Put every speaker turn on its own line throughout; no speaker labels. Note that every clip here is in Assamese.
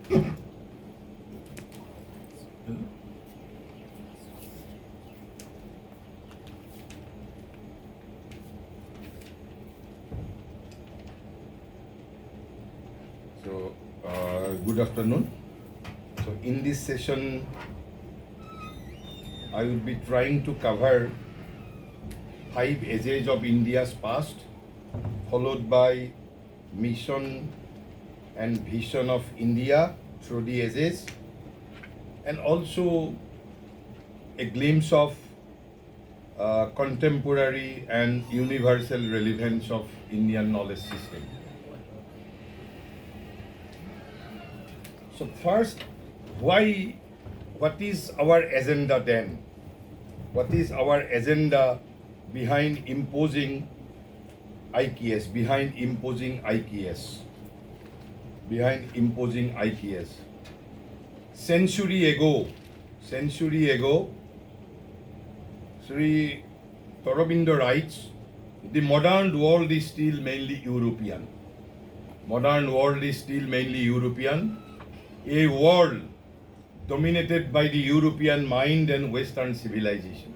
So, good afternoon. So, in this session, I will be trying to cover 5 ages of India's past, followed by mission and vision of India through the ages, and also a glimpse of contemporary and universal relevance of Indian knowledge system. So first, what is our agenda then? What is our agenda behind imposing IKS, behind imposing IKS? Century ago, Sri Aurobindo writes, the modern world is still mainly European. A world dominated by the European mind and Western civilization.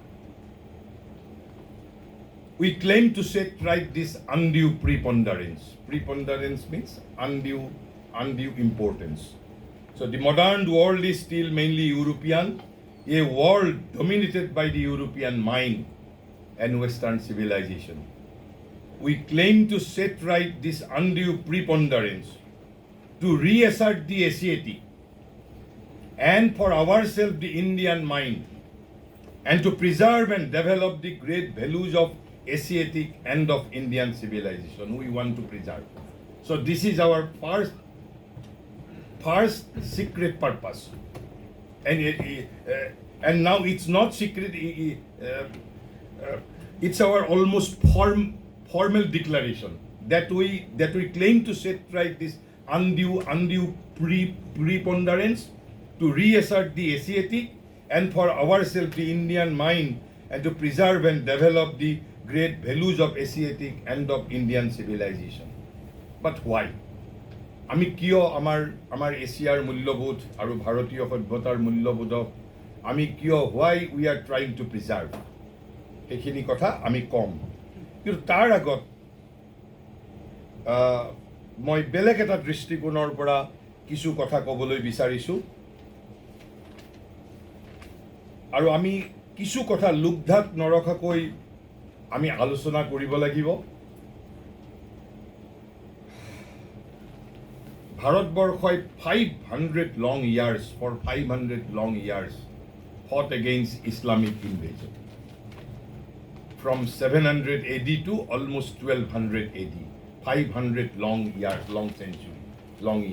We claim to set right this undue preponderance. Preponderance means undue importance. So the modern world is still mainly European, a world dominated by the European mind and Western civilization. We claim to set right this undue preponderance, to reassert the Asiatic, and for ourselves the Indian mind, and to preserve and develop the great values of Asiatic and of Indian civilization. We want to preserve. So this is our first secret purpose, and now it's not secret. It's our almost formal declaration that we claim to set right this undue preponderance, to reassert the Asiatic, and for ourselves the Indian mind, and to preserve and develop the great values of Asiatic and of Indian civilization. But why? আমি কিয় আমাৰ এছিয়াৰ মূল্যবোধ আৰু ভাৰতীয় সভ্যতাৰ মূল্যবোধক আমি কিয় why we are trying to preserve, সেইখিনি কথা আমি কম। কিন্তু তাৰ আগত মই বেলেগ এটা দৃষ্টিকোণৰ পৰা কিছু কথা ক'বলৈ বিচাৰিছোঁ, আৰু আমি কিছু কথা লুকধাক নৰখাকৈ আমি আলোচনা কৰিব লাগিব। ভাৰতবৰ্ষই 500 long years fought against Islamic invasion. From 700 AD to almost 1200 AD. 500 long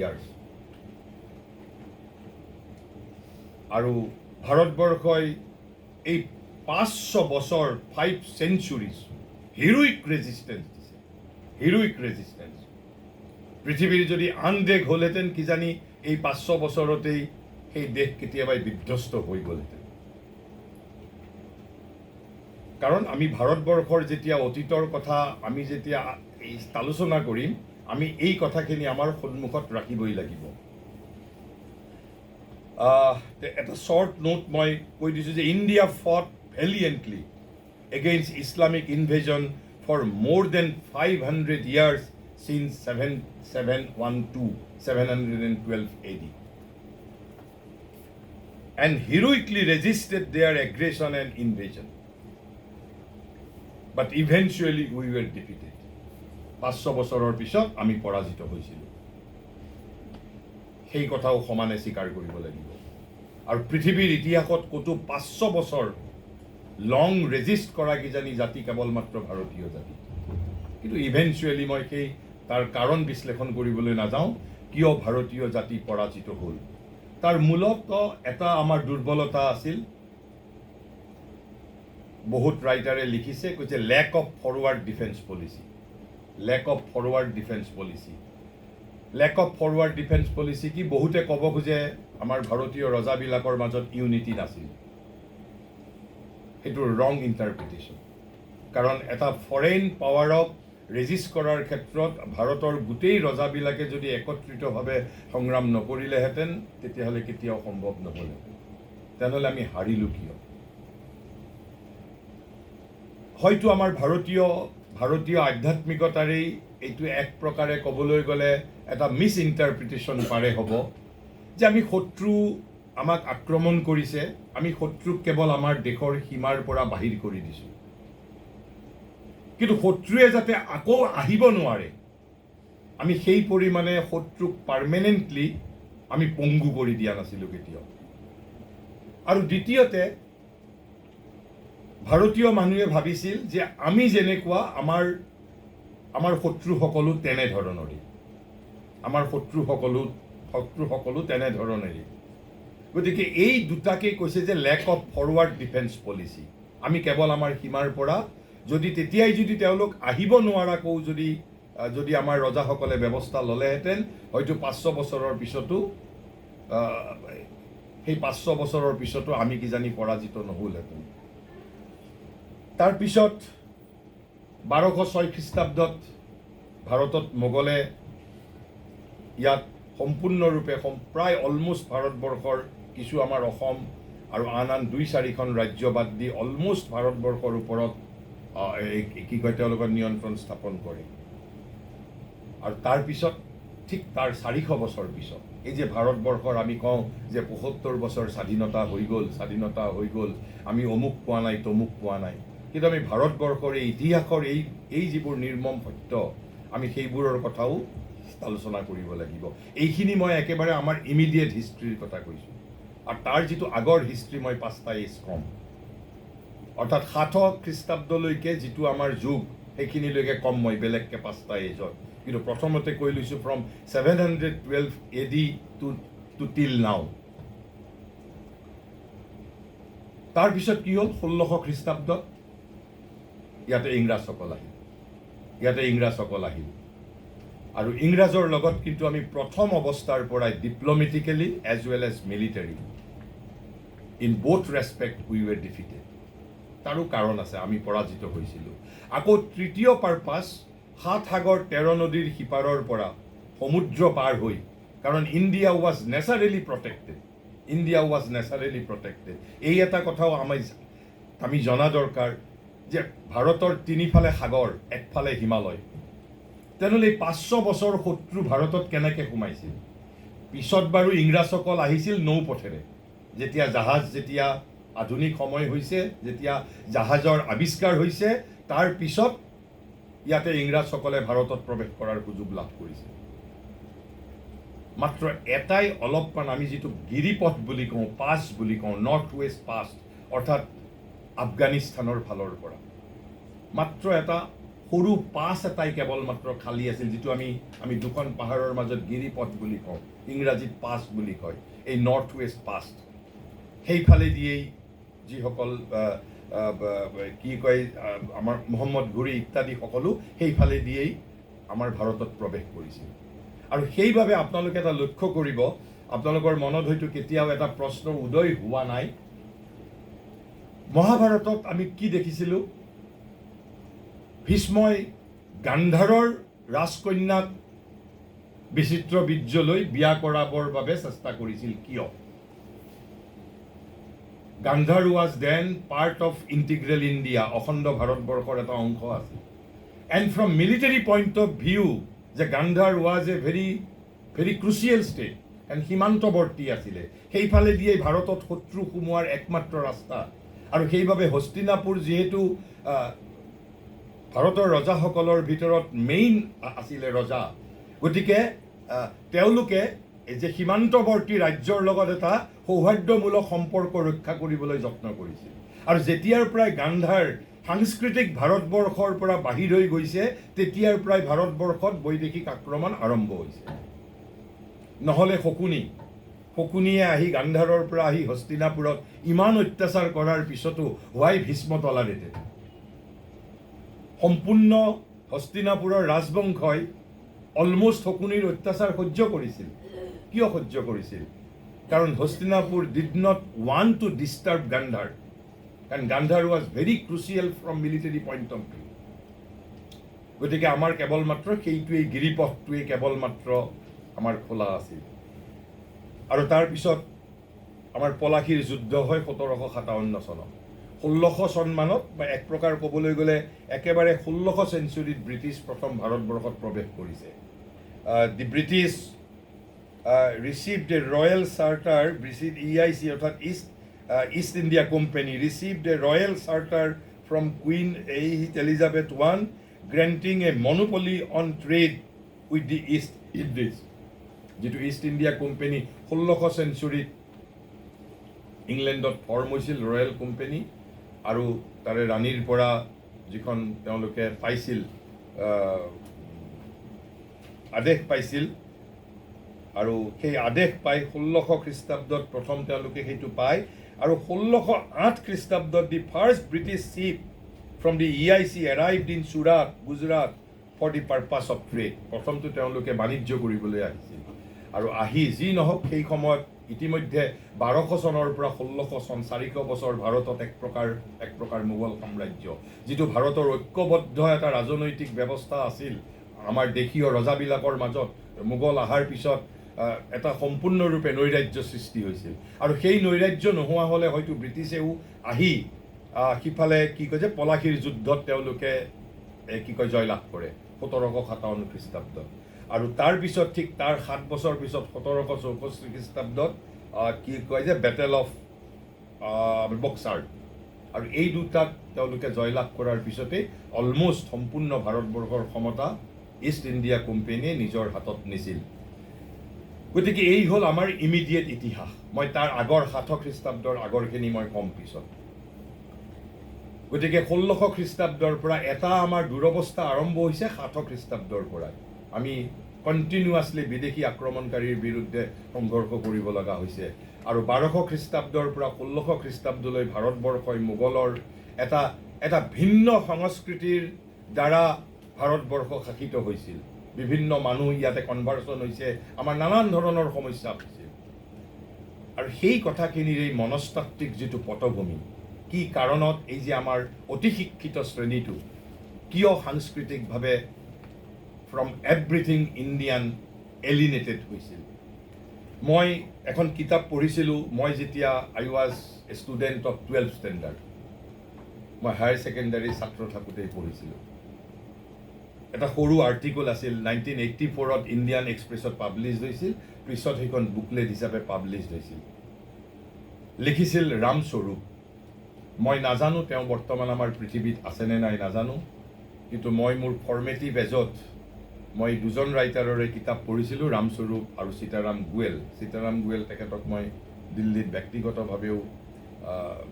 years. আৰু ভাৰতবৰ্ষই এই 500 বছৰ 5 centuries heroic resistance পৃথিৱীৰ যদি আন দেশ হ'লহেঁতেন কিজানি এই 500 বছৰতেই সেই দেশ কেতিয়াবাই বিধ্বস্ত হৈ গ'লহেঁতেন। কাৰণ আমি ভাৰতবৰ্ষৰ যেতিয়া অতীতৰ কথা আমি যেতিয়া আলোচনা কৰিম, আমি এই কথাখিনি আমাৰ সন্মুখত ৰাখিবই লাগিব। এটা শ্বৰ্ট নোট মই কৈ দিছোঁ যে India fought valiantly against Islamic invasion for more than 500 years since 712 AD, and heroically resisted their aggression and invasion. But eventually we were defeated. 500 বছৰৰ পিছত আমি পৰাজিত হৈছিলোঁ। সেই কথাও সমানে স্বীকাৰ কৰিব লাগিব। আৰু পৃথিৱীৰ ইতিহাসত ক'তো 500 বছৰ লং ৰেজিষ্ট কৰা কিজানি জাতি কেৱল মাত্ৰ ভাৰতীয় জাতি। কিন্তু ইভেঞ্চুৱেলি মই সেই তাৰ কাৰণ বিশ্লেষণ কৰিবলৈ নাযাওঁ কিয় ভাৰতীয় জাতি পৰাজিত হ'ল। তাৰ মূলত এটা আমাৰ দুৰ্বলতা আছিল। বহুত ৰাইটাৰে লিখিছে, কৈছে lake of forward defence policy. Lake of forward defence policy কি? বহুতে ক'ব খোজে আমাৰ ভাৰতীয় ৰজাবিলাকৰ মাজত ইউনিটি নাছিল। সেইটো ৰং ইণ্টাৰপ্ৰিটেশ্যন। কাৰণ এটা ফৰেইন পাৱাৰক ৰেজিষ্ট কৰাৰ ক্ষেত্ৰত ভাৰতৰ গোটেই ৰজাবিলাকে যদি একত্ৰিতভাৱে সংগ্ৰাম নকৰিলেহেঁতেন তেতিয়াহ'লে কেতিয়াও সম্ভৱ নহ'লহেঁতেন। তেনেহ'লে আমি হাৰিলোঁ কিয়? হয়তো আমাৰ ভাৰতীয় আধ্যাত্মিকতাৰেই এইটো এক প্ৰকাৰে ক'বলৈ গ'লে এটা মিছ ইণ্টাৰপ্ৰিটেশ্যন পাৰে হ'ব যে আমি শত্ৰু আমাক আক্ৰমণ কৰিছে, আমি শত্ৰুক কেৱল আমাৰ দেশৰ সীমাৰ পৰা বাহিৰ কৰি দিছোঁ, কিন্তু শত্ৰুৱে যাতে আকৌ আহিব নোৱাৰে আমি সেই পৰিমাণে শত্ৰুক পাৰ্মানেণ্টলি আমি পংগু কৰি দিয়া নাছিলোঁ কেতিয়াও। আৰু দ্বিতীয়তে ভাৰতীয় মানুহে ভাবিছিল যে আমি যেনেকুৱা আমাৰ শত্ৰুসকলো তেনেধৰণৰেই, আমাৰ শত্ৰুসকলো তেনেধৰণেৰেই। গতিকে এই দুটাকেই কৈছে যে lake of forward defence policy. আমি কেৱল আমাৰ সীমাৰ পৰা তেতিয়াই যদি তেওঁলোক আহিব নোৱাৰাকৈও যদি আমাৰ ৰজাসকলে ব্যৱস্থা ল'লেহেঁতেন হয়তো 500 বছৰৰ পিছতো সেই 500 বছৰৰ পিছতো আমি কিজানি পৰাজিত নহ'লহেঁতেন। তাৰপিছত 1206 খ্ৰীষ্টাব্দত ভাৰতত মোগলে ইয়াত সম্পূৰ্ণৰূপে প্ৰায় অলমষ্ট ভাৰতবৰ্ষৰ কিছু আমাৰ অসম আৰু আন 2-4খন ৰাজ্য বাদ দি অলমষ্ট ভাৰতবৰ্ষৰ ওপৰত তেওঁলোকৰ নিয়ন্ত্ৰণ স্থাপন কৰে। আৰু তাৰপিছত ঠিক তাৰ 400 বছৰ পিছত এই যে ভাৰতবৰ্ষৰ আমি কওঁ যে 75 বছৰ স্বাধীনতা হৈ গ'ল, আমি অমুক পোৱা নাই তমুক পোৱা নাই, কিন্তু আমি ভাৰতবৰ্ষৰ এই ইতিহাসৰ এই যিবোৰ নিৰ্মম সত্য আমি সেইবোৰৰ কথাও আলোচনা কৰিব লাগিব। এইখিনি মই একেবাৰে আমাৰ ইমিডিয়েট হিষ্ট্ৰীৰ কথা কৈছোঁ, আৰু তাৰ যিটো আগৰ হিষ্ট্ৰী মই 5টা এজ কম, অৰ্থাৎ 700 খ্ৰীষ্টাব্দলৈকে যিটো আমাৰ যুগ সেইখিনিলৈকে কম মই বেলেগকৈ 5টা এজত, কিন্তু প্ৰথমতে কৈ লৈছোঁ from 712 AD two till now. তাৰপিছত কি হ'ল 1600 খ্ৰীষ্টাব্দত ইয়াতে ইংৰাজসকল আহিল, আৰু ইংৰাজৰ লগত কিন্তু আমি প্ৰথম অৱস্থাৰ পৰাই diplomatically as well as military in both respect we were defeated. তাৰো কাৰণ আছে, আমি পৰাজিত হৈছিলোঁ। আকৌ তৃতীয় পাৰপাছ 7 সাগৰ 13 নদীৰ সিপাৰৰ পৰা সমুদ্ৰ পাৰ হৈ, কাৰণ ইণ্ডিয়া ৱাজ নেচাৰেলি প্ৰটেক্টেড। এই এটা কথাও আমি জনা দৰকাৰ যে ভাৰতৰ 3ফালে সাগৰ, একফালে হিমালয়। তেনেহ'লে 500 বছৰ শত্ৰু ভাৰতত কেনেকৈ সোমাইছিল? পিছত বাৰু ইংৰাজসকল আহিছিল নৌপথেৰে, যেতিয়া আধুনিক সময় হৈছে, যেতিয়া জাহাজৰ আৱিষ্কাৰ হৈছে, তাৰ পিছত ইয়াতে ইংৰাজসকলে ভাৰতত প্ৰৱেশ কৰাৰ সুযোগ লাভ কৰিছে। মাত্ৰ এটাই অলপমান আমি যিটো গিৰিপথ বুলি কওঁ, পাছ বুলি কওঁ, নৰ্থ ৱেষ্ট পাছ, অৰ্থাৎ আফগানিস্তানৰ ফালৰ পৰা মাত্ৰ এটা সৰু পাছ এটাই কেৱল মাত্ৰ খালী আছিল, যিটো আমি দুখন পাহাৰৰ মাজত গিৰিপথ বুলি কওঁ, ইংৰাজীত পাছ বুলি কয়, এই নৰ্থ ৱেষ্ট পাছ। সেইফালে দিয়েই যিসকল আমাৰ মহম্মদ ঘুৰি ইত্যাদি সকলো সেইফালে দিয়েই আমাৰ ভাৰতত প্ৰৱেশ কৰিছিল। আৰু সেইবাবে আপোনালোকে এটা লক্ষ্য কৰিব, আপোনালোকৰ মনত হয়তো কেতিয়াও এটা প্ৰশ্ন উদয় হোৱা নাই, মহাভাৰতত আমি কি দেখিছিলোঁ? ভীষ্মই গান্ধাৰৰ ৰাজকন্যাক বিচিত্ৰ বীৰ্যলৈ বিয়া কৰাবৰ বাবে চেষ্টা কৰিছিল কিয়? Gandhar was then part of integral India, অখণ্ড ভাৰতবৰ্ষৰ এটা অংশ আছিল। And from military point of view যে Gandhar was a very crucial state and সীমান্তৱৰ্তী আছিলে, সেইফালে দিয়েই ভাৰতত শত্ৰু সোমোৱাৰ একমাত্ৰ ৰাস্তা। আৰু সেইবাবে হস্তিনাপুৰ যিহেতু ভাৰতৰ ৰজাসকলৰ ভিতৰত মেইন আছিলে ৰজা, গতিকে তেওঁলোকে যে সীমান্তৱৰ্তী ৰাজ্যৰ লগত এটা সৌহাৰ্দ্যমূলক সম্পৰ্ক ৰক্ষা কৰিবলৈ যত্ন কৰিছিল। আৰু যেতিয়াৰ পৰাই গান্ধাৰ সাংস্কৃতিক ভাৰতবৰ্ষৰ পৰা বাহিৰ হৈ গৈছে, তেতিয়াৰ পৰাই ভাৰতবৰ্ষত বৈদেশিক আক্ৰমণ আৰম্ভ হৈছে। নহ'লে শকুনিয়ে আহি গান্ধাৰৰ পৰা আহি হস্তিনাপুৰত ইমান অত্যাচাৰ কৰাৰ পিছতো হোৱাই ভীষ্ম তলাৰেতে সম্পূৰ্ণ হস্তিনাপুৰৰ ৰাজবংশই অলমষ্ট শকুনিৰ অত্যাচাৰ সহ্য কৰিছিল। কিয় সহ্য কৰিছিল? কাৰণ Hastinapur did not want to disturb Gandhara, and Gandhara was very crucial from military point of view. গতিকে আমাৰ কেৱল মাত্ৰ সেইটোৱেই গিৰিপথটোৱেই কেৱল মাত্ৰ আমাৰ খোলা আছিল। আৰু তাৰপিছত আমাৰ পলাশীৰ যুদ্ধ হয় 1757 চনত। 1600 চনমানত বা এক প্ৰকাৰ ক'বলৈ গ'লে একেবাৰে 1600 চেঞ্চুৰীত ব্ৰিটিছ প্ৰথম ভাৰতবৰ্ষত প্ৰৱেশ কৰিছে। দি British received a royal charter, EIC অর্থাৎ East India Company received a royal charter from Queen Elizabeth I, granting a monopoly on trade with the East Indies. যেটো ইষ্ট ইণ্ডিয়া কোম্পানী 1600 চেঞ্চুৰীত ইংলেণ্ডত ফৰ্ম হৈছিল, ৰয়েল কোম্পানী, আৰু তাৰে ৰাণীৰ পৰা যিখন তেওঁলোকে পাইছিল আদেশ পাইছিল, আৰু সেই আদেশ পাই 1600 খ্ৰীষ্টাব্দত প্ৰথম তেওঁলোকে সেইটো পায়, আৰু 1608 খ্ৰীষ্টাব্দত the first British ship from the EIC arrived in Surat, Gujarat for the purpose of trade. প্ৰথমটো তেওঁলোকে বাণিজ্য কৰিবলৈ আহিছিল, আৰু আহি যি নহওক সেই সময়ত ইতিমধ্যে 1200 চনৰ পৰা 1600 চন 400 বছৰ ভাৰতত এক প্ৰকাৰ মোগল সাম্ৰাজ্য, যিটো ভাৰতৰ ঐক্যবদ্ধ এটা ৰাজনৈতিক ব্যৱস্থা আছিল। আমাৰ দেশীয় ৰজাবিলাকৰ মাজত মোগল অহাৰ পিছত এটা সম্পূৰ্ণৰূপে নৈৰাজ্য সৃষ্টি হৈছিল, আৰু সেই নৈৰাজ্য নোহোৱা হ'লে হয়তো ব্ৰিটিছেও আহি সিফালে কি কয় যে পলাশীৰ যুদ্ধত তেওঁলোকে কি কয় জয়লাভ কৰে 1757 খ্ৰীষ্টাব্দত। আৰু তাৰপিছত ঠিক তাৰ 7 বছৰ পিছত 1764 খ্ৰীষ্টাব্দত কি কয় যে বেটেল অফ বক্সাৰ, আৰু এই দুটাত তেওঁলোকে জয়লাভ কৰাৰ পিছতেই অলমষ্ট সম্পূৰ্ণ ভাৰতবৰ্ষৰ ক্ষমতা ইষ্ট ইণ্ডিয়া কোম্পানীয়ে নিজৰ হাতত নিছিল। গতিকে এই হ'ল আমাৰ ইমিডিয়েট ইতিহাস। মই তাৰ আগৰ 700 খ্ৰীষ্টাব্দৰ আগৰখিনি মই কম পিছত। গতিকে 1600 খ্ৰীষ্টাব্দৰ পৰা এটা আমাৰ দুৰৱস্থা আৰম্ভ হৈছে 700 খ্ৰীষ্টাব্দৰ পৰাই। আমি কণ্টিনিউৱাছলি বিদেশী আক্ৰমণকাৰীৰ বিৰুদ্ধে সংঘৰ্ষ কৰিব লগা হৈছে, আৰু 1200 খ্ৰীষ্টাব্দৰ পৰা 1600 খ্ৰীষ্টাব্দলৈ ভাৰতবৰ্ষই মোগলৰ এটা ভিন্ন সংস্কৃতিৰ দ্বাৰা ভাৰতবৰ্ষ শাসিত হৈছিল। বিভিন্ন মানুহ ইয়াতে কনভাৰ্চন হৈছে, আমাৰ নানান ধৰণৰ সমস্যা হৈছিল, আৰু সেই কথাখিনিৰ এই মনস্তাত্ত্বিক যিটো পটভূমি, কি কাৰণত এই যে আমাৰ অতি শিক্ষিত শ্ৰেণীটো কিয় সাংস্কৃতিকভাৱে ফ্ৰম এভৰিথিং ইণ্ডিয়ান এলিনেটেড হৈছিল। মই এখন কিতাপ পঢ়িছিলোঁ, মই যেতিয়া I was a student of 12th standard, মই হায়াৰ ছেকেণ্ডাৰী ছাত্ৰ থাকোঁতেই পঢ়িছিলোঁ। এটা সৰু আৰ্টিকল আছিল, 1984ত ইণ্ডিয়ান এক্সপ্ৰেছত পাব্লিছ হৈছিল, পিছত সেইখন বুকলেট হিচাপে পাব্লিছ হৈছিল। লিখিছিল ৰামস্বৰূপ। মই নাজানো তেওঁ বৰ্তমান আমাৰ পৃথিৱীত আছেনে নাই নাজানো, কিন্তু মই মোৰ ফৰ্মেটিভ এজত মই দুজন ৰাইটাৰৰে কিতাপ পঢ়িছিলোঁ, ৰামস্বৰূপ আৰু সীতাৰাম গোৱেল। সীতাৰাম গোৱেল তেখেতক মই দিল্লীত ব্যক্তিগতভাৱেও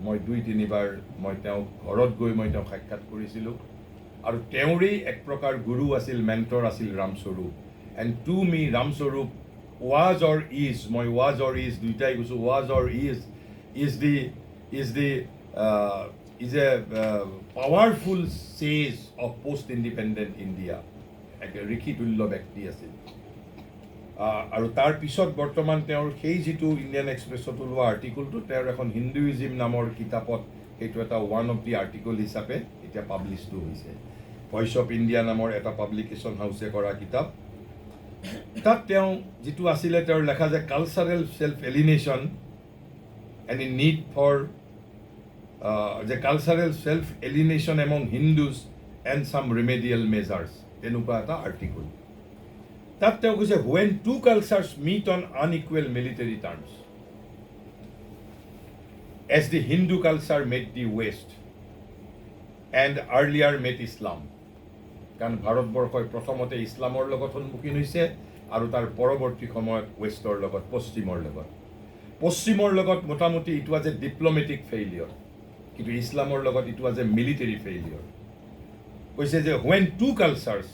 মই 2-3 বাৰ মই তেওঁক ঘৰত গৈ মই তেওঁক সাক্ষাৎ কৰিছিলোঁ, আৰু তেওঁৰেই এক প্ৰকাৰ গুৰু আছিল, মেণ্টৰ আছিল Ramswarup. And to me Ramswarup was or is, মই ৱাজ অৰ ইজ দুইটাই কৈছোঁ, was or is a powerful sage of post independent India. এক ঋষিতুল্য ব্যক্তি আছিল। আৰু তাৰপিছত বৰ্তমান তেওঁৰ সেই যিটো ইণ্ডিয়ান এক্সপ্ৰেছত ওলোৱা আৰ্টিকলটো, তেওঁৰ এখন হিন্দুইজিম নামৰ কিতাপত সেইটো এটা ওৱান অফ দি আৰ্টিকল হিচাপে এতিয়া পাব্লিছটো হৈছে। ভইচ অফ ইণ্ডিয়া নামৰ এটা পাব্লিকেশ্যন হাউচে কৰা কিতাপ। তাত তেওঁ যিটো আছিলে তেওঁৰ লেখা যে cultural self alienation and a need for যে cultural self alienation among Hindus and some remedial measures, তেনেকুৱা এটা আৰ্টিকল। তাত তেওঁ কৈছে when two cultures meet on unequal military terms, as the Hindu culture met the West and earlier met Islam, কাৰণ ভাৰতবৰ্ষই প্ৰথমতে ইছলামৰ লগত সন্মুখীন হৈছে, আৰু তাৰ পৰৱৰ্তী সময়ত ৱেষ্টৰ লগত, পশ্চিমৰ লগত মোটামুটি it was A diplomatic failure, কিন্তু ইছলামৰ লগত it was A military failure. কৈছে যে when two cultures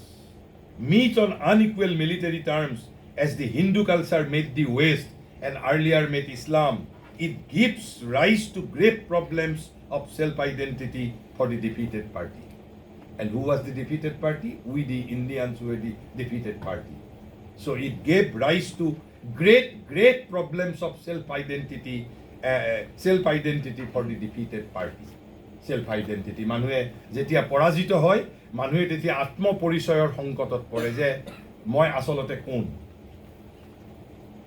meet on unequal military terms, as the Hindu culture met the West and earlier met Islam, it gives rise to great problems of self-identity for the defeated party. And who was the defeated party? We, the Indians, were the defeated party. So it gave rise to great problems of self-identity for the defeated party. Self identity মানুহে যেতিয়া পৰাজিত হয় মানুহে তেতিয়া আত্মপৰিচয়ৰ সংকটত পৰে যে মই আসলতে কোন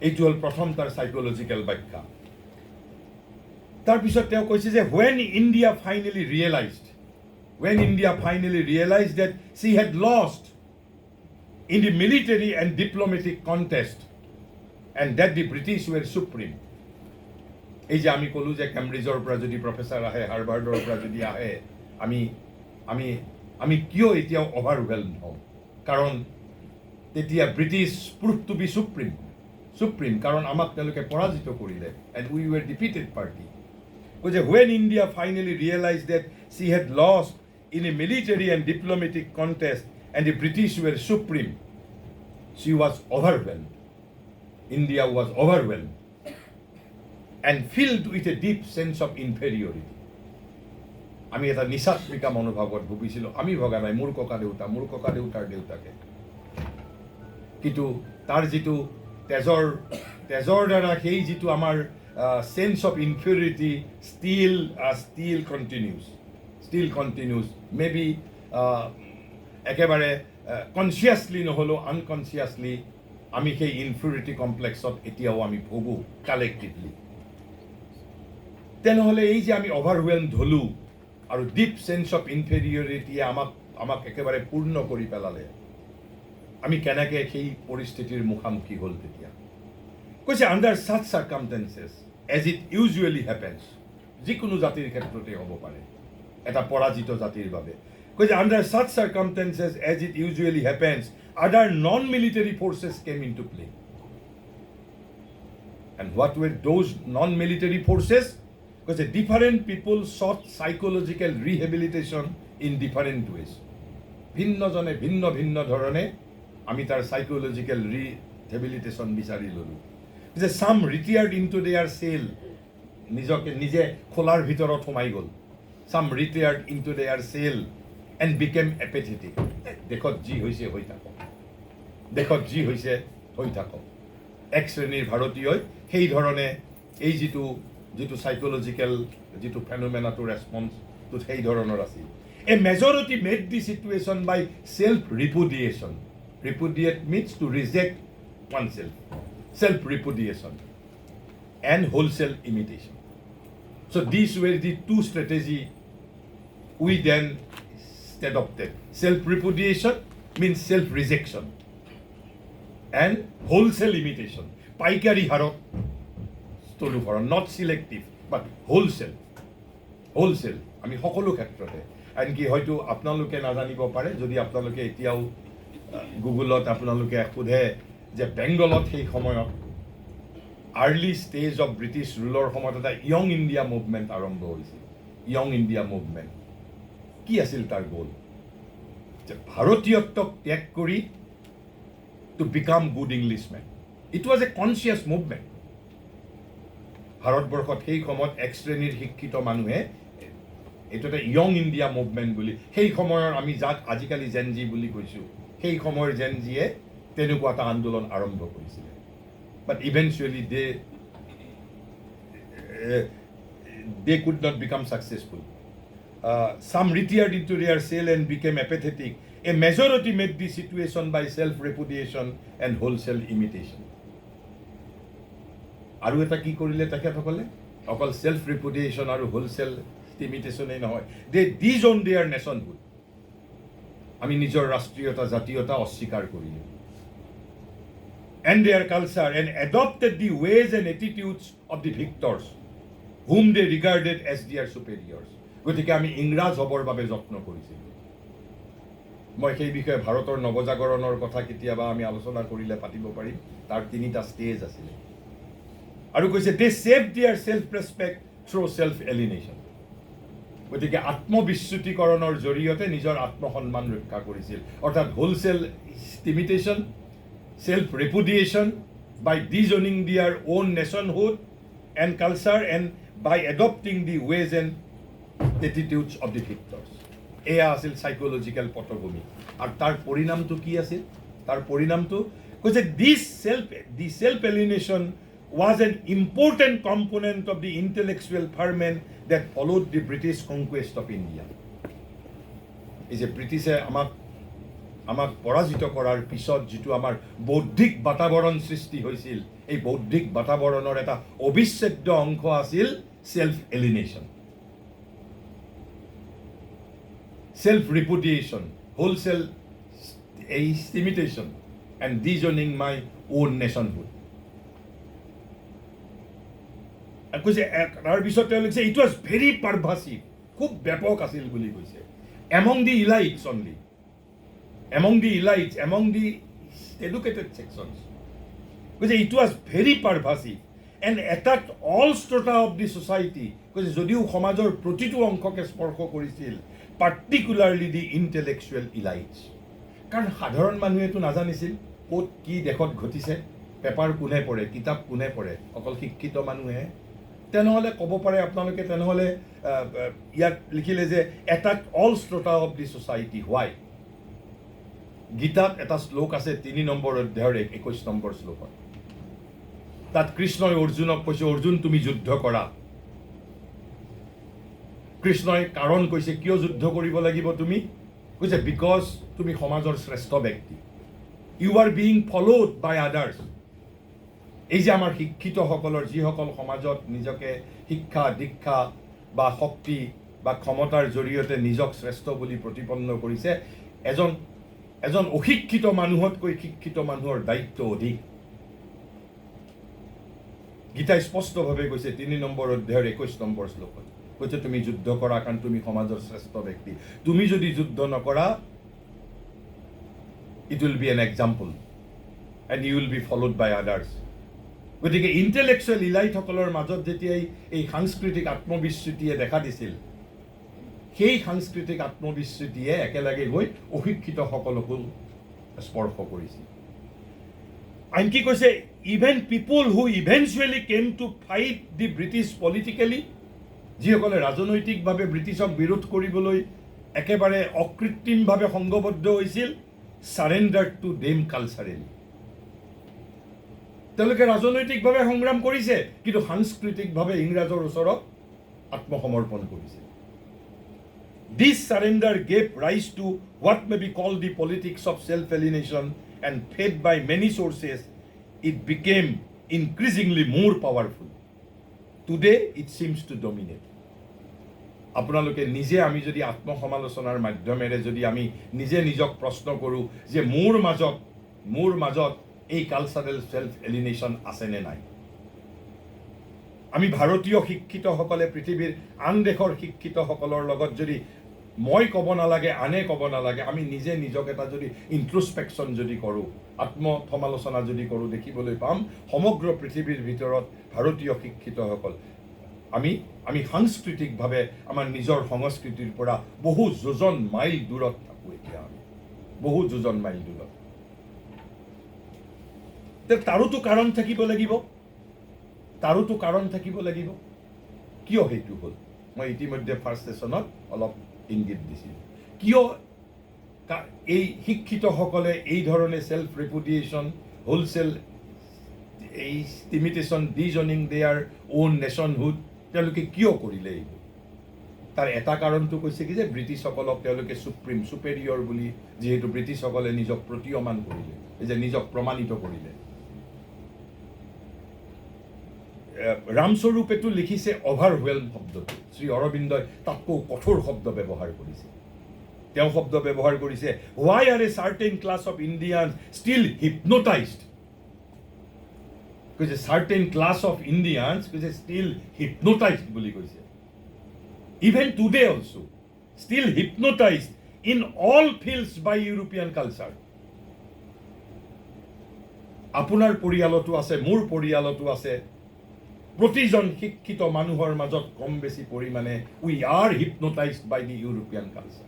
এইটো হ'ল প্ৰথম তাৰ সাইকোলজিক্যাল ব্যাখ্যা তাৰপিছত তেওঁ কৈছে যে when India finally realized that she had lost in the military and diplomatic contest and that the British were supreme এই যে আমি কলো যে কেমব্ৰিজৰ পৰা যদি প্ৰফেসৰ আহে হাৰ্ভাৰ্ডৰ পৰা যদি আহে আমি কিয় এতিয়াও অভাৰৱেলড হওঁ কাৰণ তেতিয়া British proved to be supreme কাৰণ আমাক তেওঁলোকে পৰাজিত কৰিলে and we were defeated party because when India finally realized that she had lost in a military and diplomatic contest and the British were supreme she was overwhelmed India was overwhelmed and filled with a deep sense of inferiority আমি এটা নিচাত্মিকা মনোভাৱত ভুগিছিলোঁ আমি ভগা নাই মোৰ ককা দেউতাৰ দেউতাকে কিন্তু তাৰ যিটো তেজৰ দ্বাৰা সেই যিটো আমাৰ sense of inferiority still continues maybe একেবাৰে consciously নহলেও unconsciously আমি সেই inferiority complexত এতিয়াও আমি ভুগো collectively তেনেহলে এই যে আমি overwhelmed হলো আৰু deep sense of inferiority আমাক একেবাৰে পূৰ্ণ কৰি পেলালে আমি কেনেকৈ সেই পৰিস্থিতিৰ মুখামুখি হ'ল তেতিয়া কৈছে under such circumstances as it usually happens যিকোনো জাতিৰ ক্ষেত্ৰতে হ'ব পাৰে এটা পৰাজিত জাতিৰ বাবে কৈছে under such circumstances as it usually happens other non-military forces came into play and what were those non-military forces because different people sought psychological rehabilitation in different ways ভিন্নজনে ভিন্ন ধৰণে আমি তাৰ psychological rehabilitation বিচাৰি ললো যে some retired into their cell নিজে খোলাৰ ভিতৰত সোমাই গল some retired into their cell and became apathetic দেখত যি হৈছে হৈ থাকক এক শ্ৰেণীৰ ভাৰতীয়ই সেই ধৰণে এই যিটো সাইকোলজিক্যাল যিটো ফেনোমেনাটো ৰেসপন্স তো সেই ধৰণৰ আছিল a majority made the situation by self repudiation repudiate means to reject oneself self repudiation and wholesale imitation so these were the two strategies we then adopted self repudiation means self rejection and wholesale imitation paikari harot tolu for not selective but wholesale আমি সকলো ক্ষেত্ৰতে আনকি হয়তো আপোনালোকে নাজানিব পাৰে যদি আপোনালোকে এতিয়াও গুগলত আপোনালোকে খুদে যে বেংগলত সেই সময়ত আৰ্লি ষ্টেজ অফ ব্ৰিটিছ ৰুলৰ সময়ত এটা ইয়ং ইণ্ডিয়া মুভমেণ্ট আৰম্ভ হৈছিল ইয়ং ইণ্ডিয়া মুভমেণ্ট কি আছিল তাৰ গোল যে ভাৰতীয়ত্বক ত্যাগ কৰি to become good Englishmen it was a conscious movement ভাৰতবৰ্ষত সেই সময়ত এক শ্ৰেণীৰ শিক্ষিত মানুহে এইটো এটা ইয়ং ইণ্ডিয়া মুভমেণ্ট বুলি সেই সময়ৰ আমি যাক আজিকালি জেনজি বুলি কৈছোঁ সেই সময়ৰ জেনজিয়ে তেনেকুৱা এটা আন্দোলন আৰম্ভ কৰিছিলে but eventually they could not become successful some retired into their cell and became apathetic a majority made the situation by self repudiation and wholesale imitation আৰু এটা কি কৰিলে তেখেতসকলে অকল self repudiation আৰু wholesale imitation এই নহয় they disowned their nationhood আমি নিজৰ ৰাষ্ট্ৰীয়তা জাতীয়তা অস্বীকাৰ কৰিলো and their culture and adopted the ways and attitudes of the victors whom they regarded as their superiors গতিকে আমি ইংৰাজ হ'বৰ বাবে যত্ন কৰিছিলোঁ মই সেই বিষয়ে ভাৰতৰ নৱজাগৰণৰ কথা কেতিয়াবা আমি আলোচনা কৰিলে পাতিব পাৰিম তাৰ তিনিটা ষ্টেজ আছিল আৰু কৈছে they saved their self respect through self alienation গতিকে আত্মবিশ্ৰুতিকৰণৰ জৰিয়তে নিজৰ আত্মসন্মান ৰক্ষা কৰিছিল অৰ্থাৎ wholesale imitation self repudiation by disowning their own nationhood and culture and by adopting the ways and attitudes of the victors এয়া আছিল সাইকোলজিক্যাল পটভূমি আৰু তাৰ পৰিণামটো কি আছিল তাৰ পৰিণামটো কৈছে the self alienation was an important component of the intellectual ferment that followed the British conquest of India. এই যে ব্ৰিটিছে আমাক পৰাজিত কৰাৰ পিছত যিটো আমাৰ বৌদ্ধিক বাতাবৰণ সৃষ্টি হৈছিল, এই বৌদ্ধিক বাতাবৰণৰ এটা অবিচ্ছেদ্য অংশ আছিল self alienation, self repudiation, wholesale imitation and disowning my own nationhood. কৈছে তাৰপিছত তেওঁলোকে ইট ৱাজ ভেৰি পাৰভাচিভ, খুব ব্যাপক আছিল বুলি কৈছে, among the elites only, among the elites, among the educated sections. Because it was very pervasive and attacked all strata of the society. Because যদিও সমাজৰ প্ৰতিটো অংশকে স্পৰ্শ কৰিছিল, particularly the intellectual elites. কাৰণ সাধাৰণ মানুহেতো নাজানিছিল ক'ত কি দেশত ঘটিছে, পেপাৰ কোনে পঢ়ে, কিতাপ কোনে পঢ়ে, অকল শিক্ষিত মানুহে। তেনেহ'লে ক'ব পাৰে আপোনালোকে, তেনেহ'লে ইয়াত লিখিলে যে এটাক অল স্ট্ৰটা অফ দি ছ'চাইটি। হোৱাই? গীতাত এটা শ্লোক আছে 3 নম্বৰ অধ্যায়ৰ 21 নম্বৰ শ্লোকত। তাত কৃষ্ণই অৰ্জুনক কৈছে, অৰ্জুন তুমি যুদ্ধ কৰা। কৃষ্ণই কাৰণ কৈছে কিয় যুদ্ধ কৰিব লাগিব তুমি? কৈছে বিকজ তুমি সমাজৰ শ্ৰেষ্ঠ ব্যক্তি, you are being followed by others. এই যে আমাৰ শিক্ষিতসকলৰ, যিসকল সমাজত নিজকে শিক্ষা দীক্ষা বা শক্তি বা ক্ষমতাৰ জৰিয়তে নিজক শ্ৰেষ্ঠ বুলি প্ৰতিপন্ন কৰিছে, এজন অশিক্ষিত মানুহতকৈ শিক্ষিত মানুহৰ দায়িত্ব অধিক। গীতাই স্পষ্টভাৱে কৈছে 3 নম্বৰ অধ্যায়ৰ 21 নম্বৰ শ্লোকত, কৈছে তুমি যুদ্ধ কৰা কাৰণ তুমি সমাজৰ শ্ৰেষ্ঠ ব্যক্তি। তুমি যদি যুদ্ধ নকৰা, it will be an example and you will be followed by others. গতিকে ইণ্টেলেকচুৱেল ইলাইটসকলৰ মাজত যেতিয়া এই সাংস্কৃতিক আত্মবিস্মৃতিয়ে দেখা দিছিল, সেই সাংস্কৃতিক আত্মবিস্মৃতিয়ে একেলগে গৈ অশিক্ষিতসকলকো স্পৰ্শ কৰিছিল। আনকি কৈছে even people who eventually came to fight the British politically, যিসকলে ৰাজনৈতিকভাৱে ব্ৰিটিছক বিৰোধ কৰিবলৈ একেবাৰে অকৃত্ৰিমভাৱে সংঘবদ্ধ হৈছিল, ছাৰেণ্ডাৰ টু দেম কালচাৰেলি। তেওঁলোকে ৰাজনৈতিকভাৱে সংগ্ৰাম কৰিছে, কিন্তু সাংস্কৃতিকভাৱে ইংৰাজৰ ওচৰত আত্মসমৰ্পণ কৰিছে। This surrender gave rise to what may be called the politics of self-alienation, and fed by many sources, it became increasingly more powerful. Today, it seems to dominate. আপোনালোকে নিজে, আমি যদি আত্মসমালোচনাৰ মাধ্যমেৰে যদি আমি নিজে নিজক প্ৰশ্ন কৰোঁ যে মোৰ মাজত এই কালচাৰেল সেলফ এলিনেশ্যন আছেনে নাই? আমি ভাৰতীয় শিক্ষিতসকলে পৃথিৱীৰ আন দেশৰ শিক্ষিতসকলৰ লগত যদি মই ক'ব নালাগে, আনে ক'ব নালাগে, আমি নিজে নিজক এটা যদি ইন্ট্ৰস্পেকশ্যন যদি কৰোঁ, আত্মসমালোচনা যদি কৰোঁ, দেখিবলৈ পাম সমগ্ৰ পৃথিৱীৰ ভিতৰত ভাৰতীয় শিক্ষিতসকল আমি সাংস্কৃতিকভাৱে আমাৰ নিজৰ সংস্কৃতিৰ পৰা বহু যোজন মাইল দূৰত থাকোঁ। এতিয়া আমি বহু যোজন মাইল দূৰত। তাৰোতো কাৰণ থাকিব লাগিব। কিয় সেইটো হ'ল? মই ইতিমধ্যে ফাৰ্ষ্ট ছেশ্যনত অলপ ইংগিত দিছিলোঁ। কিয় এই শিক্ষিতসকলে এই ধৰণে self repudiation, wholesale imitation, disowning their own nationhood তেওঁলোকে কিয় কৰিলে? এইবোৰ তাৰ এটা কাৰণটো কৈছে কি যে ব্ৰিটিছসকলক তেওঁলোকে সুপেৰিয়ৰ বুলি যিহেতু ব্ৰিটিছসকলে নিজক প্ৰতীয়মান কৰিলে, যে নিজক প্ৰমাণিত কৰিলে। ৰামস্বৰূপেতো লিখিছে অভাৰৱেলম শব্দটো, শ্ৰী অৰবিন্দই তাতকৈ কঠোৰ শব্দ ব্যৱহাৰ কৰিছে। তেওঁ শব্দ ব্যৱহাৰ কৰিছে, why are a certain class of Indian still hypnotised. কৈছে চাৰ্টেন ক্লাছ অফ ইণ্ডিয়ানছ কৈছে ষ্টিল হিপনটাইজড বুলি কৈছে। Even today also still hypnotised in all fields by European culture. আপোনাৰ পৰিয়ালতো আছে, মোৰ পৰিয়ালতো আছে। প্ৰতিজন শিক্ষিত মানুহৰ মাজত কম বেছি পৰিমাণে we are hypnotised by the European culture.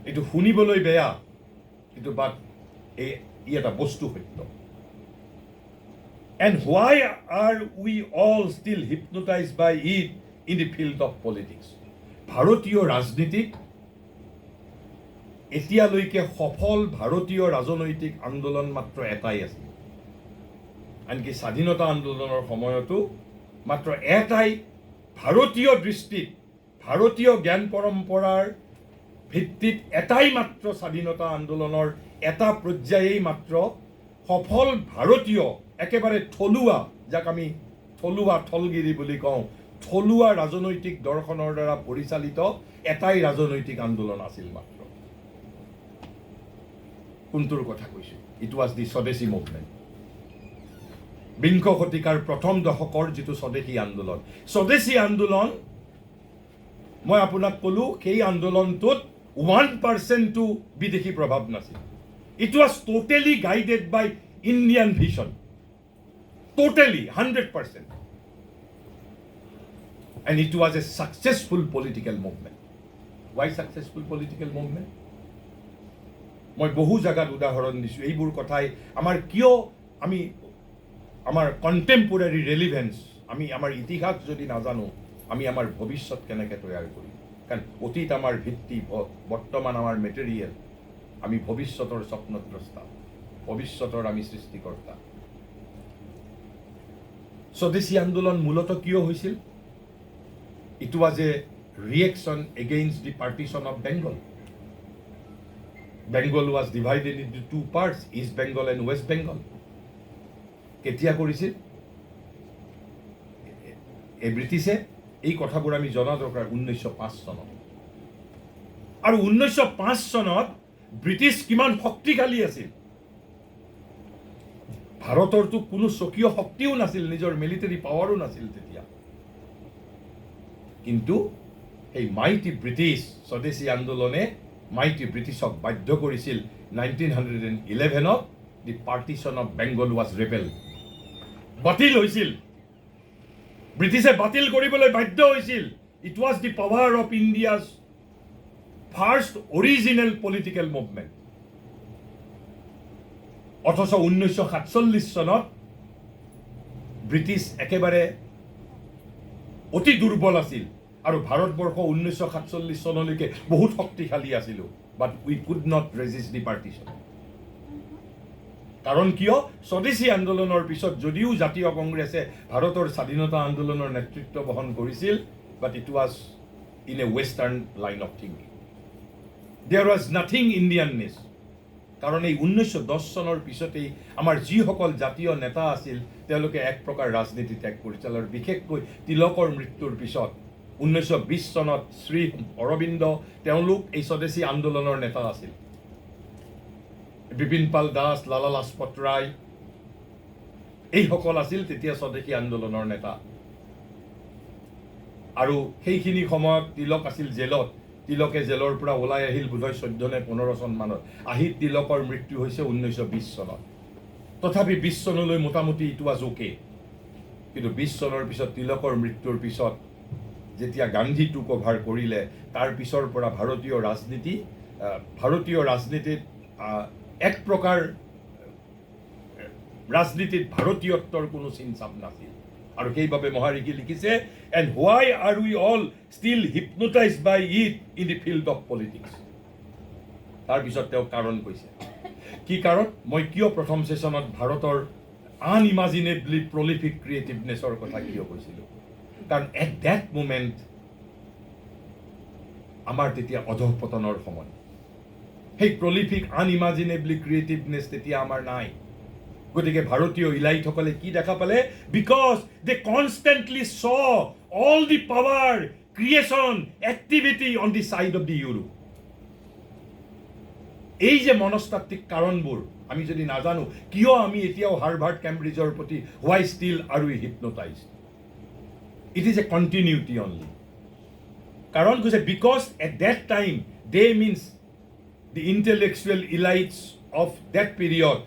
এইটো শুনিবলৈ বেয়া, কিন্তু বাট ই এটা বস্তু সত্য। And why are we all still hypnotised by it in the field of politics. ভাৰতীয় ৰাজনীতিক এতিয়ালৈকে সফল ভাৰতীয় ৰাজনৈতিক আন্দোলন মাত্ৰ এটাই আছিল, আনকি স্বাধীনতা আন্দোলনৰ সময়তো মাত্ৰ এটাই ভাৰতীয় দৃষ্টিত ভাৰতীয় জ্ঞান পৰম্পৰাৰ ভিত্তিত এটাই মাত্ৰ স্বাধীনতা আন্দোলনৰ এটা পৰ্যায়েই মাত্ৰ সফল ভাৰতীয় একেবাৰে থলুৱা, যাক আমি থলুৱা থলগিৰি বুলি কওঁ, থলুৱা ৰাজনৈতিক দৰ্শনৰ দ্বাৰা পৰিচালিত এটাই ৰাজনৈতিক আন্দোলন আছিল মাত্ৰ। কোনটোৰ কথা কৈছোঁ? ইট ৱাজ দি স্বদেশী মুভমেণ্ট। বিংশ শতিকাৰ প্ৰথম দশকৰ যিটো স্বদেশী আন্দোলন, স্বদেশী আন্দোলন, মই আপোনাক ক'লোঁ সেই আন্দোলনটোত 1% বিদেশী প্ৰভাৱ নাছিল। It was totally guided by Indian vision, totally 100%, and it was a successful political movement. Why successful political movement? মই বহু জায়গাত উদাহৰণ দিছোঁ। এইবোৰ কথাই আমাৰ কিয় আমি আমাৰ কণ্টেম্পৰাৰী ৰেলিভেন্স, আমি আমাৰ ইতিহাস যদি নাজানো আমি আমাৰ ভৱিষ্যত কেনেকৈ তৈয়াৰ কৰিম? কাৰণ অতীত আমাৰ ভিত্তি, বৰ্তমান আমাৰ মেটেৰিয়েল। আমি ভৱিষ্যতৰ স্বপ্নদ্ৰষ্টা, ভৱিষ্যতৰ আমি সৃষ্টিকৰ্তা। স্বদেশী আন্দোলন মূলত কিয় হৈছিল? It was a reaction against the partition of Bengal. Bengal was divided into two parts, East Bengal and West Bengal. কেতিয়া কৰিছিল? এই ব্ৰিটিছে এই কথাবোৰ আমি জনা দৰকাৰ 1905 চনত। আৰু 1905 চনত ব্ৰিটিছ কিমান শক্তিশালী আছিল? ভাৰতৰতো কোনো স্বকীয় শক্তিও নাছিল, নিজৰ মিলিটাৰী পাৱাৰো নাছিল তেতিয়া। কিন্তু সেই মাইটি ব্ৰিটিছ স্বদেশী আন্দোলনে মাইটি ব্ৰিটিছক বাধ্য কৰিছিল 1911ত the partition of Bengal was rebel. বাতিল হৈছিল, ব্ৰিটিছে বাতিল কৰিবলৈ বাধ্য হৈছিল। It was the power of India's first original political movement. অথচ 1947 চনত ব্ৰিটিছ একেবাৰে অতি দুৰ্বল আছিল আৰু ভাৰতবৰ্ষ 1947 চনলৈকে বহুত শক্তিশালী আছিলোঁ। But we could not resist the partition. কাৰণ কিয়? স্বদেশী আন্দোলনৰ পিছত যদিও জাতীয় কংগ্ৰেছে ভাৰতৰ স্বাধীনতা আন্দোলনৰ নেতৃত্ব বহন কৰিছিল, but it was in a western line of thinking. There was nothing Indianness. কাৰণ এই 1910 চনৰ পিছতেই আমাৰ যিসকল জাতীয় নেতা আছিল তেওঁলোকে এক প্ৰকাৰ ৰাজনীতি ত্যাগ কৰিছিল। আৰু বিশেষকৈ তিলকৰ মৃত্যুৰ পিছত 1920 চনত শ্ৰী অৰবিন্দ তেওঁলোক এই স্বদেশী আন্দোলনৰ নেতা আছিল। বিপিন পাল দাস, লালা লাজপত ৰায় এইসকল আছিল তেতিয়া স্বদেশী আন্দোলনৰ নেতা। আৰু সেইখিনি সময়ত তিলক আছিল জেলত। তিলকে জেলৰ পৰা ওলাই আহিল বোধহয় 14 নে 15 চন মানত। আহি তিলকৰ মৃত্যু হৈছে 1920 চনত। তথাপি 20 চনলৈ মোটামুটি ইট ৱাজ অ'কে। কিন্তু 20 চনৰ পিছত তিলকৰ মৃত্যুৰ পিছত যেতিয়া গান্ধী টুক অভাৰ কৰিলে, তাৰ পিছৰ পৰা ভাৰতীয় ৰাজনীতিত এক প্ৰকাৰ ৰাজনীতিত ভাৰতীয়ত্বৰ কোনো চিন-চাপ নাছিল। আৰু সেইবাবে মহাৰিষি লিখিছে, and why are we all still hypnotized by it in the field of politics. তাৰপিছত তেওঁ কাৰণ কৈছে। কি কাৰণ? মই কিয় প্ৰথম ছেশ্যনত ভাৰতৰ আনইমাজিনেবলি প্ৰলিফিক ক্ৰিয়েটিভনেছৰ কথা কিয় কৈছিলোঁ? কাৰণ এট ডেট মুমেণ্ট আমাৰ তেতিয়া অধঃপতনৰ সময়। সেই প্ৰলিফিক আনইমাজিনেবলি ক্ৰিয়েটিভনেছ তেতিয়া আমাৰ নাই। গতিকে ভাৰতীয় ইলাইটসকলে কি দেখা পালে? Because they constantly so all the power, creation, activity on the side of the Europe. এই যে মনস্তাত্ত্বিক কাৰণবোৰ আমি যদি নাজানো, কিয় আমি এতিয়াও হাৰ্ভাৰ্ড কেম্ব্ৰিজৰ প্ৰতি why still are we hypnotised? It is a continuity only. কাৰণ কৈছে because at that time they means the intellectual elites of that period,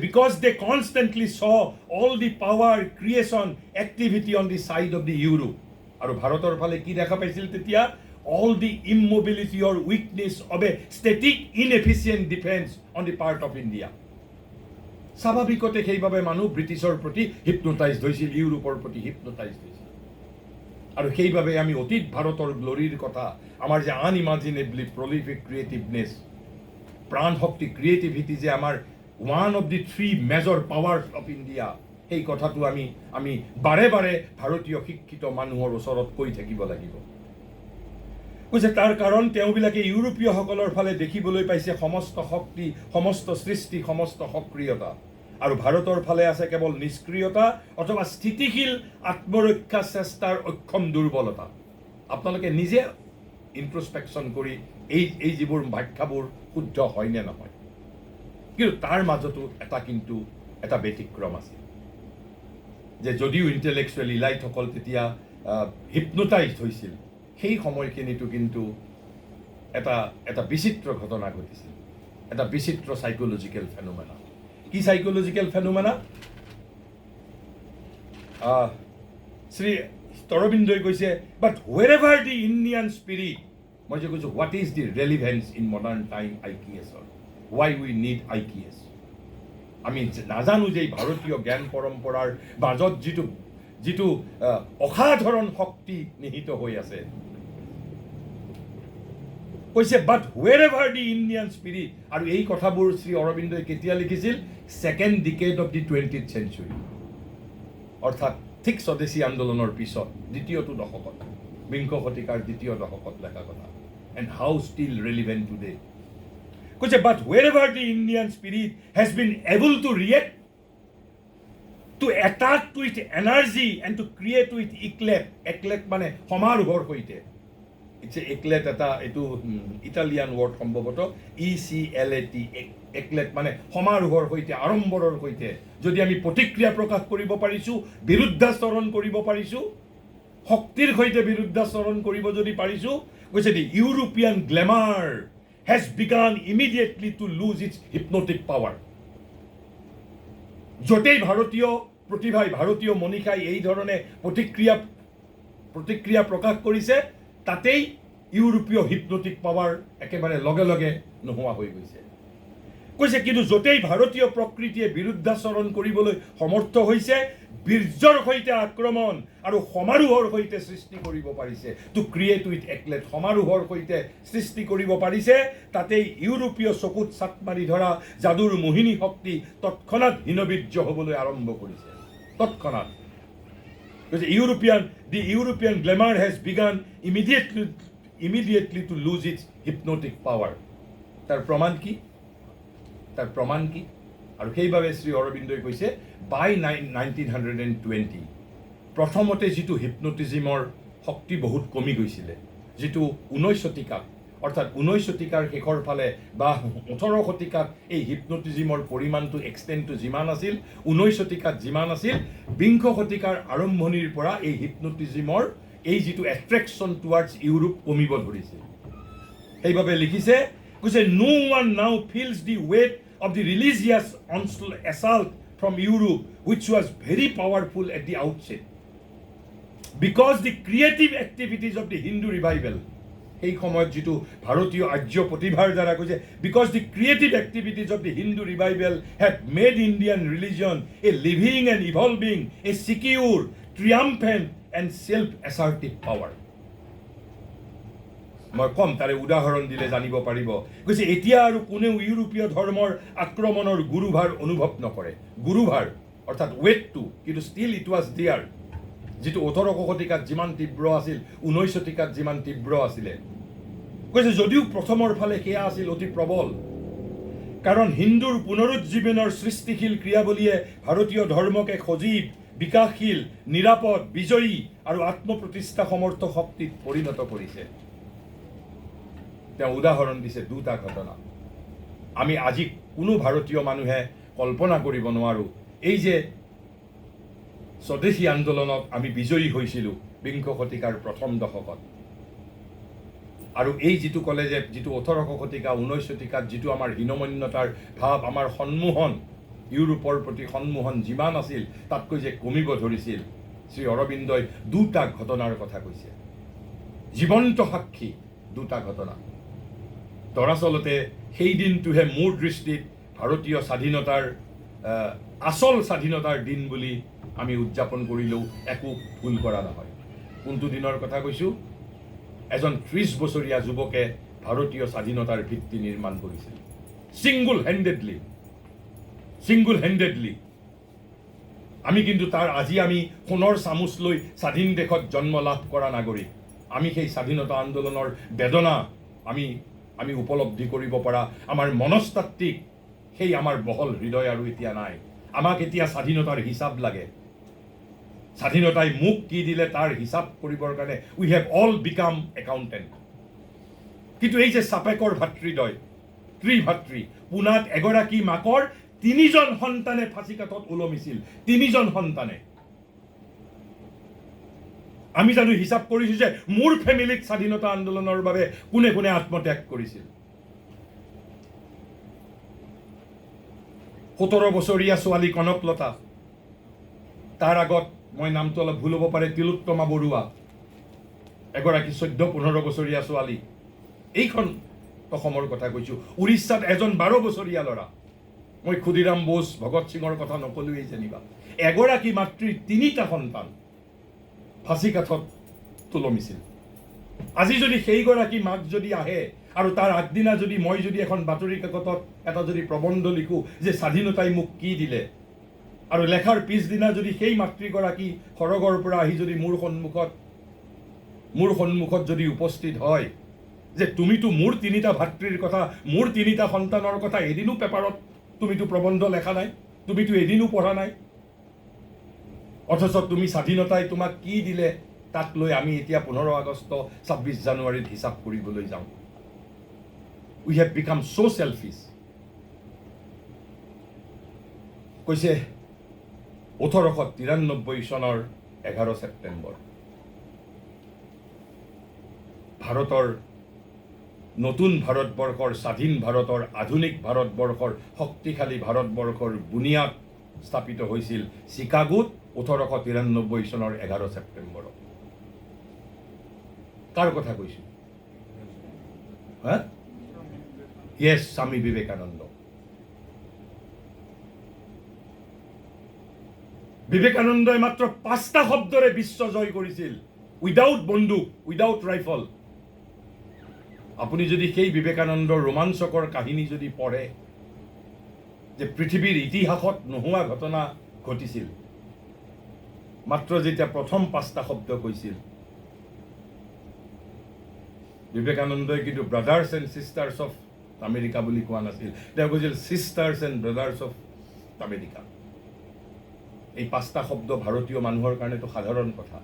because they constantly saw all the power, creation, activity on the side of the Europe. আৰু ভাৰতৰ ফালে কি দেখা পাইছিল তেতিয়া? all the immobility or weakness of a static, inefficient defense on the part of India. স্বাভাৱিকতে সেইবাবে মানুহ ব্ৰিটিছৰ প্ৰতি হিপনোটাইজড হৈছিল, ইউৰোপৰ প্ৰতি হিপনোটাইজড হৈছিল। আৰু সেইবাবে আমি অতীত ভাৰতৰ গ্লৰিৰ কথা, আমাৰ যে আনইমাজিনেবলি প্ৰলিফিক ক্ৰিয়েটিভনেছ, প্ৰাণ শক্তি, ক্ৰিয়েটিভিটি যে আমাৰ one of the 3 major powers of India, সেই কথাটো আমি বাৰে বাৰে ভাৰতীয় শিক্ষিত মানুহৰ ওচৰত কৈ থাকিব লাগিব। কৈছে তাৰ কাৰণ তেওঁবিলাকে ইউৰোপীয়সকলৰ ফালে দেখিবলৈ পাইছে সমস্ত শক্তি, সমস্ত সৃষ্টি, সমস্ত সক্ৰিয়তা, আৰু ভাৰতৰ ফালে আছে কেৱল নিষ্ক্ৰিয়তা অথবা স্থিতিশীল আত্মৰক্ষা চেষ্টাৰ অক্ষম দুৰ্বলতা। আপোনালোকে নিজে ইন্ট্ৰস্পেকশ্যন কৰি এই যিবোৰ ব্যাখ্যাবোৰ শুদ্ধ হয় নে নহয়, কিন্তু তাৰ মাজতো এটা ব্যতিক্ৰম আছে যে যদিও ইণ্টেলেকচুৱেল ইলাইটসকল তেতিয়া হিপনোটাইজ হৈছিল, সেই সময়খিনিতো কিন্তু এটা বিচিত্ৰ ঘটনা ঘটিছিল, এটা বিচিত্ৰ সাইকোলজিকেল ফেনোমেনা। কি সাইকোলজিকেল ফেনোমেনা? শ্ৰী অৰবিন্দই কৈছে, but wherever the Indian spirit, মই যে কৈছোঁ what is the relevance in modern time IKS-ৰ, ৱাই উই নিড IKS। আমি নাজানো যে ভাৰতীয় জ্ঞান পৰম্পৰাৰ মাজত যিটো অসাধাৰণ শক্তি নিহিত হৈ আছে। কৈছে but wherever the Indian spirit, আৰু এই কথাবোৰ শ্ৰী অৰবিন্দই কেতিয়া লিখিছিল? Second decade of the 20th century, অৰ্থাৎ ঠিক স্বদেশী আন্দোলনৰ পিছত দ্বিতীয়টো দশকত, বিংশ শতিকাৰ দ্বিতীয় দশকত লেখা কথা। And how still relevant today. কৈছে but wherever the Indian spirit has been able to react, to attack with energy and to create with eclat. Eclat মানে সমাৰোহৰ সৈতে। একলেট এইটো ইটালিয়ান ৱৰ্ড সম্ভৱতঃ ECLAT, একলেট মানে সমাৰোহৰ সৈতে, আড়ম্বৰৰ সৈতে যদি আমি প্ৰতিক্ৰিয়া প্ৰকাশ কৰিব পাৰিছোঁ, বিৰুদ্ধাচৰণ কৰিব পাৰিছোঁ, শক্তিৰ সৈতে বিৰুদ্ধাচৰণ কৰিব যদি পাৰিছোঁ, কৈছে the European glamour has began immediately to lose its hypnotic power. য'তেই ভাৰতীয় প্ৰতিভাই, ভাৰতীয় মনীষাই এই ধৰণে প্ৰতিক্ৰিয়া প্ৰকাশ কৰিছে, তাতেই ইউৰোপীয় হিপনটিক পাৱাৰ একেবাৰে লগে লগে নোহোৱা হৈ গৈছে। কৈছে কিন্তু য'তেই ভাৰতীয় প্ৰকৃতিয়ে বিৰুদ্ধাচৰণ কৰিবলৈ সমৰ্থ হৈছে, বীৰ্যৰ সৈতে আক্ৰমণ আৰু সমাৰোহৰ সৈতে সৃষ্টি কৰিব পাৰিছে, টু ক্ৰিয়েট উইথ একলেট, সমাৰোহৰ সৈতে সৃষ্টি কৰিব পাৰিছে, তাতেই ইউৰোপীয় চকুত চাট মাৰি ধৰা যাদুৰ মোহিনী শক্তি তৎক্ষণাৎ হীনবীৰ্য হ'বলৈ আৰম্ভ কৰিছে। তৎক্ষণাৎ কৈছে the European glamour has begun immediately to lose its hypnotic power. তাৰ প্ৰমাণ কি? আৰু সেইবাবে শ্ৰী অৰবিন্দই কৈছে বাই 1920 প্ৰথমতে যিটো হিপনটিজিমৰ শক্তি বহুত কমি গৈছিলে, যিটো 19 শতিকাত, অৰ্থাৎ 19 শতিকাৰ শেষৰ ফালে বা 18 শতিকাত এই হিপনটিজিমৰ পৰিমাণটো, এক্সটেণ্টটো যিমান আছিল, 19 শতিকাত যিমান আছিল, বিংশ শতিকাৰ আৰম্ভণিৰ পৰা এই হিপনটিজিমৰ এই যিটো এট্ৰেকশ্যন টুৱাৰ্ডছ ইউৰোপ কমিব ধৰিছিল। সেইবাবে লিখিছে, কৈছে no one now feels the weight of the religious assault from Europe, which was very powerful at the outset, because the creative activities of the Hindu revival, এই সময়ত যিটো ভাৰতীয় আৰ্য প্ৰতিভাৰ দ্বাৰা কৈছে, because the creative activities of the Hindu revival have made Indian religion a living and evolving, a secure, triumphant and self-assertive power. মই কম, তাৰে উদাহৰণ দিলে জানিব পাৰিব। কৈছে এতিয়া আৰু কোনেও ইউৰোপীয় ধৰ্মৰ আক্ৰমণৰ গুৰুভাৰ অনুভৱ নকৰে। গুৰুভাৰ অৰ্থাৎ ৱেটটো, কিন্তু ষ্টিল ইট ৱাজ দেয়াৰ, যিটো 18শ শতিকাত যিমান তীব্ৰ আছিল, 19 শতিকাত যিমান তীব্ৰ আছিলে। কৈছে যদিও প্ৰথমৰ ফালে সেয়া আছিল অতি প্ৰবল, কাৰণ হিন্দুৰ পুনৰুজ্জীৱনৰ সৃষ্টিশীল ক্ৰিয়াৱলীয়ে ভাৰতীয় ধৰ্মক এক সজীৱ, বিকাশশীল, নিৰাপদ, বিজয়ী আৰু আত্মপ্ৰতিষ্ঠা সমৰ্থ শক্তিত পৰিণত কৰিছে। তেওঁ উদাহৰণ দিছে দুটা ঘটনা। আমি আজি কোনো ভাৰতীয় মানুহে কল্পনা কৰিব নোৱাৰোঁ, এই যে স্বদেশী আন্দোলনত আমি বিজয়ী হৈছিলোঁ বিংশ শতিকাৰ প্ৰথম দশকত, আৰু এই যিটো ক'লে যে যিটো 18শ শতিকা 19 শতিকাত যিটো আমাৰ হীনমন্যতাৰ ভাৱ, আমাৰ সন্মোহন, ইউৰোপৰ প্ৰতি সন্মোহন যিমান আছিল, তাতকৈ যে কমিব ধৰিছিল, শ্ৰী অৰবিন্দই দুটা ঘটনাৰ কথা কৈছে, জীৱন্ত সাক্ষী দুটা ঘটনা। দৰাচলতে সেই দিনটোহে মোৰ দৃষ্টিত ভাৰতীয় স্বাধীনতাৰ আচল স্বাধীনতাৰ দিন বুলি আমি উদযাপন কৰিলেও একো ভুল কৰা নহয়। কোনটো দিনৰ কথা কৈছোঁ? এজন 30 বছৰীয়া যুৱকে ভাৰতীয় স্বাধীনতাৰ ভিত্তি নিৰ্মাণ কৰিছিল, ছিংগুল হেণ্ডেডলি। আমি কিন্তু তাৰ আজি আমি সোণৰ চামুচ লৈ স্বাধীন দেশত জন্ম লাভ কৰা নাগৰিক। আমি সেই স্বাধীনতা আন্দোলনৰ বেদনা আমি উপলব্ধি কৰিব পৰা আমাৰ মনস্তাত্ত্বিক সেই আমাৰ বহল হৃদয় আৰু এতিয়া নাই। আমাক এতিয়া স্বাধীনতাৰ হিচাপ লাগে। স্বাধীনতাই মোক কি দিলে তাৰ হিচাপ কৰিবৰ কাৰণে উই হেভ অল বিকাম একাউণ্টেণ্ট। কিন্তু এই যে চাপেকৰ ভাতৃদ্বয়, ত্ৰিভাতৃ, পুনাত এগৰাকী মাকৰ 3জন সন্তানে ফাঁচিকাঠত ওলমিছিল। 3জন সন্তানে। আমি জানো হিচাপ কৰিছো যে মোৰ ফেমিলিত স্বাধীনতা আন্দোলনৰ বাবে কোনে কোনে আত্মত্যাগ কৰিছিল? 17 বছৰীয়া ছোৱালী কনকলতা, তাৰ আগত মই নামটো অলপ ভুল হ'ব পাৰে, তিলোত্তমা বৰুৱা, এগৰাকী 14-15 বছৰীয়া ছোৱালী। এইখন অসমৰ কথা কৈছো। উৰিষ্যাত এজন 12 বছৰীয়া ল'ৰা, মই ক্ষুদিৰাম বোস, ভগত সিঙৰ কথা নকলোৱেই যেনিবা। এগৰাকী মাতৃৰ 3টা সন্তান ফাঁচিকাঠত ওলমিছিল। আজি যদি সেইগৰাকী মাক যদি আহে আৰু তাৰ আগদিনা যদি মই যদি এখন বাতৰি কাকতত এটা যদি প্ৰবন্ধ লিখোঁ যে স্বাধীনতাই মোক কি দিলে, আৰু লেখাৰ পিছদিনা যদি সেই মাতৃগৰাকী সৰগৰ পৰা আহি যদি মোৰ সন্মুখত যদি উপস্থিত হয় যে তুমিতো মোৰ 3টা ভাতৃৰ কথা, মোৰ 3টা সন্তানৰ কথা এদিনো পেপাৰত তুমিতো প্ৰবন্ধ লেখা নাই, তুমিতো এদিনো পঢ়া নাই, অথচ তুমি স্বাধীনতাই তোমাক কি দিলে তাক লৈ আমি এতিয়া 15 আগষ্ট 26 জানুৱাৰীত হিচাপ কৰিবলৈ যাওঁ। উই হেভ বিকাম ছ' চেলফিছ। কৈছে 1893 চনৰ 11 ছেপ্টেম্বৰ ভাৰতৰ নতুন ভাৰতবৰ্ষৰ, স্বাধীন ভাৰতৰ, আধুনিক ভাৰতবৰ্ষৰ, শক্তিশালী ভাৰতবৰ্ষৰ বুনিয়াদ স্থাপিত হৈছিল চিকাগোত 1893 চনৰ 11 ছেপ্টেম্বৰত। কাৰ কথা কৈছো? য়েছ, স্বামী বিবেকানন্দ। বিবেকানন্দই মাত্ৰ 5টা শব্দৰে বিশ্ব জয় কৰিছিল, উইদাউট বন্দুক, উইদাউট ৰাইফল। আপুনি যদি সেই বিবেকানন্দৰ ৰোমাঞ্চকৰ কাহিনী যদি পঢ়ে যে পৃথিৱীৰ ইতিহাসত নোহোৱা ঘটনা ঘটিছিল, মাত্ৰ যেতিয়া প্ৰথম 5টা শব্দ কৈছিল, বিবেকানন্দই কিন্তু brothers and sisters of America বুলি কোৱা নাছিল, তেওঁ কৈছিল sisters and brothers of America. এই 5টা শব্দ ভাৰতীয় মানুহৰ কাৰণেতো সাধাৰণ কথা,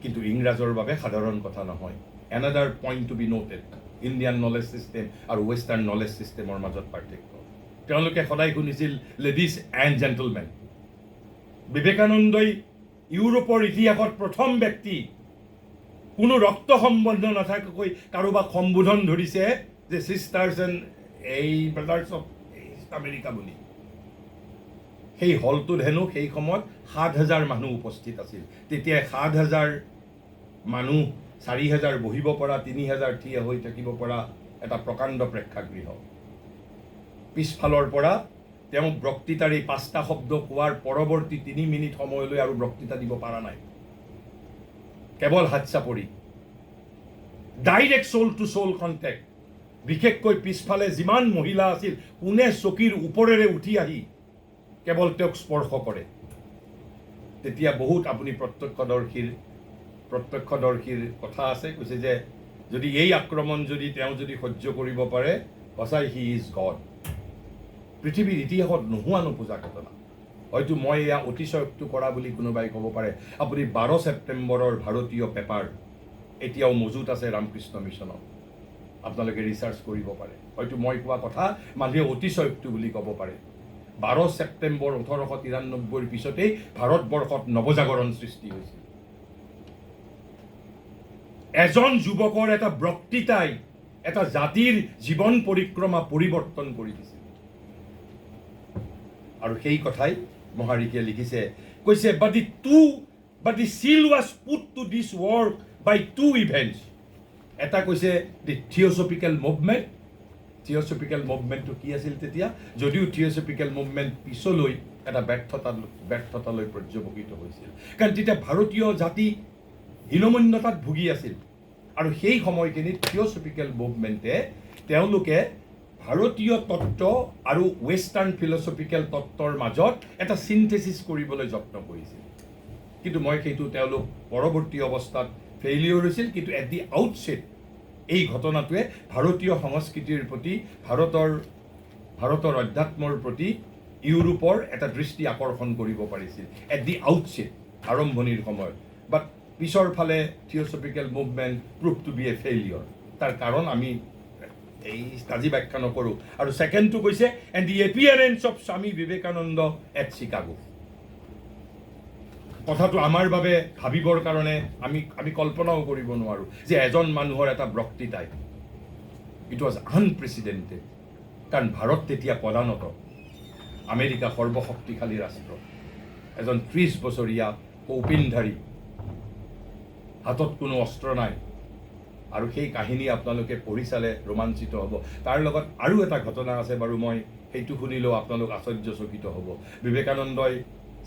কিন্তু ইংৰাজৰ বাবে সাধাৰণ কথা নহয়। Another point to be noted, Indian knowledge system আৰু ৱেষ্টাৰ্ণ নলেজ ছিষ্টেমৰ মাজত পাৰ্থক্য। তেওঁলোকে সদায় শুনিছিল লেডিজ এণ্ড জেণ্টলমেন। বিবেকানন্দই ইউৰোপৰ ইতিহাসত প্ৰথম ব্যক্তি, কোনো ৰক্ত সম্বন্ধ নাথাকৈ কাৰোবাক সম্বোধন ধৰিছে যে চিষ্টাৰ্ছ এণ্ড এই ব্ৰাদাৰ্ছ অফ আমেৰিকা বুলি। সেই হলটোত হেনো সেই সময়ত 7,000 মানুহ উপস্থিত আছিল। তেতিয়া 7,000 মানুহ, 4,000 বহিব পৰা, 3,000 থিয় হৈ থাকিব পৰা এটা প্ৰকাণ্ড প্ৰেক্ষাগৃহ। পিছফালৰ পৰা তেওঁ বক্তৃতাৰ এই 5টা শব্দ কোৱাৰ পৰৱৰ্তী 3 মিনিট সময়লৈ আৰু বক্তৃতা দিব পৰা নাই, কেৱল হাত চাপৰি। Direct চ'ল two চ'ল contact. বিশেষকৈ পিছফালে যিমান মহিলা আছিল, কোনে চকীৰ ওপৰেৰে উঠি আহি কেৱল তেওঁক স্পৰ্শ কৰে। তেতিয়া বহুত আপুনি প্ৰত্যক্ষদৰ্শীৰ কথা আছে, কৈছে যে যদি এই আক্ৰমণ যদি তেওঁ যদি সহ্য কৰিব পাৰে, সঁচাই হি ইজ গড। পৃথিৱীৰ ইতিহাসত নোহোৱা নোপোজা ঘটনা। হয়তো মই এয়া অতিশয়োক্তি কৰা বুলি কোনোবাই ক'ব পাৰে। আপুনি 12 ছেপ্টেম্বৰৰ ভাৰতীয় পেপাৰ এতিয়াও মজুত আছে ৰামকৃষ্ণ মিছনত, আপোনালোকে ৰিচাৰ্চ কৰিব পাৰে। হয়তো মই কোৱা কথা মানুহে অতিশয়োক্তি বুলি ক'ব পাৰে। 12 ছেপ্টেম্বৰ 1893 পিছতেই ভাৰতবৰ্ষত নৱজাগৰণ সৃষ্টি হৈছিল। এজন যুৱকৰ এটা বক্তৃতাই এটা জাতিৰ জীৱন পৰিক্ৰমা পৰিৱৰ্তন কৰি দিছিল। আৰু সেই কথাই মহাৰিষিয়ে লিখিছে, কৈছে but the seal was put to this work by 2 events. এটা কৈছে the theosophical movement. থিঅ'চফিকেল মুভমেণ্টটো কি আছিল তেতিয়া? যদিও থিঅ'চফিকেল মুভমেণ্ট পিছলৈ এটা ব্যৰ্থতালৈ পৰ্যবসিত হৈছিল, কাৰণ তেতিয়া ভাৰতীয় জাতি হীনমন্যতাত ভুগি আছিল। আৰু সেই সময়খিনিত থিঅ'চফিকেল মুভমেণ্টে তেওঁলোকে ভাৰতীয় তত্ত্ব আৰু ৱেষ্টাৰ্ণ ফিলচফিকেল তত্ত্বৰ মাজত এটা চিন্থেচিছ কৰিবলৈ যত্ন কৰিছিল কিন্তু মই সেইটো তেওঁলোক পৰৱৰ্তী অৱস্থাত ফেইলিয়ৰ হৈছিল কিন্তু এট দি আউটছেট এই ঘটনাটোৱে ভাৰতীয় সংস্কৃতিৰ প্ৰতি ভাৰতৰ অধ্যাত্মৰ প্ৰতি ইউৰোপৰ এটা দৃষ্টি আকৰ্ষণ কৰিব পাৰিছিল এট দি আউটছেট আৰম্ভণিৰ সময়ত বাট পিছৰ ফালে থিঅচফিকেল movement prove two B A failure তাৰ কাৰণ আমি এই আজি ব্যাখ্যা নকৰোঁ আৰু ছেকেণ্ডটো কৈছে and the appearance of Swami Vivekananda at Chicago কথাটো আমাৰ বাবে ভাবিবৰ কাৰণে আমি কল্পনাও কৰিব নোৱাৰোঁ যে এজন মানুহৰ এটা বক্তৃতাই ইট ৱাজ আনপ্ৰেচিডেণ্টেড কাৰণ ভাৰত তেতিয়া প্ৰধানত আমেৰিকা সৰ্বশক্তিশালী ৰাষ্ট্ৰ এজন 30 বছৰীয়া কৌপিনধাৰী হাতত কোনো অস্ত্ৰ নাই আৰু সেই কাহিনী আপোনালোকে পঢ়ি চালে ৰোমাঞ্চিত হ'ব তাৰ লগত আৰু এটা ঘটনা আছে বাৰু মই সেইটো শুনিলেও আপোনালোক আশ্চৰ্যচকিত হ'ব বিবেকানন্দই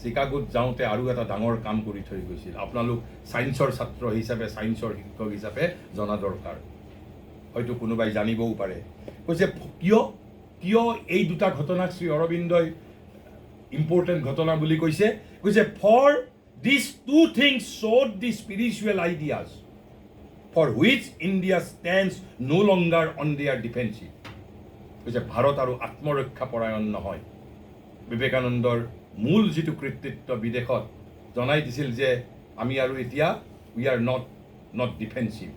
চিকাগোত যাওঁতে আৰু এটা ডাঙৰ কাম কৰি থৈ গৈছিল আপোনালোক ছায়েন্সৰ ছাত্ৰ হিচাপে ছায়েন্সৰ শিক্ষক হিচাপে জনা দৰকাৰ হয়তো কোনোবাই জানিবও পাৰে কৈছে কিয় এই দুটা ঘটনাক শ্ৰী অৰবিন্দই ইম্পৰ্টেণ্ট ঘটনা বুলি কৈছে for this two things showed the spiritual ideas for which India stands no' longer on their defensive কৈছে ভাৰত আৰু আত্মৰক্ষা পৰায়ণ নহয় বিবেকানন্দৰ মূল যিটো কৃতিত্ব বিদেশত জনাই দিছিল যে আমি আৰু এতিয়া we are not defensive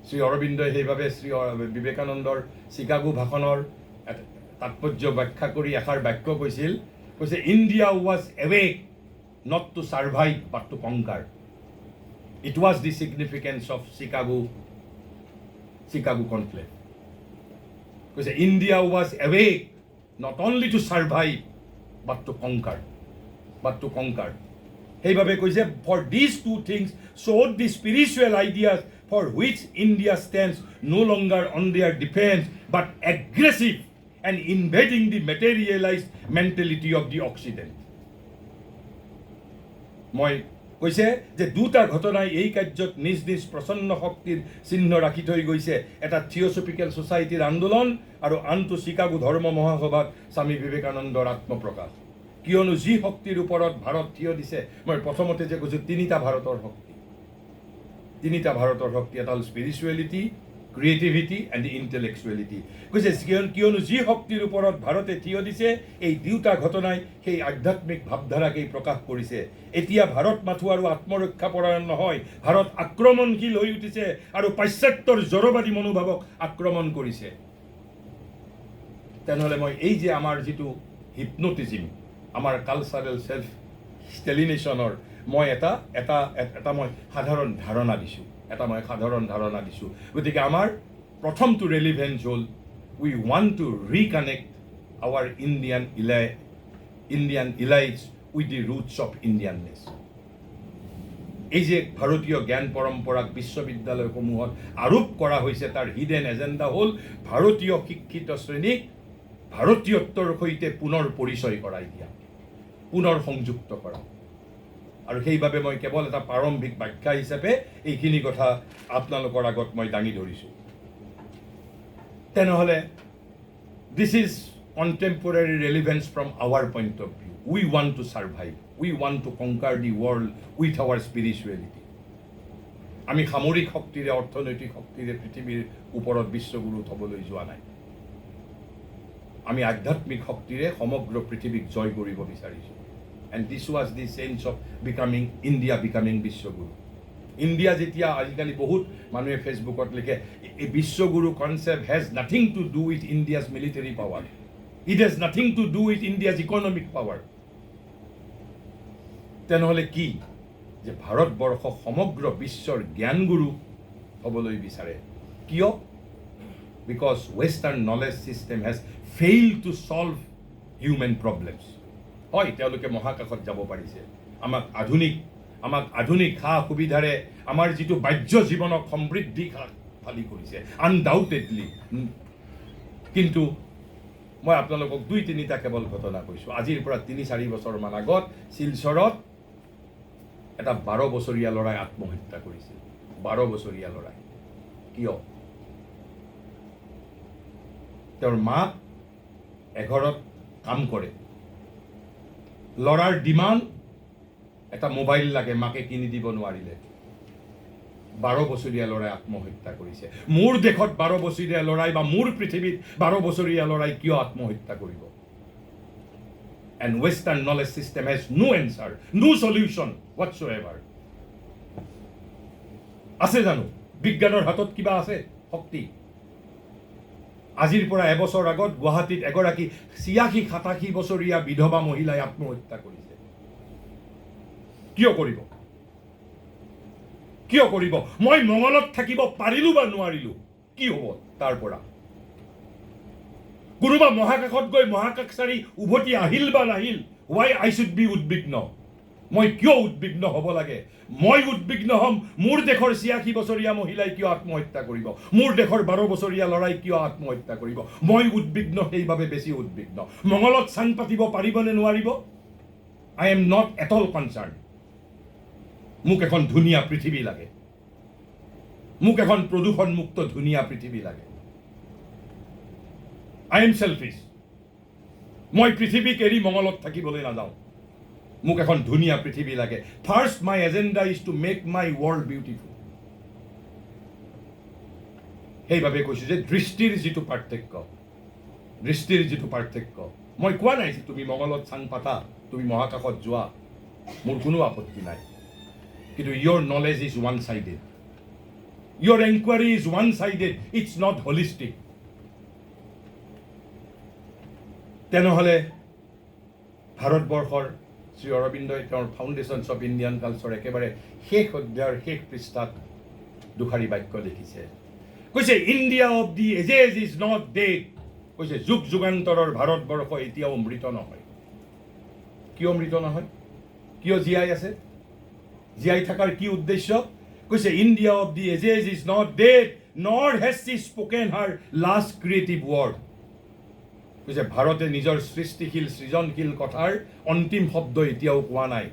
Shri অৰবিন্দই সেইবাবে শ্ৰী বিবেকানন্দৰ চিকাগো ভাষণৰ তাৎপৰ্য ব্যাখ্যা কৰি এষাৰ বাক্য কৈছে India was awake not to survive but to conquer it was the significance of Chicago conclave কৈছে India was awake not only to survive but to conquer. সেইভাবে কৈছে for these two things showed the spiritual ideas for which India stands no longer on their defense but aggressive and invading the materialized mentality of the Occident. মই কৈছে যে দুটা ঘটনাই এই কাৰ্যত নিজ প্ৰচন্ন শক্তিৰ চিহ্ন ৰাখি থৈ গৈছে এটা থিঅচফিকেল ছ'চাইটিৰ আন্দোলন আৰু আনটো চিকাগো ধৰ্ম মহাসভাত স্বামী বিবেকানন্দৰ আত্মপ্ৰকাশ কিয়নো যি শক্তিৰ ওপৰত ভাৰত থিয় দিছে মই প্ৰথমতে যে কৈছোঁ তিনিটা ভাৰতৰ শক্তি এটা হ'ল স্পিৰিচুৱেলিটি ক্ৰিয়েটিভিটি এণ্ড ইণ্টেলেকচুৱেলিটি কৈছে কিয়নো যি শক্তিৰ ওপৰত ভাৰতে থিয় দিছে এই দুটা ঘটনাই সেই আধ্যাত্মিক ভাৱধাৰাকেই প্ৰকাশ কৰিছে এতিয়া ভাৰত মাথো আৰু আত্মৰক্ষা পৰায়ণ নহয় ভাৰত আক্ৰমণশীল হৈ উঠিছে আৰু পাশ্চাত্যৰ জড়বাদী মনোভাৱক আক্ৰমণ কৰিছে তেনেহ'লে মই এই যে আমাৰ যিটো হিপনটিজিম আমাৰ কালচাৰেল চেল্ফ ষ্টেলিনেশ্যনৰ মই এটা মই সাধাৰণ ধাৰণা দিছোঁ গতিকে আমাৰ প্ৰথমটো ৰেলিভেঞ্চ হ'ল we want to reconnect our Indian elites with the roots of Indianness এই যে ভাৰতীয় জ্ঞান পৰম্পৰাক বিশ্ববিদ্যালয়সমূহত আৰোপ কৰা হৈছে তাৰ হিডেন এজেণ্ডা হ'ল ভাৰতীয় শিক্ষিত শ্ৰেণীক ভাৰতীয়ত্বৰ সৈতে পুনৰ পৰিচয় কৰাই দিয়া পুনৰ সংযুক্ত কৰা আৰু সেইবাবে মই কেৱল এটা প্ৰাৰম্ভিক ব্যাখ্যা হিচাপে এইখিনি কথা আপোনালোকৰ আগত মই দাঙি ধৰিছোঁ তেনেহ'লে this is contemporary relevance from our point of view we want to survive we want to conquer the world with our spirituality আমি সামৰিক শক্তিৰে অৰ্থনৈতিক শক্তিৰে পৃথিৱীৰ ওপৰত বিশ্বগুৰু হ'বলৈ যোৱা নাই আমি আধ্যাত্মিক শক্তিৰে সমগ্ৰ পৃথিৱীক জয় কৰিব বিচাৰিছোঁ and this was the change of India becoming Vishwaguru India যেতিয়া আজিকালি বহুত মানুহে ফেচবুকত লিখে এই বিশ্বগুৰু concept has nothing to do with India's military power it has nothing to do with India's economic power তেনেহ'লে কি যে ভাৰতবৰ্ষ সমগ্ৰ বিশ্বৰ জ্ঞানগুৰু হ'বলৈ বিচাৰে কিয় because western knowledge system has fail to solve human problems হয় তেওঁলোকে মহাকাশত যাব পাৰিছে আমাক আধুনিক সা সুবিধাৰে আমাৰ যিটো বাহ্য জীৱনক সমৃদ্ধিশালী কৰিছে আনডাউটেডলি কিন্তু মই আপোনালোকক 2-3টা কেৱল ঘটনা কৈছোঁ আজিৰ পৰা 3-4 বছৰমান আগত শিলচৰত এটা 12 বছৰীয়া ল'ৰাই আত্মহত্যা কৰিছিল 12 বছৰীয়া ল'ৰাই কিয় তেওঁৰ মাক এঘৰত কাম কৰে, ল'ৰাৰ ডিমাণ্ড এটা মোবাইল লাগে, মাকে কিনি দিব নোৱাৰিলে 12 বছৰীয়া ল'ৰাই আত্মহত্যা কৰিছে। মোৰ দেশত 12 বছৰীয়া ল'ৰাই বা মোৰ পৃথিৱীত 12 বছৰীয়া ল'ৰাই কিয় আত্মহত্যা কৰিব? And Western knowledge system has no answer, no solution whatsoever. আছে জানো বিজ্ঞানৰ হাতত কিবা আছে শক্তি? আজিৰ পৰা এবছৰ আগত গুৱাহাটীত এগৰাকী 86-87 বছৰীয়া বিধৱা মহিলাই আত্মহত্যা কৰিছে। কিয় কৰিব? কিয় কৰিব? মই মংগলত থাকিব পাৰিলো বা নোৱাৰিলো, কি হ'ব তাৰ পৰা? কোনোবা মহাকাশত গৈ মহাকাশচাৰী উভতি আহিল বা নাহিল, why I should be উদ্বিগ্ন? মই কিয় উদ্বিগ্ন হ'ব লাগে? মই উদ্বিগ্ন হ'ম মোৰ দেশৰ 86 বছৰীয়া মহিলাই কিয় আত্মহত্যা কৰিব, মোৰ দেশৰ 12 বছৰীয়া ল'ৰাই কিয় আত্মহত্যা কৰিব। মই উদ্বিগ্ন সেইবাবে বেছি উদ্বিগ্ন। মংগলত চাং পাতিব পাৰিবনে নোৱাৰিব, I am not at all concerned. মোক এখন ধুনীয়া পৃথিৱী লাগে, মোক এখন প্ৰদূষণমুক্ত ধুনীয়া পৃথিৱী লাগে। I am selfish. মই পৃথিৱীক এৰি মংগলত থাকিবলৈ নাযাওঁ, মোক এখন ধুনীয়া পৃথিৱী লাগে। First my agenda is to make my world beautiful. সেইবাবে কৈছোঁ যে দৃষ্টিৰ যিটো পাৰ্থক্য, মই কোৱা নাই যে তুমি মংগলত চাং পাতা, তুমি মহাকাশত যোৱা, মোৰ কোনো আপত্তি নাই। কিন্তু your knowledge is one-sided. Your inquiry is one-sided. It's not holistic. তেনেহ'লে ভাৰতবৰ্ষৰ শ্ৰী অৰবিন্দই তেওঁৰ ফাউণ্ডেশ্যনছ অফ ইণ্ডিয়ান কালচাৰ একেবাৰে শেষ অধ্যায়ৰ শেষ পৃষ্ঠাত দুখাৰী বাক্য লিখিছে। কৈছে India of the ages is not dead. কৈছে যুগ যুগান্তৰৰ ভাৰতবৰ্ষ এতিয়াও মৃত নহয়। কিয় মৃত নহয়? কিয় জীয়াই আছে? জীয়াই থকাৰ কি উদ্দেশ্য? কৈছে India of the ages is not dead not has she spoken her last creative word. কৈছে ভাৰতে নিজৰ সৃজনশীল কথাৰ অন্তিম শব্দ এতিয়াও কোৱা নাই।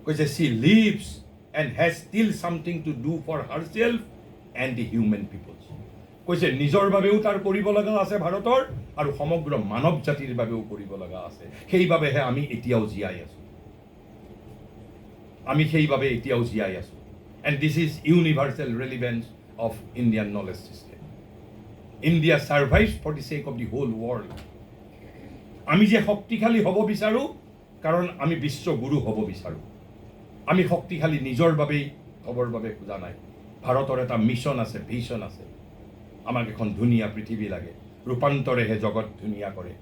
কৈছে she lives and has still something to do for herself and the human peoples. কৈছে নিজৰ বাবেও তাৰ কৰিব লগা আছে ভাৰতৰ, আৰু সমগ্ৰ মানৱ জাতিৰ বাবেও কৰিব লগা আছে। সেইবাবেহে আমি এতিয়াও জীয়াই আছো, and this is universal relevance of Indian knowledge system. India survives for the sake of the whole world. আমি যে শক্তিশালী হ'ব বিচাৰোঁ কাৰণ আমি বিশ্বগুৰু হ'ব বিচাৰোঁ। আমি শক্তিশালী নিজৰ বাবেই হ'বৰ বাবে খোজা নাই। ভাৰতৰ এটা মিছন আছে, ভিছন আছে। আমাক এখন ধুনীয়া পৃথিৱী লাগে, ৰূপান্তৰেহে জগত ধুনীয়া কৰে।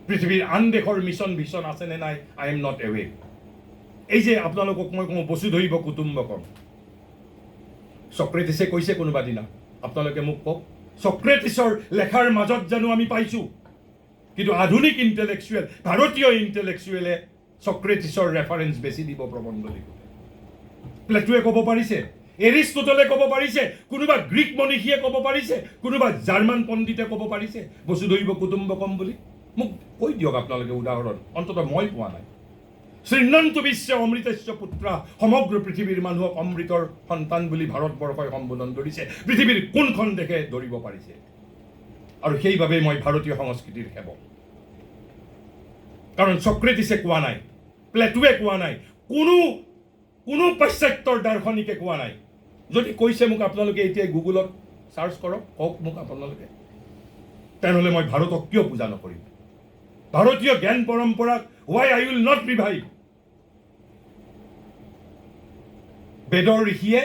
পৃথিৱীৰ আন দেশৰ মিছন ভিছন আছে নে নাই, আই এম নট এৱে। এই যে আপোনালোকক মই কওঁ বসুধৈৱ কুটুম্বকম, চক্ৰেটিছে কৈছে কোনোবা দিনা, আপোনালোকে মোক কওক চক্ৰেটিছৰ লেখাৰ মাজত জানো আমি পাইছোঁ? কিন্তু আধুনিক ইণ্টেলেকচুৱেল, ভাৰতীয় ইণ্টেলেকচুৱেলে চক্ৰেটিছৰ ৰেফাৰেঞ্চ বেছি দিব প্ৰবন্ধ লিখোঁতে। প্লেটোৱে ক'ব পাৰিছে, এৰিষ্টটলে ক'ব পাৰিছে, কোনোবা গ্ৰীক মনীষীয়ে ক'ব পাৰিছে, কোনোবা জাৰ্মান পণ্ডিতে ক'ব পাৰিছে বসুধৈৱ কুটুম্বকম বুলি? মোক কৈ দিয়ক আপোনালোকে উদাহৰণ, অন্ততঃ মই পোৱা নাই। শ্ৰীনন্ত বিশ্ব অমৃতস্য পুত্ৰা, সমগ্ৰ পৃথিৱীৰ মানুহক অমৃতৰ সন্তান বুলি ভাৰতবৰ্ষই সম্বোধন ধৰিছে। পৃথিৱীৰ কোনখন দেশে ধৰিব পাৰিছে? আৰু সেইবাবে মই ভাৰতীয় সংস্কৃতিৰ সেৱক। কাৰণ চক্ৰেটিছে কোৱা নাই, প্লেটোৱে কোৱা নাই, কোনো পাশ্চাত্যৰ দাৰ্শনিকে কোৱা নাই। যদি কৈছে মোক আপোনালোকে এতিয়া গুগলত চাৰ্চ কৰক, কওক মোক আপোনালোকে। তেনেহ'লে মই ভাৰতক কিয় পূজা নকৰিম? ভাৰতীয় জ্ঞান পৰম্পৰাক why I will not revive? বেদৰ ঋষিয়ে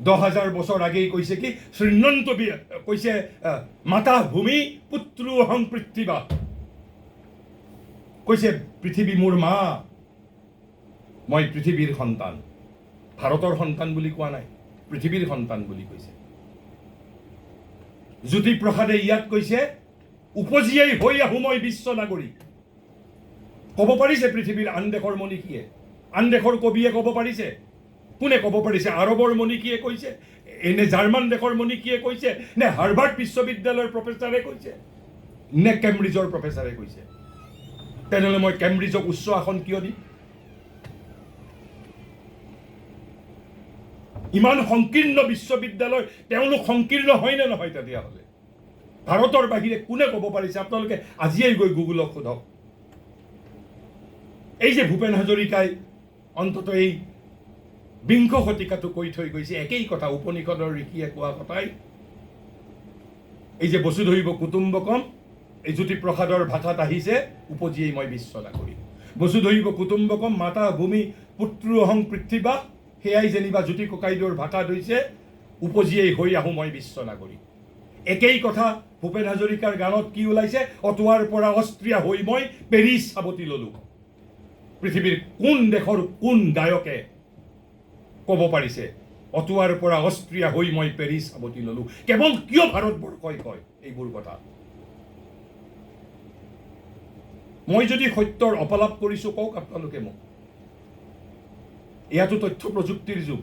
10,000 বছৰ আগেই কৈছে কি, শ্ৰীনন্ত কৈছে মাতা ভূমি পুত্ৰোহং পৃথিৱী। কৈছে পৃথিৱী মোৰ মা, মই পৃথিৱীৰ সন্তান। ভাৰতৰ সন্তান বুলি কোৱা নাই, পৃথিৱীৰ সন্তান বুলি কৈছে। জ্যোতিপ্ৰসাদে ইয়াত কৈছে উপজিয়াই হৈ আহোঁ মই বিশ্ব নাগৰিক। ক'ব পাৰিছে পৃথিৱীৰ আন দেশৰ মনীষীয়ে, আন দেশৰ কবিয়ে ক'ব পাৰিছে? কোনে ক'ব পাৰিছে? আৰবৰ মনীষীয়ে কৈছে নে জাৰ্মান দেশৰ মনীষীয়ে কৈছে নে হাৰ্ভাৰ্ড বিশ্ববিদ্যালয়ৰ প্ৰফেচাৰে কৈছে নে কেম্ব্ৰিজৰ প্ৰফেচাৰে কৈছে? তেনেহ'লে মই কেম্ব্ৰিজক উচ্চ আসন কিয় দিম? ইমান সংকীৰ্ণ বিশ্ববিদ্যালয় তেওঁলোক সংকীৰ্ণ হয় নে নহয় তেতিয়াহ'লে ভাৰতৰ বাহিৰে কোনে ক'ব পাৰিছে আপোনালোকে আজিয়েই গৈ গুগলক সোধক এই যে ভূপেন হাজৰিকাই অন্তত এই বিংশ শতিকাটো কৈ থৈ গৈছে একেই কথা উপনিষদৰ ঋষিয়ে কোৱা কথাই এই যে বসুধৈৱ কুটুম্বকম এই জ্যোতিপ্ৰসাদৰ ভাষাত আহিছে উপজিয়েই মই বিশ্ব নাগৰিক বসুধৈৱ কুটুম্বকম মাতা ভূমি পুত্ৰ অহং পৃথিৱী সেয়াই যেনিবা জ্যোতি ককাইদেউৰ ভাষাত হৈছে উপজিয়েই হৈ আহোঁ মই বিশ্ব নাগৰিক একেই কথা ভূপেন হাজৰিকাৰ গানত কি ওলাইছে অটোৱাৰ পৰা অষ্ট্ৰিয়া হৈ মই পেৰিছ সাৱটি ল'লোঁ পৃথিৱীৰ কোন দেশৰ কোন গায়কে ক'ব পাৰিছে অটোৱাৰ পৰা অষ্ট্ৰিয়া হৈ মই পেৰিছ সাৱটি ল'লোঁ কেৱল কিয় ভাৰতবৰ্ষই কয় এইবোৰ কথা মই যদি সত্যৰ অপলাপ কৰিছোঁ কওক আপোনালোকে মোক এয়াতো তথ্য প্ৰযুক্তিৰ যুগ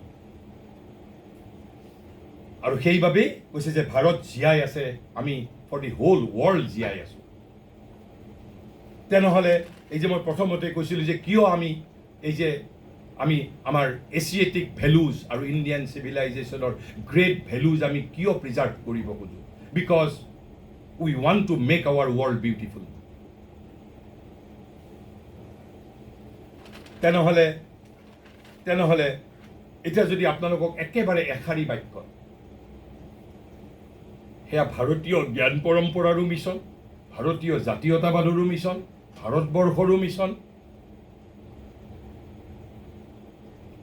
আৰু সেইবাবেই কৈছে যে ভাৰত জীয়াই আছে আমি ফৰ দি হোল ৱৰ্ল্ড জীয়াই আছোঁ তেনেহ'লে এই যে মই প্ৰথমতে কৈছিলোঁ যে কিয় আমি এই যে আমি আমাৰ এছিয়েটিক ভেলুজ আৰু ইণ্ডিয়ান চিভিলাইজেশ্যনৰ গ্ৰেট ভেলুজ আমি কিয় প্ৰিজাৰ্ভ কৰিব খোজোঁ because we want to make our world beautiful তেনেহ'লে এতিয়া যদি আপোনালোকক একেবাৰে এষাৰী বাক্য সেয়া ভাৰতীয় জ্ঞান পৰম্পৰাৰো মিছন ভাৰতীয় জাতীয়তাবাদৰো মিছন ভাৰতবৰ্ষৰো মিছন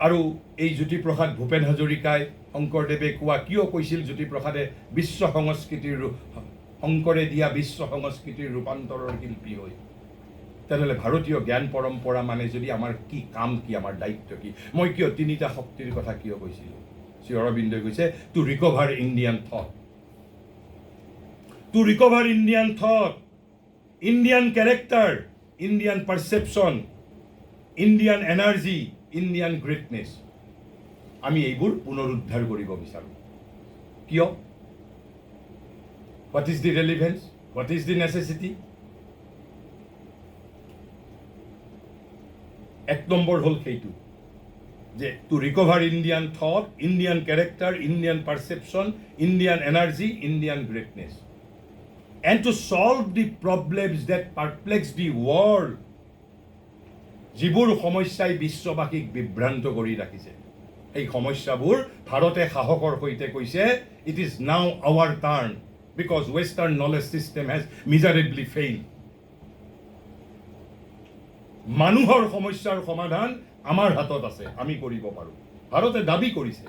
আৰু এই জ্যোতিপ্ৰসাদ ভূপেন হাজৰিকাই শংকৰদেৱে কোৱা কিয় কৈছিল জ্যোতিপ্ৰসাদে বিশ্ব সংস্কৃতিৰ শংকৰে দিয়া বিশ্ব সংস্কৃতিৰ ৰূপান্তৰৰ শিল্পী হৈ তেনেহ'লে ভাৰতীয় জ্ঞান পৰম্পৰা মানে যদি আমাৰ কি কাম কি আমাৰ দায়িত্ব কি মই কিয় তিনিটা শক্তিৰ কথা কিয় কৈছিলোঁ শ্ৰী অৰবিন্দই কৈছে to recover Indian thought to recover Indian thought, Indian character, Indian perception, Indian energy, Indian greatness. আমি এইবোৰ পুনৰুদ্ধাৰ কৰিব বিচাৰোঁ কিয় what is the relevance, what is the necessity? এক নম্বৰ হ'ল সেইটো যে to recover Indian thought, Indian character, Indian perception, Indian energy, Indian greatness. And to solve the problems that perplex the world যিবোৰ সমস্যাই বিশ্ববাসীক বিভ্ৰান্ত কৰি ৰাখিছে এই সমস্যাবোৰ ভাৰতে সাহসৰ সৈতে কৈছে it is now our turn because western knowledge system has miserably failed মানুহৰ সমস্যাৰ সমাধান আমাৰ হাতত আছে আমি কৰিব পাৰোঁ ভাৰতে দাবী কৰিছে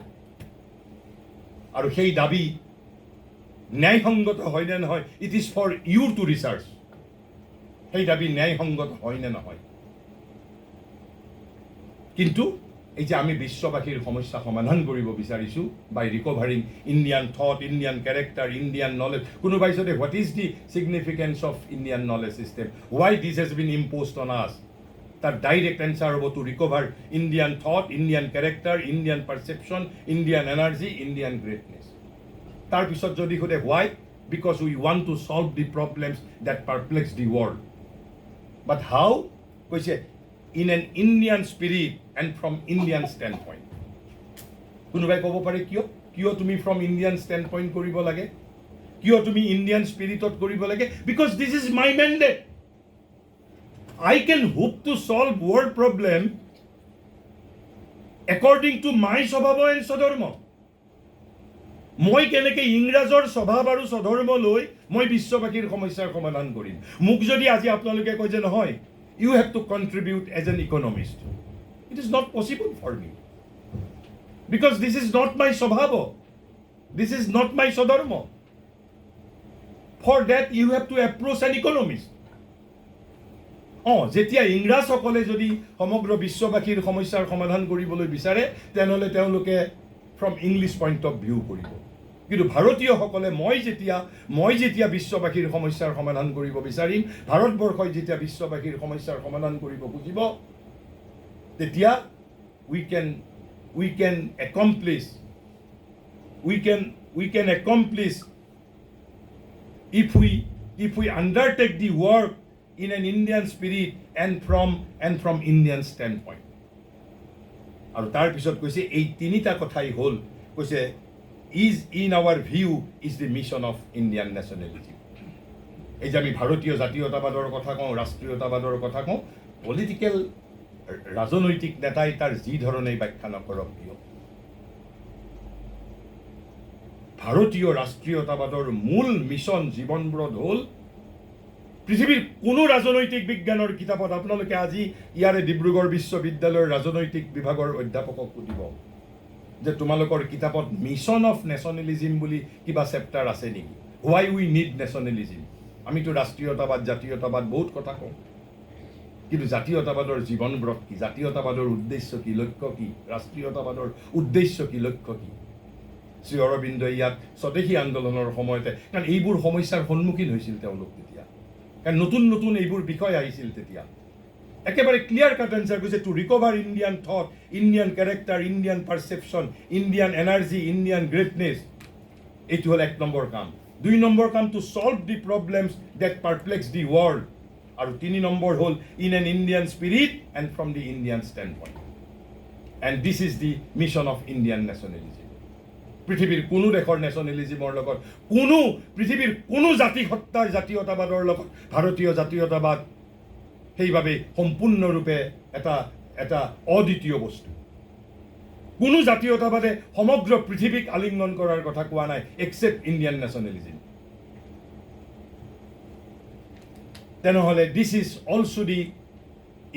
আৰু সেই দাবী ন্যায়সংগত হয় নে নহয় it is for you to research সেই দাবী ন্যায়সংগত হয় নে নহয় কিন্তু এই যে আমি বিশ্ববাসীৰ সমস্যা সমাধান কৰিব বিচাৰিছোঁ by recovering Indian thought Indian character Indian knowledge কোনোবাই যদি what is the significance of Indian knowledge system why this has been imposed on us তাৰ ডাইৰেক্ট এনচাৰ হ'ব to recover Indian thought Indian character Indian perception Indian energy Indian greatness তাৰপিছত যদি সোধে why because we want to solve the problems that perplex the world but how কৈছে in an Indian spirit and from Indian stand point কোনোবাই ক'ব পাৰে কিয় তুমি ফ্ৰম ইণ্ডিয়ান ষ্টেণ্ড পইণ্ট কৰিব লাগে কিয় তুমি ইণ্ডিয়ান স্পিৰিটত কৰিব লাগে because this is my mandate I can hope to solve world problem according to my স্বভাৱ and স্বধৰ্ম মই কেনেকৈ ইংৰাজৰ স্বভাৱ আৰু স্বধৰ্ম লৈ মই বিশ্ববাসীৰ সমস্যাৰ সমাধান কৰিম মোক যদি আজি আপোনালোকে কয় যে নহয় you have to contribute as an economist it is not possible for me because this is not my স্বভাৱ this is not my স্বধৰ্ম for that you have to approach an economist যেতিয়া ইংৰাজসকলে যদি সমগ্ৰ বিশ্ববাসীৰ সমস্যাৰ সমাধান কৰিবলৈ বিচাৰে তেনেহ'লে তেওঁলোকে from English point of view কৰিব কিন্তু ভাৰতীয়সকলে মই যেতিয়া বিশ্ববাসীৰ সমস্যাৰ সমাধান কৰিব বিচাৰিম ভাৰতবৰ্ষই যেতিয়া বিশ্ববাসীৰ সমস্যাৰ সমাধান কৰিব খুজিব তেতিয়া we can accomplish if we undertake the work in an Indian spirit and from Indian standpoint. আৰু তাৰ পিছত কৈছে এই তিনিটা কথাই হ'ল কৈছে is in our view is the mission of Indian nationalism এই যে আমি ভাৰতীয় জাতীয়তাবাদৰ কথা কওঁ ৰাষ্ট্ৰীয়তাবাদৰ কথা কওঁ পলিটিকেল ৰাজনৈতিক নেতাই তাৰ যি ধৰণেই ব্যাখ্যা নকৰক কিয় ভাৰতীয় ৰাষ্ট্ৰীয়তাবাদৰ মূল মিছন জীৱনব্ৰত হ'ল পৃথিৱীৰ কোনো ৰাজনৈতিক বিজ্ঞানৰ কিতাপত আপোনালোকে আজি ইয়াৰে ডিব্ৰুগড় বিশ্ববিদ্যালয়ৰ ৰাজনৈতিক বিভাগৰ অধ্যাপকক সুধিব যে তোমালোকৰ কিতাপত মিছন অফ নেশ্যনেলিজিম বুলি কিবা চেপ্টাৰ আছে নেকি হোৱাই উই নিড নেশ্যনেলিজিম আমিতো ৰাষ্ট্ৰীয়তাবাদ জাতীয়তাবাদ বহুত কথা কওঁ কিন্তু জাতীয়তাবাদৰ জীৱনব্ৰত কি জাতীয়তাবাদৰ উদ্দেশ্য কি লক্ষ্য কি ৰাষ্ট্ৰীয়তাবাদৰ উদ্দেশ্য কি লক্ষ্য কি শ্ৰী অৰবিন্দই ইয়াত স্বদেশী আন্দোলনৰ সময়তে কাৰণ এইবোৰ সমস্যাৰ সন্মুখীন হৈছিল তেওঁলোক তেতিয়া কাৰণ নতুন নতুন এইবোৰ বিষয় আহিছিল তেতিয়া একেবাৰে ক্লিয়াৰ কাট এনচাৰ কৈছে to recover Indian thought Indian character Indian perception Indian energy Indian greatness এইটো হ'ল 1 নম্বৰ কাম 2 নম্বৰ কাম to solve the problems that perplex the world আৰু 3 নম্বৰ হ'ল in an Indian spirit and from the Indian standpoint and this is the mission of Indian nationalism পৃথিৱীৰ কোনো দেশৰ নেশ্যনেলিজিমৰ লগত কোনো পৃথিৱীৰ কোনো জাতি সত্তাৰ জাতীয়তাবাদৰ লগত ভাৰতীয় জাতীয়তাবাদ সেইভাবে সম্পূৰ্ণৰূপে এটা অদ্বিতীয় বস্তু কোনো জাতীয়তাবাদে সমগ্ৰ পৃথিৱীক আলিঙ্গন কৰাৰ কথা কোৱা নাই এক্সেপ্ট ইণ্ডিয়ান নেশ্যনেলিজিম তেনেহ'লে this is also the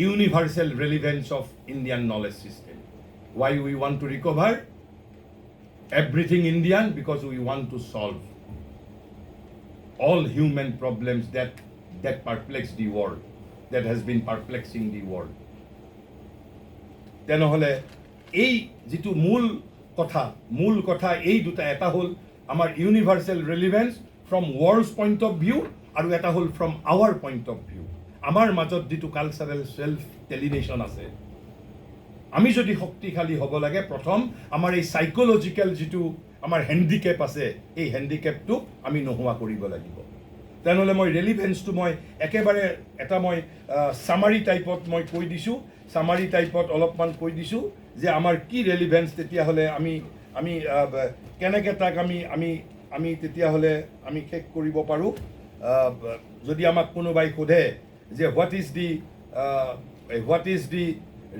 universal relevance of Indian knowledge system Y we want two recover everything Indian because we want to solve all human problems that perplex the world that has been perplexing the world তেনেহ'লে এই যিটো মূল কথা এই দুটা এটা হ'ল আমাৰ universal relevance from world's point of view আৰু এটা হ'ল from our point of view আমাৰ মাজত যিটো কালচাৰেল সেলফ টেলিনেশ্যন আছে আমি যদি শক্তিশালী হ'ব লাগে প্ৰথম আমাৰ এই সাইকোলজিক্যাল যিটো আমাৰ হ্যান্ডিক্যাপ আছে এই হ্যান্ডিক্যাপটো আমি নোহোৱা কৰিব লাগিব তেনেহ'লে মই ৰেলিভেন্সটো মই একেবাৰে এটা মই সামাৰি টাইপত মই কৈ দিছোঁ সামাৰি টাইপত অলপমান কৈ দিছোঁ যে আমাৰ কি ৰেলিভেন্স তেতিয়াহ'লে আমি কেনেকৈ তাক আমি তেতিয়াহ'লে আমি শেষ কৰিব পাৰোঁ যদি আমাক কোনোবাই সোধে যে what is the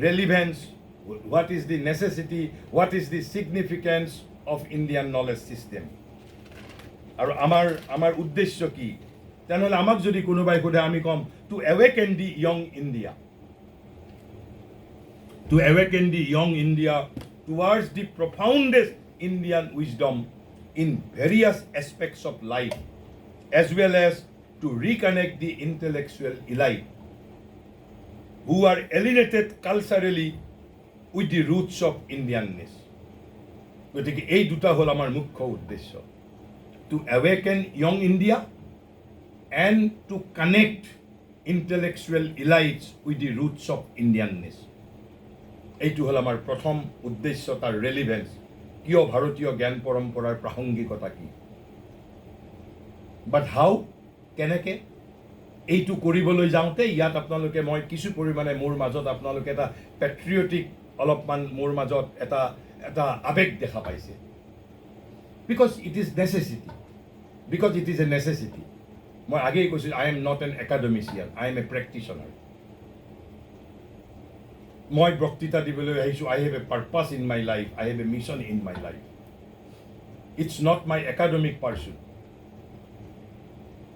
relevance what is the necessity what is the significance of Indian knowledge system আৰু আমাৰ উদ্দেশ্য কি তেনেহ'লে আমাক যদি কোনোবাই সোধে আমি কম to awaken the young India towards the profoundest Indian wisdom in various aspects of life as well as to reconnect the intellectual elite who are alienated culturally with the roots of Indianness. গতিকে এই দুটা হ'ল আমাৰ মুখ্য উদ্দেশ্য to awaken young India and to connect intellectual elites with the roots of Indianness. এইটো হ'ল আমাৰ প্ৰথম উদ্দেশ্য তাৰ ৰেলিভেন্স কিয় ভাৰতীয় জ্ঞান পৰম্পৰাৰ প্ৰাসংগিকতা কি বাট হাউ কেনেকৈ এইটো কৰিবলৈ যাওঁতে ইয়াত আপোনালোকে মই কিছু পৰিমাণে মোৰ মাজত আপোনালোকে এটা পেট্ৰিয়টিক অলপমান মোৰ মাজত এটা আবেগ দেখা পাইছে because it is a necessity মই আগেই কৈছোঁ I am not an academician I am a practitioner মই বক্তৃতা দিবলৈ আহিছোঁ I have a purpose in my life I have a mission in my life it's not my academic pursuit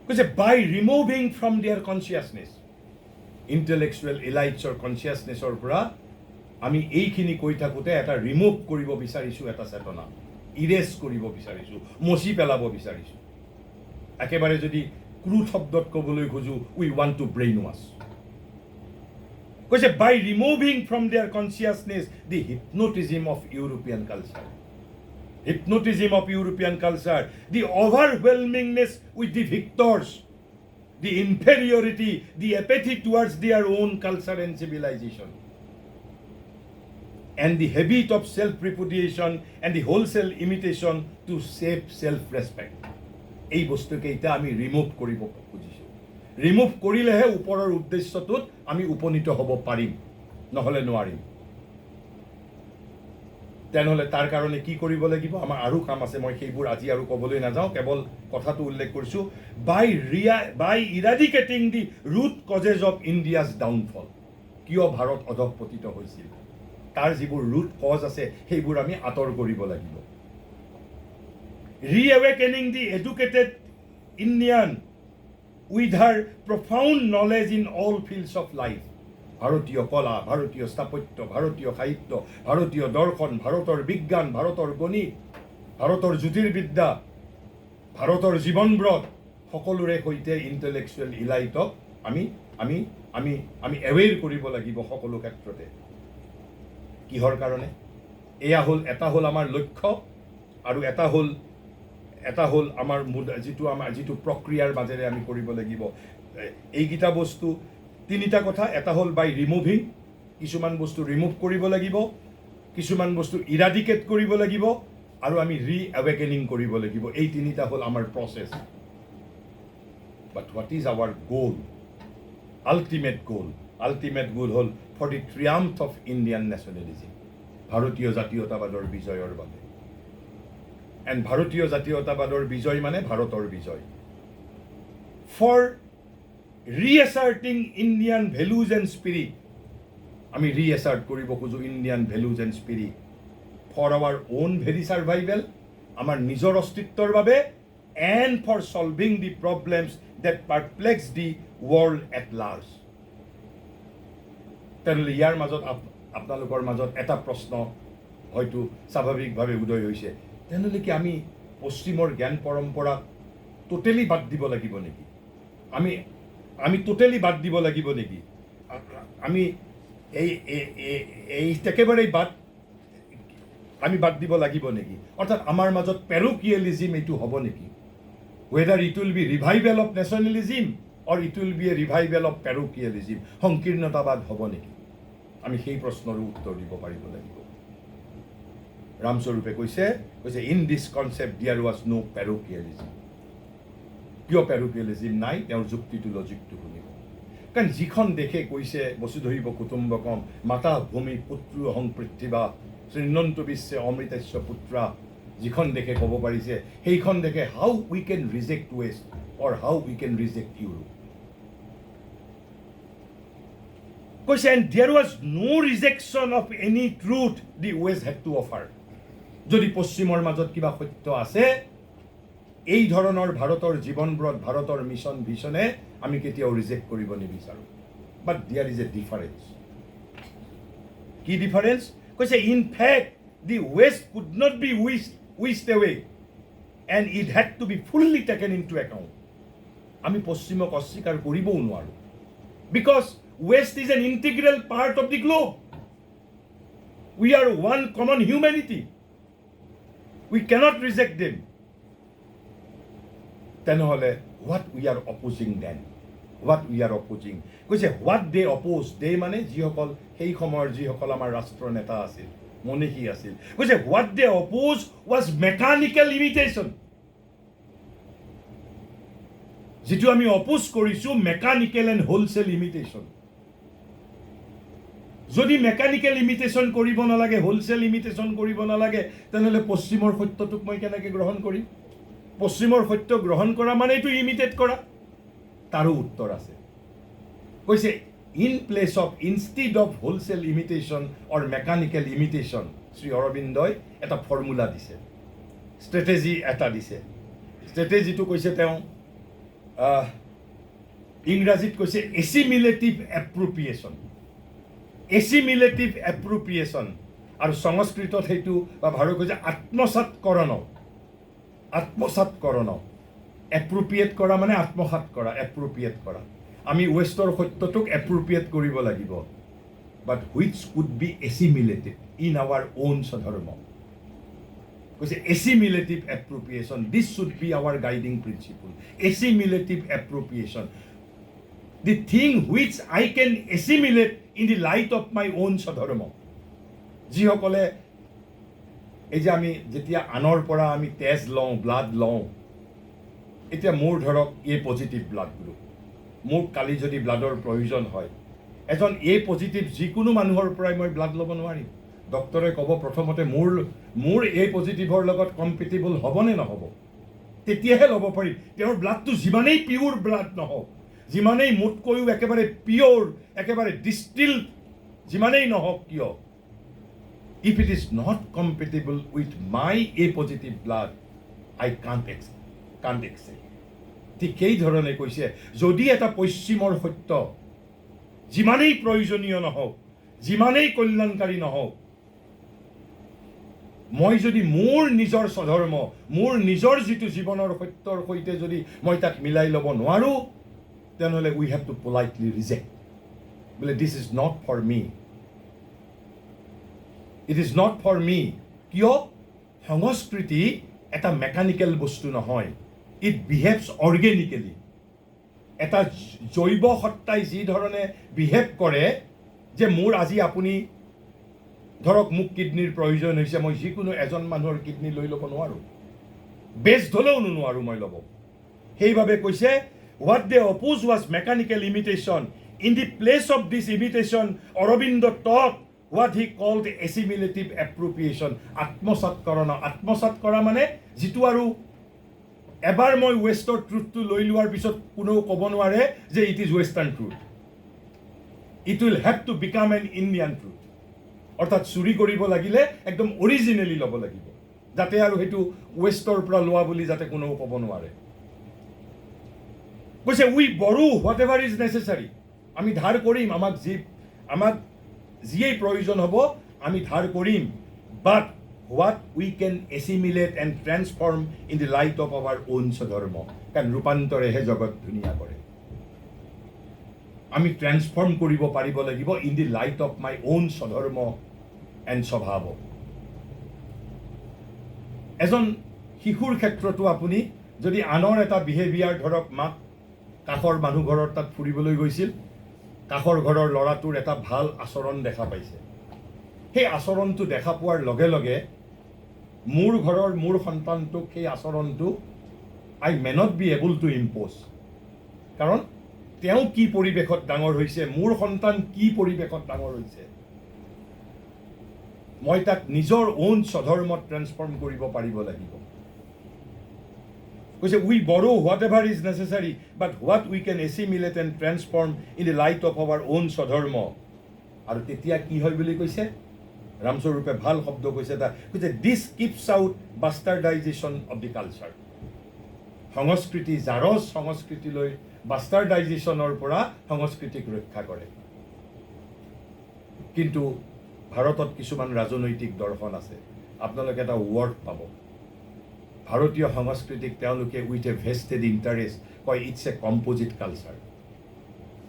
কৈছে by removing from their consciousness intellectual এলাইটছৰ কনচিয়াছনেছৰ পৰা আমি এইখিনি কৈ থাকোঁতে এটা ৰিমুভ কৰিব বিচাৰিছোঁ এটা চেতনা ইৰেজ কৰিব বিচাৰিছোঁ মচি পেলাব বিচাৰিছোঁ একেবাৰে যদি ক্ৰুড শব্দত ক'বলৈ খোজোঁ we want to brainwash কৈছে by removing from their consciousness the hypnotism of European culture the overwhelmingness with the victors, the inferiority, the apathy towards their own culture and civilization, and the habit of self-repudiation and the wholesale imitation to save self-respect. এই বস্তুকেইটা আমি ৰিমুভ কৰিব খুজিছোঁ ৰিমুভ কৰিলেহে ওপৰৰ উদ্দেশ্যটোত আমি উপনীত হ'ব পাৰিম নহ'লে নোৱাৰিম তেনেহ'লে তাৰ কাৰণে কি কৰিব লাগিব আমাৰ আৰু কাম আছে মই সেইবোৰ আজি আৰু ক'বলৈ নাযাওঁ কেৱল কথাটো উল্লেখ কৰিছোঁ by eradicating the root causes of India's downfall কিয় ভাৰত অধঃপতিত হৈছিল তাৰ যিবোৰ ৰুট কজ আছে সেইবোৰ আমি আঁতৰ কৰিব লাগিব reawakening the educated Indian with her profound knowledge in all fields of life ভাৰতীয় কলা ভাৰতীয় স্থাপত্য ভাৰতীয় সাহিত্য ভাৰতীয় দৰ্শন ভাৰতৰ বিজ্ঞান ভাৰতৰ গণিত ভাৰতৰ জ্যোতিৰ্বিদ্যা ভাৰতৰ জীৱনব্ৰত সকলোৰে সৈতে ইণ্টেলেকচুৱেল ইলাইটক আমি এৱেৰ কৰিব লাগিব সকলো ক্ষেত্ৰতে কিহৰ কাৰণে এটা হ'ল আমাৰ লক্ষ্য আৰু এটা হ'ল আমাৰ যিটো প্ৰক্ৰিয়াৰ মাজেৰে আমি কৰিব লাগিব এইকেইটা বস্তু তিনিটা কথা এটা হ'ল বাই ৰিমুভিং কিছুমান বস্তু ৰিমুভ কৰিব লাগিব কিছুমান বস্তু ইৰাডিকেট কৰিব লাগিব আৰু আমি ৰিএৱেকেনিং কৰিব লাগিব এই তিনিটা হ'ল আমাৰ process but what is our goal ultimate goal হ'ল for the triumph of Indian nationalism ভাৰতীয় জাতীয়তাবাদৰ বিজয়ৰ বাবে এণ্ড ভাৰতীয় জাতীয়তাবাদৰ বিজয় মানে ভাৰতৰ বিজয় for reasserting Indian values and spirit আমি ৰিএচাৰ্ট কৰিব খোজোঁ Indian values and spirit for our own very survival আমাৰ নিজৰ অস্তিত্বৰ বাবে and for solving the problems that perplex the world at large তেনেহ'লে ইয়াৰ মাজত আপোনালোকৰ মাজত এটা প্ৰশ্ন হয়তো স্বাভাৱিকভাৱে উদয় হৈছে তেনেহ'লে কি আমি পশ্চিমৰ জ্ঞান পৰম্পৰাক টোটেলি বাদ দিব লাগিব নেকি আমি টোটেলি বাদ দিব লাগিব নেকি আমি একেবাৰেই আমি বাদ দিব লাগিব নেকি অৰ্থাৎ আমাৰ মাজত পেৰোকিয়েলিজিম এইটো হ'ব নেকি whether it will be revival of nationalism or it will be a revival of parochialism সংকীৰ্ণতাবাদ হ'ব নেকি আমি সেই প্ৰশ্নৰো উত্তৰ দিব পাৰিব লাগিব ৰামস্বৰূপে কৈছে ইন দিছ কনচেপ্ট দিয়াৰ ৱাজ ন' পেৰোকিয়েলিজিম কিয় পেৰোকিয়েলিজিম নাই তেওঁৰ যুক্তিটো লজিকটো শুনিব কাৰণ যিখন দেশে কৈছে বসুধৈৱ কুটুম্বকম মাতা ভূমি পুত্ৰো অহং পৃথিৱা শ্ৰীনন্ত বিশ্বে অমৃতস্য পুত্ৰা যিখন দেশে ক'ব পাৰিছে সেইখন দেশে how we can reject West or how we can reject Europe কৈছে and there was no' rejection of any truth the West had to offer যদি পশ্চিমৰ মাজত কিবা সত্য আছে এই ধৰণৰ ভাৰতৰ জীৱনব্ৰত ভাৰতৰ মিছন ভিছনে আমি কেতিয়াও ৰিজেক্ট কৰিব নিবিচাৰোঁ but there is a difference কি ডিফাৰেঞ্চ কৈছে in fact the West could not be wished away and it had to be fully taken into account আমি পশ্চিমক অস্বীকাৰ কৰিবও নোৱাৰোঁ because West is an integral part of the globe we are one common humanity we cannot reject them তেনেহ'লে what we are opposing then কৈছে হোৱাট দে অপ'জ দে মানে যিসকল সেই সময়ৰ যিসকল আমাৰ ৰাষ্ট্ৰৰ নেতা আছিল মনীষী আছিল কৈছে what they oppose was mechanical imitation যিটো আমি অপ'জ কৰিছোঁ মেকানিকেল এণ্ড হোলচেল ইমিটেশ্যন যদি মেকানিকেল ইমিটেশ্যন কৰিব নালাগে হোলচেল ইমিটেশ্যন কৰিব নালাগে তেনেহ'লে পশ্চিমৰ সত্যটোক মই কেনেকৈ গ্ৰহণ কৰিম পশ্চিমৰ সত্য গ্ৰহণ কৰা মানে এইটো ইমিটেট কৰা তাৰো উত্তৰ আছে কৈছে in place of instead of wholesale imitation or mechanical imitation Shri অৰবিন্দই এটা ফৰ্মুলা দিছে ষ্ট্ৰেটেজি এটা দিছে ষ্ট্ৰেটেজিটো কৈছে তেওঁ ইংৰাজীত কৈছে এছিমিলেটিভ এপ্ৰপ্ৰিয়েশ্যন আৰু সংস্কৃতত সেইটো বা ভাৰত কৈছে আত্মসাৎকৰণ এপ্ৰপ্ৰিয়েট কৰা মানে আত্মসাৎ কৰা এপ্ৰপ্ৰিয়েট কৰা আমি ৱেষ্টৰ সত্যটোক এপ্ৰপ্ৰিয়েট কৰিব লাগিব but which could be assimilated in our own swadharma কৈছে assimilative appropriation this should be our guiding principle assimilative appropriation the thing which I can assimilate in the light of my own swadharma যিসকলে এই যে আমি যেতিয়া আনৰ পৰা আমি তেজ লওঁ ব্লাড লওঁ এতিয়া মোৰ ধৰক এ পজিটিভ ব্লাড গ্ৰুপ মোক কালি যদি ব্লাডৰ প্ৰয়োজন হয় এজন এ পজিটিভ যিকোনো মানুহৰ পৰাই মই ব্লাড ল'ব নোৱাৰিম ডক্টৰে ক'ব প্ৰথমতে মোৰ এই পজিটিভৰ লগত কম্পেটিবল হ'বনে নহ'ব, তেতিয়াহে ল'ব পাৰিম। তেওঁৰ ব্লাডটো যিমানেই পিয়'ৰ ব্লাড নহওক, যিমানেই মোতকৈও একেবাৰে পিয়'ৰ, একেবাৰে ডিষ্টিল্ড যিমানেই নহওক কিয়, if it is not compatible with my A positive blood, I can't accept. ঠিক সেই ধৰণে কৈছে, যদি এটা পশ্চিমৰ সত্য যিমানেই প্ৰয়োজনীয় নহওক, যিমানেই কল্যাণকাৰী নহওক, মই যদি মোৰ নিজৰ স্বধৰ্ম, মোৰ নিজৰ যিটো জীৱনৰ সত্যৰ সৈতে যদি মই তাক মিলাই ল'ব নোৱাৰোঁ, তেনেহ'লে we have to politely reject, বোলে this is not for me, it is not for me. কিয়? সংস্কৃতি এটা মেকানিকেল বস্তু নহয়, ইট বিহেভছ অৰ্গেনিকেলি। এটা জৈৱ সত্তাই যি ধৰণে বিহেভ কৰে, যে মোৰ আজি আপুনি ধৰক মোক কিডনীৰ প্ৰয়োজন হৈছে, মই যিকোনো এজন মানুহৰ কিডনী লৈ ল'ব নোৱাৰোঁ, বেষ্ট হ'লেও নোৱাৰোঁ মই ল'ব। সেইবাবে কৈছে, what they oppose was mechanical imitation. In the place of this imitation, Aurobindo taught what he called assimilative appropriation. আত্মসাৎ কৰা মানে যিটো আৰু এবাৰ মই ৱেষ্টৰ ট্ৰুথটো লৈ লোৱাৰ পিছত কোনেও ক'ব নোৱাৰে যে it is western truth, it will have to become N Indian truth. অৰ্থাৎ চুৰি কৰিব লাগিলে একদম অৰিজিনেলি ল'ব লাগিব, যাতে আৰু সেইটো ৱেষ্টৰ পৰা লোৱা বুলি যাতে কোনেও ক'ব নোৱাৰে। কৈছে, we borrow whatever is necessary, আমি ধাৰ কৰিম, আমাক যিয়েই প্ৰয়োজন হ'ব আমি ধাৰ কৰিম, but what we can assimilate and transform in the light of our own swadharma, কাৰণ ৰূপান্তৰেহে জগত ধুনীয়া কৰে। আমি ট্ৰেন্সফৰ্ম কৰিব পাৰিব লাগিব in the light of my own swadharma and স্বভাৱ। এজন শিশুৰ ক্ষেত্ৰতো আপুনি যদি আনৰ এটা বিহেভিয়াৰ, ধৰক মাক কাষৰ মানুহ ঘৰৰ তাত ফুৰিবলৈ গৈছিল, কাষৰ ঘৰৰ ল'ৰাটোৰ এটা ভাল আচৰণ দেখা পাইছে, সেই আচৰণটো দেখা পোৱাৰ লগে লগে মোৰ ঘৰৰ মোৰ সন্তানটোক সেই আচৰণটো I may not be able to impose, কাৰণ তেওঁ কি পৰিৱেশত ডাঙৰ হৈছে, মোৰ সন্তান কি পৰিৱেশত ডাঙৰ হৈছে, মই তাক নিজৰ অ'ন স্বধৰ্মত ট্ৰেন্সফৰ্ম কৰিব পাৰিব লাগিব। কৈছে, we borrow whatever is necessary, but what we can assimilate and transform in the light of our own swadharma. আৰু তেতিয়া কি হয় বুলি কৈছে, ৰামস্বৰূপে ভাল শব্দ কৈছে এটা, কৈছে this keeps out bastardization of the culture. সংস্কৃতি, জাৰজ সংস্কৃতিলৈ বাষ্টাৰ্ডাইজেশ্যনৰ পৰা সংস্কৃতিক ৰক্ষা কৰে। কিন্তু ভাৰতত কিছুমান ৰাজনৈতিক দৰ্শন আছে, আপোনালোকে এটা ৱৰ্ড পাব, ভাৰতীয় সংস্কৃতিক তেওঁলোকে উইথ এ ভেষ্টেড ইণ্টাৰেষ্ট কয় it's a composite culture.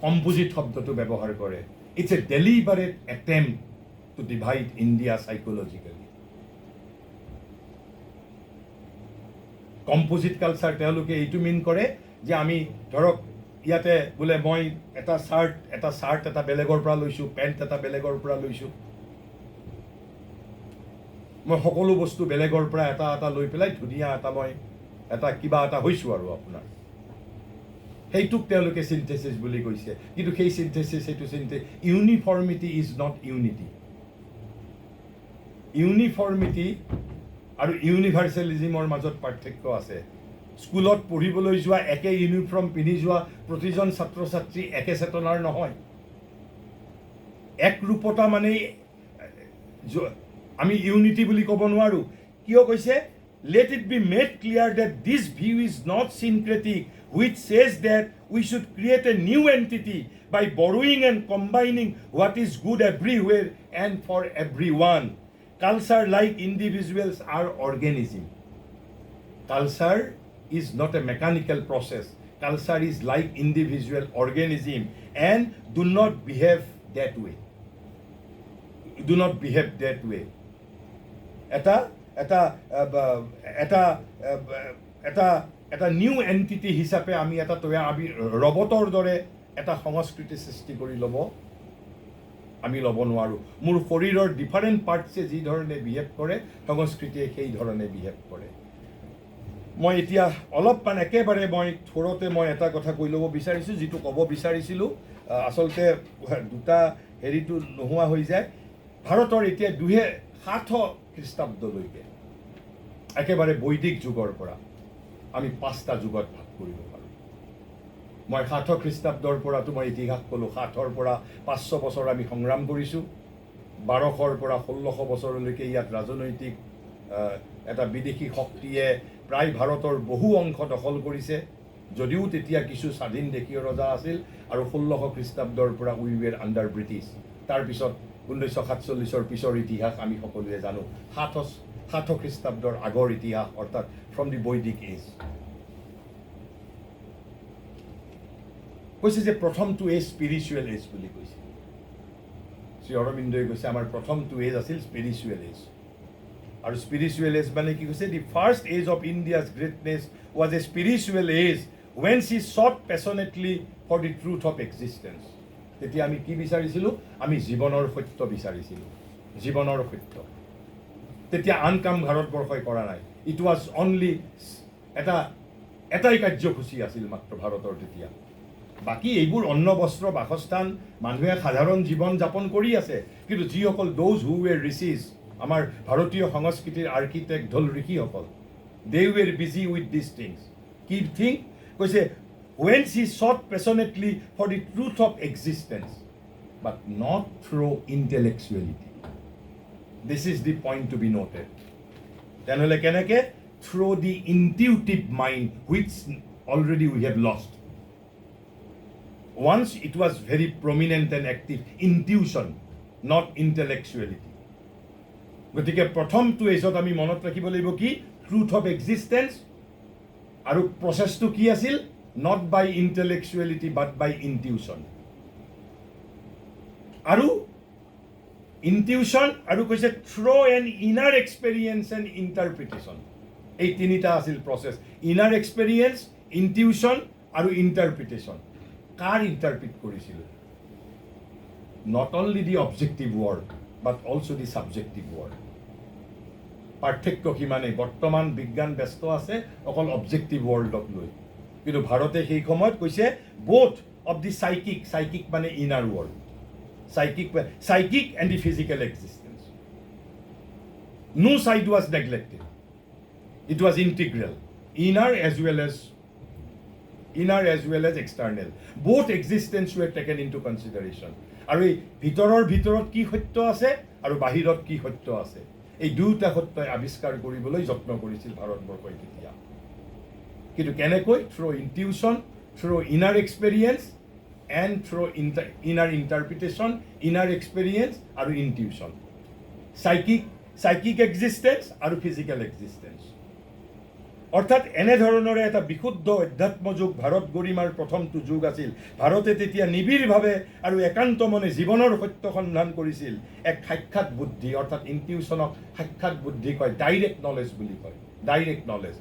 Composite শব্দটো ব্যৱহাৰ কৰে, it's a deliberate attempt to divide India psychologically. Composite culture তেওঁলোকে এইটো মিন কৰে যে আমি ধৰক ইয়াতে বোলে মই এটা চাৰ্ট এটা বেলেগৰ পৰা লৈছোঁ, পেণ্ট এটা বেলেগৰ পৰা লৈছোঁ, মই সকলো বস্তু বেলেগৰ পৰা এটা এটা লৈ পেলাই ধুনীয়া মই কিবা এটা হৈছোঁ আৰু আপোনাৰ, সেইটোক তেওঁলোকে চিন্থেচিছ বুলি কৈছে। কিন্তু সেই uniformity is not unity. Uniformity আৰু ইউনিভাৰ্চেলিজিমৰ মাজত পাৰ্থক্য আছে। স্কুলত পঢ়িবলৈ যোৱা একে ইউনিফৰ্ম পিন্ধি যোৱা প্ৰতিজন ছাত্ৰ ছাত্ৰী একে চেতনাৰ নহয়। একৰূপতা মানেই আমি ইউনিটি বুলি ক'ব নোৱাৰোঁ। কিয় কৈছে, let it be made clear that this view is not syncretic, which says that we should create a new entity by borrowing and combining what is good everywhere and for everyone. Culture, like individuals, are organism. Culture is not a mechanical process. Culture is like individual organism and do not behave that way. এটা নিউ এণ্টিটি হিচাপে আমি ৰবটৰ দৰে এটা সংস্কৃতি সৃষ্টি কৰি আমি ল'ব নোৱাৰোঁ। মোৰ শৰীৰৰ ডিফাৰেণ্ট পাৰ্টছে যি ধৰণে বিহেভ কৰে, সংস্কৃতিয়ে সেই ধৰণে বিহেভ কৰে। মই এতিয়া অলপমান একেবাৰে থোৰতে এটা কথা কৈ ল'ব বিচাৰিছোঁ, যিটো ক'ব বিচাৰিছিলোঁ আচলতে দুটা হেৰিটো নোহোৱা হৈ যায়। ভাৰতৰ এতিয়া 2007 খ্ৰীষ্টাব্দলৈকে একেবাৰে বৈদিক যুগৰ পৰা আমি 5টা যুগত ভাগ কৰিব পাৰোঁ। মই 7 খ্ৰীষ্টাব্দৰ পৰা তোমাৰ ইতিহাস ক'লোঁ। 7ৰ পৰা 500 বছৰ আমি সংগ্ৰাম কৰিছোঁ। 1200ৰ পৰা 1600 বছৰলৈকে ইয়াত ৰাজনৈতিক এটা বিদেশী শক্তিয়ে প্ৰায় ভাৰতৰ বহু অংশ দখল কৰিছে, যদিও তেতিয়া কিছু স্বাধীন দেশীয় ৰজা আছিল। আৰু 1600 খ্ৰীষ্টাব্দৰ পৰা উই ৱেৰ আণ্ডাৰ ব্ৰিটিছ। তাৰপিছত 1947ৰ পিছৰ ইতিহাস আমি সকলোৱে জানো। 7 খ্ৰীষ্টাব্দৰ আগৰ ইতিহাস, অৰ্থাৎ ফ্ৰম দি বৈদিক এজ। কৈছে যে প্ৰথমটো এজ স্পিৰিচুৱেল এজ বুলি কৈছে। শ্ৰী অৰবিন্দই কৈছে আমাৰ প্ৰথমটো এজ আছিল স্পিৰিচুৱেল এজ। আৰু স্পিৰিচুৱেল এজ মানে কি কৈছে? The first age of India's greatness was a spiritual age when she sought passionately for the truth of existence. তেতিয়া আমি কি বিচাৰিছিলোঁ? আমি জীৱনৰ সত্য বিচাৰিছিলোঁ। জীৱনৰ সত্য। তেতিয়া আন কাম ভাৰতবৰ্ষই কৰা নাই। ইট ৱাজ অনলি এটাই কাৰ্যসূচী আছিল মাত্ৰ ভাৰতৰ তেতিয়া। বাকী এইবোৰ অন্ন বস্ত্ৰ বাসস্থান মানুহে সাধাৰণ জীৱন যাপন কৰি আছে। কিন্তু যিসকল দোজ হু ৱেৰ ঋষিজ, আমাৰ ভাৰতীয় সংস্কৃতিৰ আৰ্কিটেক্ট হ'ল ঋষিসকল, দে ৱেৰ বিজি উইথ দিছ থিংছ। কি থিং? কৈছে when she sought passionately for the truth of existence but not through intellectuality. This is the point to be noted. তেনেহ'লে কেনেকে? Through the intuitive mind which already we have lost. Once it was very prominent and active, intuition, not intellectuality. গতিকে প্ৰথমটো এজত আমি মনত ৰাখিব লাগিব কি? Truth of existence. আৰু প্ৰচেছটো কি আছিল? নট বাই ইণ্টেলেকচুৱেলিটি বাট বাই ইনটিউশ্যন। আৰু ইনটিউশ্যন আৰু কৈছে through N inner experience and interpretation. এই তিনিটা আছিল প্ৰচেছ। ইনাৰ এক্সপেৰিয়েঞ্চ, ইনটিউশ্যন আৰু ইণ্টাৰপ্ৰিটেশ্যন। কাৰ ইণ্টাৰপ্ৰিট কৰিছিল? Not only the objective world but also' the subjective world. পাৰ্থক্য সিমানেই। বৰ্তমান বিজ্ঞান ব্যস্ত আছে অকল অবজেক্টিভ ৱৰ্ল্ডক লৈ, কিন্তু ভাৰতে সেই সময়ত কৈছে both of the psychic, psychic মানে inner world, psychic and the physical existence. No side was neglected, it was integral, inner as well as external. Both existence were taken into consideration. আৰু এই ভিতৰত কি সত্য আছে আৰু বাহিৰত কি সত্য আছে, এই দুয়োটা সত্যই আৱিষ্কাৰ কৰিবলৈ যত্ন কৰিছিল ভাৰতবৰ্ষই তেতিয়া। কিন্তু কেনেকৈ? Through intuition, through inner experience and through inner interpretation, inner experience আৰু ইনটিউশ্যন। চাইকিক এক্সিষ্টেঞ্চ আৰু ফিজিকেল এক্সিষ্টেঞ্চ। অৰ্থাৎ এনেধৰণৰে এটা বিশুদ্ধ অধ্যাত্ম যুগ ভাৰত গৰিমাৰ প্ৰথমটো যুগ আছিল। ভাৰতে তেতিয়া নিবিড়ভাৱে আৰু একান্ত মনে জীৱনৰ সত্য সন্ধান কৰিছিল। এক সাক্ষাৎ বুদ্ধি, অৰ্থাৎ ইনটিউশ্যনক সাক্ষাৎ বুদ্ধি কয়, ডাইৰেক্ট নলেজ বুলি কয়, ডাইৰেক্ট নলেজ।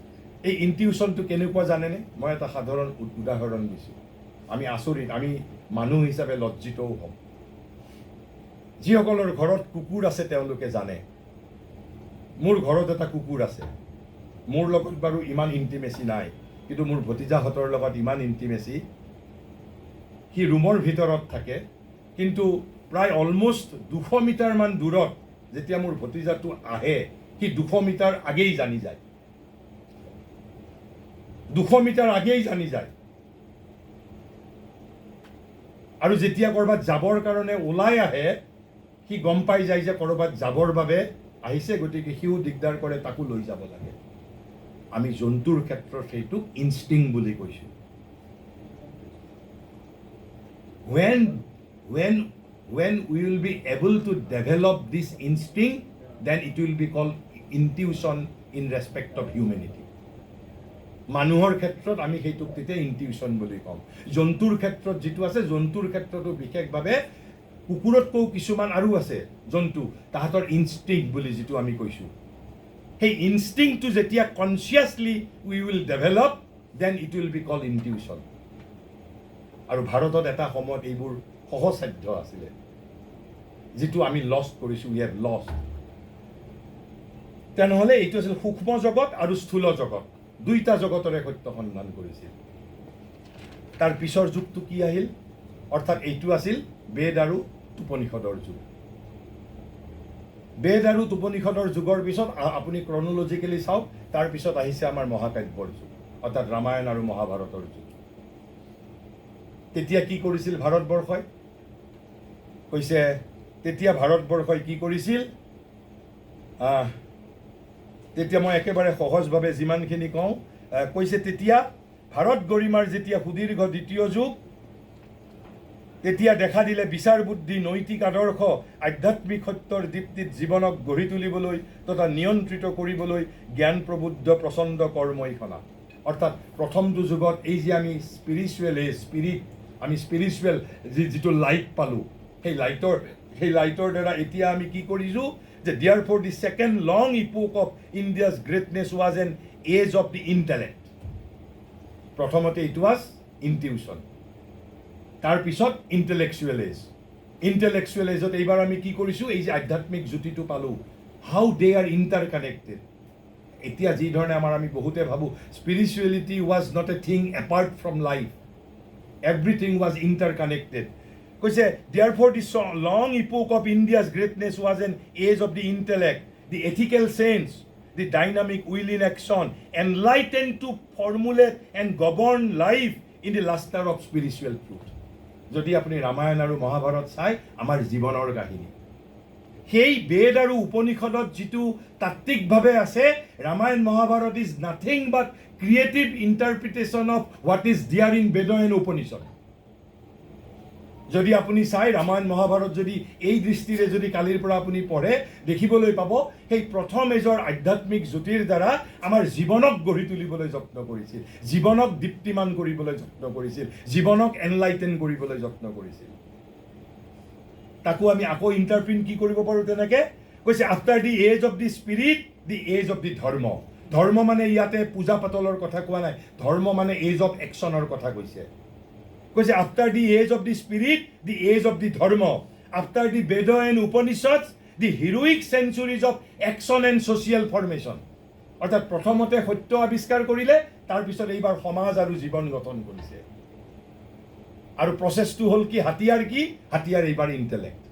এই ইনটিউশ্যনটো কেনেকুৱা জানেনে? মই এটা সাধাৰণ উদাহৰণ দিছোঁ। আমি আচৰিত, আমি মানুহ হিচাপে লজ্জিতও হ'ম। যিসকলৰ ঘৰত কুকুৰ আছে তেওঁলোকে জানে। মোৰ ঘৰত এটা কুকুৰ আছে। মোৰ লগত বাৰু ইমান ইণ্টিমেচি নাই, কিন্তু মোৰ ভতিজাহঁতৰ লগত ইমান ইণ্টিমেচি। সি ৰুমৰ ভিতৰত থাকে, কিন্তু প্ৰায় অলমষ্ট 200 মিটাৰমান দূৰত যেতিয়া মোৰ ভতিজাটো আহে, সি 200 মিটাৰ আগেই জানি যায়। 200 মিটাৰ আগেই জানি যায়। আৰু যেতিয়া ক'ৰবাত যাবৰ কাৰণে ওলাই আহে, সি গম পাই যায় যে ক'ৰবাত যাবৰ বাবে আহিছে, গতিকে সিও দিগদাৰ কৰে, তাকো লৈ যাব লাগে। আমি জন্তুৰ ক্ষেত্ৰত সেইটোক ইনষ্টিং বুলি কৈছোঁ। When we will be able to develop this instinct, then it will be called intuition in respect of humanity. মানুহৰ ক্ষেত্ৰত আমি সেইটোক তেতিয়া ইনটিউশ্যন বুলি কওঁ। জন্তুৰ ক্ষেত্ৰত যিটো আছে, জন্তুৰ ক্ষেত্ৰতো বিশেষভাৱে কুকুৰতকৈও কিছুমান আৰু আছে জন্তু, তাহাঁতৰ ইনষ্টিংক্ট বুলি যিটো আমি কৈছোঁ। সেই ইনষ্টিংক্টটো যেতিয়া consciously we will develop, then it will be call intuition. আৰু ভাৰতত এটা সময়ত এইবোৰ সহজসাধ্য আছিলে, যিটো আমি লষ্ট কৰিছোঁ, উই হেভ লষ্ট। তেনেহ'লে এইটো আছিল সূক্ষ্ম জগত আৰু স্থূল জগত, দুইটা জগতৰে সত্য সন্ধান কৰিছিল। তাৰ পিছৰ যুগটো কি আহিল? অৰ্থাৎ এইটো আছিল বেদ আৰু উপনিষদৰ যুগ। বেদ আৰু উপনিষদৰ যুগৰ পিছত আপুনি ক্ৰনলজিকেলি চাওক, তাৰ পিছত আহিছে আমাৰ মহাকাব্যৰ যুগ, অৰ্থাৎ ৰামায়ণ আৰু মহাভাৰতৰ যুগ। তেতিয়া কি কৰিছিল ভাৰতবৰ্ষই? কৈছে তেতিয়া ভাৰতবৰ্ষই কি কৰিছিল? তেতিয়া মই একেবাৰে সহজভাৱে যিমানখিনি কওঁ, কৈছে তেতিয়া ভাৰত গৰিমাৰ যেতিয়া সুদীৰ্ঘ দ্বিতীয় যুগ, তেতিয়া দেখা দিলে বিচাৰ বুদ্ধি, নৈতিক আদৰ্শ, আধ্যাত্মিক সত্যৰ দীপ্তিত জীৱনক গঢ়ি তুলিবলৈ তথা নিয়ন্ত্ৰিত কৰিবলৈ জ্ঞান প্ৰবুদ্ধ প্ৰচণ্ড কৰ্মই খনা। অৰ্থাৎ প্ৰথমটো যুগত এই যে আমি স্পিৰিচুৱেল আমি স্পিৰিচুৱেল যিটো লাইট পালোঁ, সেই লাইটৰ দ্বাৰা এতিয়া আমি কি কৰিছোঁ যে therefore the second long epoch of India's greatness was an age of the intellect. প্ৰথমতে it was intuition, তাৰপিছত ইণ্টেলেকচুৱেল এজত এইবাৰ আমি কি কৰিছোঁ? এই যে আধ্যাত্মিক জ্যোতিটো পালোঁ, how they R inter connected. এতিয়া যি ধৰণে আমি বহুতে ভাবোঁ spirituality was not a thing apart from life, everything was inter connected. কৈছে therefore the long epoch of India's greatness was an age of the intellect, the ethical sense, the dynamic will in action, enlightened to formulate and govern life in the luster of spiritual truth. যদি আপুনি ৰামায়ণ আৰু মহাভাৰত চাই আমাৰ জীৱনৰ কাহিনী, সেই বেদ আৰু উপনিষদত যিটো তাত্ত্বিকভাৱে আছে, Ramayana Mahabharata is nothing but creative interpretation of what is there in Veda and Upanishad. যদি আপুনি চাই ৰামায়ণ মহাভাৰত যদি এই দৃষ্টিৰে যদি কালিৰ পৰা আপুনি পঢ়ে, দেখিবলৈ পাব সেই প্ৰথম এজৰ আধ্যাত্মিক জ্যোতিৰ দ্বাৰা আমাৰ জীৱনক গঢ়ি তুলিবলৈ যত্ন কৰিছিল, জীৱনক দীপ্তিমান কৰিবলৈ যত্ন কৰিছিল, জীৱনক এনলাইটেন কৰিবলৈ যত্ন কৰিছিল। তাকো আমি আকৌ ইণ্টাৰপ্ৰিট কি কৰিব পাৰোঁ তেনেকে? কৈছে after the age of the spirit, the age of the ধৰ্ম। ধৰ্ম মানে ইয়াতে পূজা পাতলৰ কথা কোৱা নাই, ধৰ্ম মানে এজ অফ একশ্যনৰ কথা কৈছে। কৈছে after the age of the spirit, the age of the dharma, after the Veda and Upanishad, the heroic centuries of action and social formation. অৰ্থাৎ প্ৰথমতে সত্য আৱিষ্কাৰ কৰিলে, তাৰপিছত এইবাৰ সমাজ আৰু জীৱন গঠন কৰিছে। আৰু প্ৰচেছটো হ'ল কি? হাতিয়াৰ এইবাৰ ইণ্টেলেক্ট।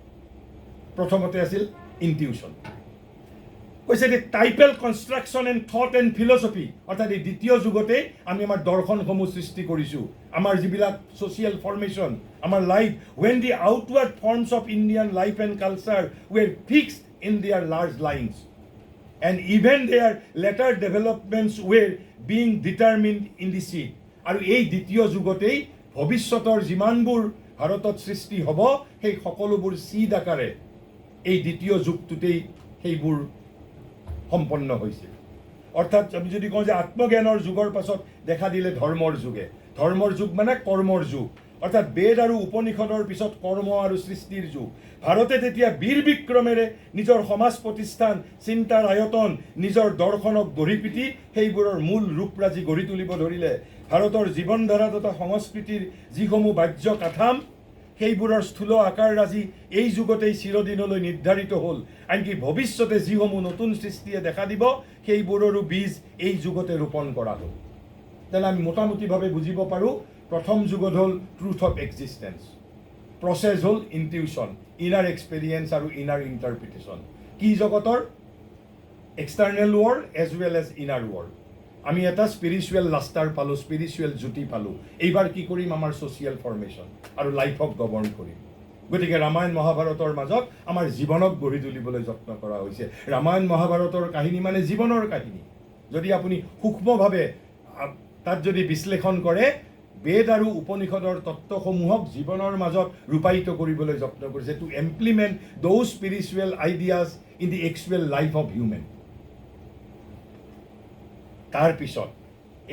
প্ৰথমতে আছিল ইনটিউশ্যন। কৈছে the typal construction and thought and philosophy, অৰ্থাৎ এই দ্বিতীয় যুগতে আমি আমাৰ দৰ্শনসমূহ সৃষ্টি কৰিছোঁ, আমাৰ যিবিলাক ছ'চিয়েল ফৰ্মেশ্যন, আমাৰ life, when the outward forms of Indian life and culture were fixed in their large lines and even their later developments were being determined in the seed. আৰু এই দ্বিতীয় যুগতেই ভৱিষ্যতৰ যিমানবোৰ ভাৰতত সৃষ্টি হ'ব, সেই সকলোবোৰ চিড আকাৰে এই দ্বিতীয় যুগটোতেই সেইবোৰ সম্পন্ন হৈছিল। অৰ্থাৎ আমি যদি কওঁ যে আত্মজ্ঞানৰ যুগৰ পাছত দেখা দিলে ধৰ্মৰ যুগে, ধৰ্মৰ যুগ মানে কৰ্মৰ যুগ, অৰ্থাৎ বেদ আৰু উপনিষদৰ পিছত কৰ্ম আৰু সৃষ্টিৰ যুগ। ভাৰতে তেতিয়া বীৰ বিক্ৰমেৰে নিজৰ সমাজ প্ৰতিষ্ঠান, চিন্তাৰ আয়তন, নিজৰ দৰ্শনক গঢ়ি পিটি সেইবোৰৰ মূল ৰূপৰাজি গঢ়ি তুলিব ধৰিলে। ভাৰতৰ জীৱনধাৰা তথা সংস্কৃতিৰ যিসমূহ বাহ্য কাঠাম, সেইবোৰৰ স্থূল আকাৰৰাজি এই যুগতেই চিৰদিনলৈ নিৰ্ধাৰিত হ'ল। আনকি ভৱিষ্যতে যিসমূহ নতুন সৃষ্টিয়ে দেখা দিব, সেইবোৰৰো বীজ এই যুগতে ৰোপণ কৰা হ'ল। তেনে আমি মোটামুটিভাৱে বুজিব পাৰোঁ, প্ৰথম যুগত হ'ল ট্ৰুথ অফ এক্সিষ্টেঞ্চ, প্ৰচেছ হ'ল ইনটিউশ্যন, ইনাৰ এক্সপেৰিয়েঞ্চ আৰু ইনাৰ ইণ্টাৰপ্ৰিটেশ্যন। কি জগতৰ? External world as well as inner world. আমি এটা স্পিৰিচুৱেল লাষ্টাৰ পালোঁ, স্পিৰিচুৱেল জ্যোতি পালোঁ। এইবাৰ কি কৰিম? আমাৰ ছ'চিয়েল ফৰ্মেশ্যন আৰু লাইফক গভৰ্ণ কৰিম। গতিকে ৰামায়ণ মহাভাৰতৰ মাজত আমাৰ জীৱনক গঢ়ি তুলিবলৈ যত্ন কৰা হৈছে। ৰামায়ণ মহাভাৰতৰ কাহিনী মানে জীৱনৰ কাহিনী। যদি আপুনি সূক্ষ্মভাৱে তাত যদি বিশ্লেষণ কৰে, বেদ আৰু উপনিষদৰ তত্ত্বসমূহক জীৱনৰ মাজত ৰূপায়িত কৰিবলৈ যত্ন কৰিছে, to implement those spiritual ideas in the actual life of human. তাৰপিছত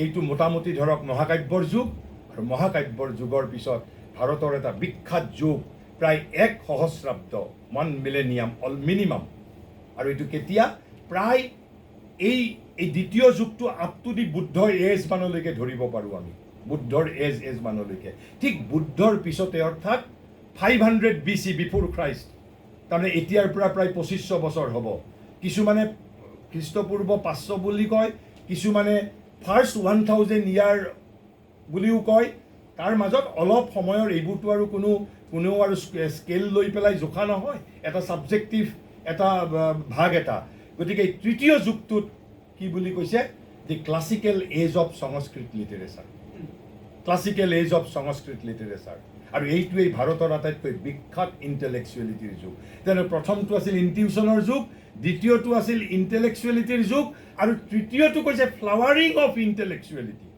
এইটো মোটামুটি ধৰক মহাকাব্যৰ যুগ, আৰু মহাকাব্যৰ যুগৰ পিছত ভাৰতৰ এটা বিখ্যাত যুগ, প্ৰায় 1 সহস্ৰাব্দ, 1 মিলেনিয়াম অল মিনিমাম। আৰু এইটো কেতিয়া? প্ৰায় এই দ্বিতীয় যুগটো আপ টু দি বুদ্ধৰ এজ মানলৈকে ধৰিব পাৰোঁ আমি, বুদ্ধৰ এজ মানলৈকে। ঠিক বুদ্ধৰ পিছতে, অৰ্থাৎ 500 BC বিফোৰ খ্ৰাইষ্ট, তাৰমানে এতিয়াৰ পৰা প্ৰায় 2500 বছৰ হ'ব। কিছুমানে খ্ৰীষ্টপূৰ্ব 500 বুলি কয়, কিছুমানে ফাৰ্ষ্ট 1000 ইয়াৰ বুলিও কয়। তাৰ মাজত অলপ সময়ৰ এইবোৰতো আৰু কোনেও আৰু স্কেল লৈ পেলাই জোখা নহয়, এটা ছাবজেক্টিভ এটা ভাগ এটা গতিকে তৃতীয় যুগটোত কি বুলি কৈছে the classical age of Sanskrit literature classical age of Sanskrit literature আৰু এইটোৱেই ভাৰতৰ আটাইতকৈ বিখ্যাত ইণ্টেলেকচুৱেলিটিৰ যুগ তেনে প্ৰথমটো আছিল ইনটিউশ্যনৰ যুগ দ্বিতীয়টো আছিল ইণ্টেলেকচুৱেলিটিৰ যুগ আৰু তৃতীয়টো কৈছে ফ্লাৱাৰিং অফ ইণ্টেলেকচুৱেলিটি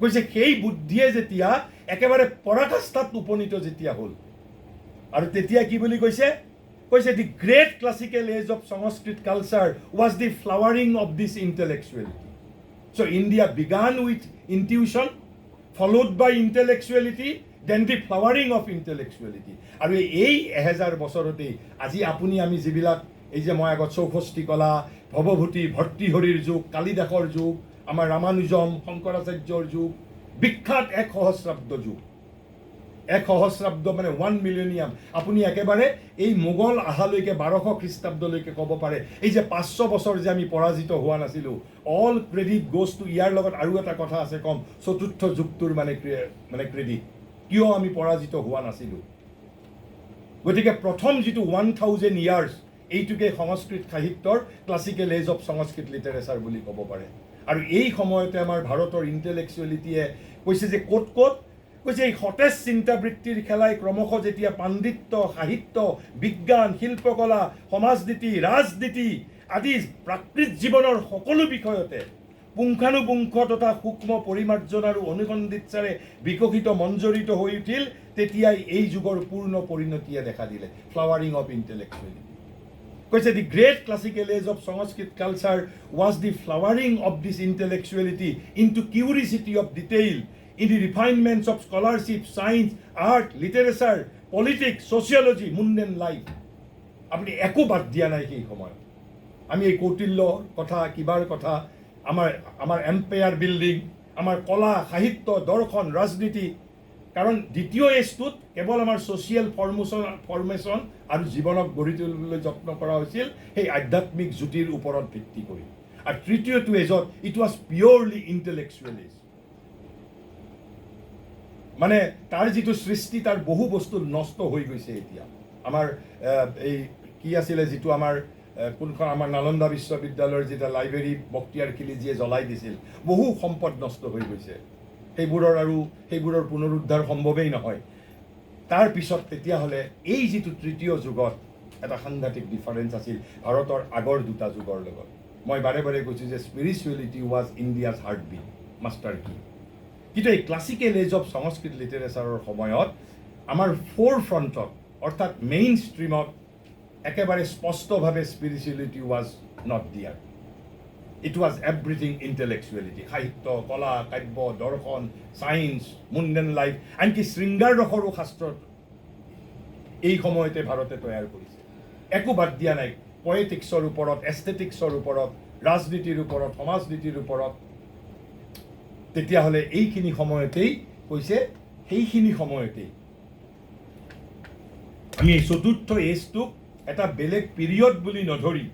কৈছে সেই বুদ্ধিয়ে যেতিয়া একেবাৰে পৰাকাষ্ঠাত উপনীত যেতিয়া হ'ল আৰু তেতিয়া কি বুলি কৈছে কৈছে the great classical age of Sanskrit culture was the flowering of this intellectuality so' India began with intuition followed by intellectuality, then the flowering of intellectuality. আৰু এই 1000 বছৰতেই আজি আপুনি আমি যিবিলাক এই যে মই আগত চৌষষ্ঠি কলা ভৱভূতি ভৰ্তৃহৰিৰ যুগ কালিদাসৰ যুগ আমাৰ ৰামানুজম শংকৰাচাৰ্যৰ যুগ বিখ্যাত 1 সহস্ৰাব্দ যুগ 1 সহস্ৰাব্দ মানে 1 মিলেনিয়াম আপুনি একেবাৰে এই মোগল আহালৈকে 1200 খ্ৰীষ্টাব্দলৈকে ক'ব পাৰে এই যে 500 বছৰ যে আমি পৰাজিত হোৱা নাছিলোঁ অল ক্ৰেডিট গোজ টু ইয়াৰ লগত আৰু এটা কথা আছে কম চতুৰ্থ যুগটোৰ মানে ক্ৰেডিট কিয় আমি পৰাজিত হোৱা নাছিলোঁ গতিকে প্ৰথম যিটো 1000 ইয়াৰ্ছ এইটোকে সংস্কৃত সাহিত্যৰ classical age of Sanskrit literature বুলি ক'ব পাৰে আৰু এই সময়তে আমাৰ ভাৰতৰ ইণ্টেলেকচুৱেলিটিয়ে কৈছে যে ক'ত কৈছে এই সতেজ চিন্তাবৃত্তিৰ খেলাই ক্ৰমশ যেতিয়া পাণ্ডিত্য সাহিত্য বিজ্ঞান শিল্পকলা সমাজনীতি ৰাজনীতি আদি প্ৰাকৃত জীৱনৰ সকলো বিষয়তে পুংখানুপুংখ তথা সূক্ষ্ম পৰিমাৰ্জন আৰু অনুসন্ধিৎসাৰে বিকশিত মঞ্জৰিত হৈ উঠিল তেতিয়াই এই যুগৰ পূৰ্ণ পৰিণতিয়ে দেখা দিলে ফ্লাৱাৰিং অফ ইণ্টেলেকচুৱেলিটি কৈছে the great classical age of Sanskrit culture was the flowering of this intellectuality into curiosity of detail in the refinements of scholarship, science, art, literature, politics, sociology, mundane life. আপনি একো বাদ দিয়া নাই সেই সময়ত আমি এই কৌটিল্যৰ কথা কিবাৰ কথা আমাৰ এম্পায়াৰ বিল্ডিং আমাৰ কলা সাহিত্য দৰ্শন ৰাজনীতি কাৰণ দ্বিতীয় এজটোত কেৱল আমাৰ ছ'চিয়েল ফৰ্মেশ্যন আৰু জীৱনক গঢ়ি তুলিবলৈ যত্ন কৰা হৈছিল সেই আধ্যাত্মিক জ্যোতিৰ ওপৰত ভিত্তি কৰি আৰু তৃতীয়টো এজত it was purely intellectual age মানে তাৰ যিটো সৃষ্টি তাৰ বহু বস্তু নষ্ট হৈ গৈছে এতিয়া আমাৰ এই কি আছিলে যিটো আমাৰ কোনখন আমাৰ নালন্দা বিশ্ববিদ্যালয়ৰ যেটা লাইব্ৰেৰী বক্তিয়াৰ খিলিজিয়ে জ্বলাই দিছিল বহু সম্পদ নষ্ট হৈ গৈছে সেইবোৰৰ পুনৰুদ্ধাৰ সম্ভৱেই নহয় তাৰ পিছত তেতিয়াহ'লে এই যিটো তৃতীয় যুগত এটা সাংঘাতিক ডিফাৰেঞ্চ আছিল ভাৰতৰ আগৰ দুটা যুগৰ লগত মই বাৰে বাৰে কৈছোঁ যে spirituality was India's heartbeat master কি কিন্তু এই ক্লাছিকেল এজ অফ সংস্কৃত লিটাৰেচাৰৰ সময়ত আমাৰ ফ'ৰ ফ্ৰণ্টত অৰ্থাৎ মেইন ষ্ট্ৰীমত একেবাৰে স্পষ্টভাৱে স্পিৰিচুৱেলিটি ৱাজ নট দিয়াৰ ইট ৱাজ এভৰিথিং ইণ্টেলেকচুৱেলিটি সাহিত্য কলা কাব্য দৰ্শন ছায়েন্স মুণ্ডেন লাইফ আনকি শৃংগাৰ ৰসৰো শাস্ত্ৰত এই সময়তে ভাৰতে তৈয়াৰ কৰিছে একো বাদ দিয়া নাই পয়েটিক্সৰ ওপৰত এস্থেটিক্সৰ ওপৰত ৰাজনীতিৰ ওপৰত সমাজনীতিৰ ওপৰত তেতিয়াহ'লে এইখিনি সময়তেই কৈছে সেইখিনি সময়তেই আমি এই চতুৰ্থ এজটোক এটা বেলেগ পিৰিয়ড বুলি নধৰি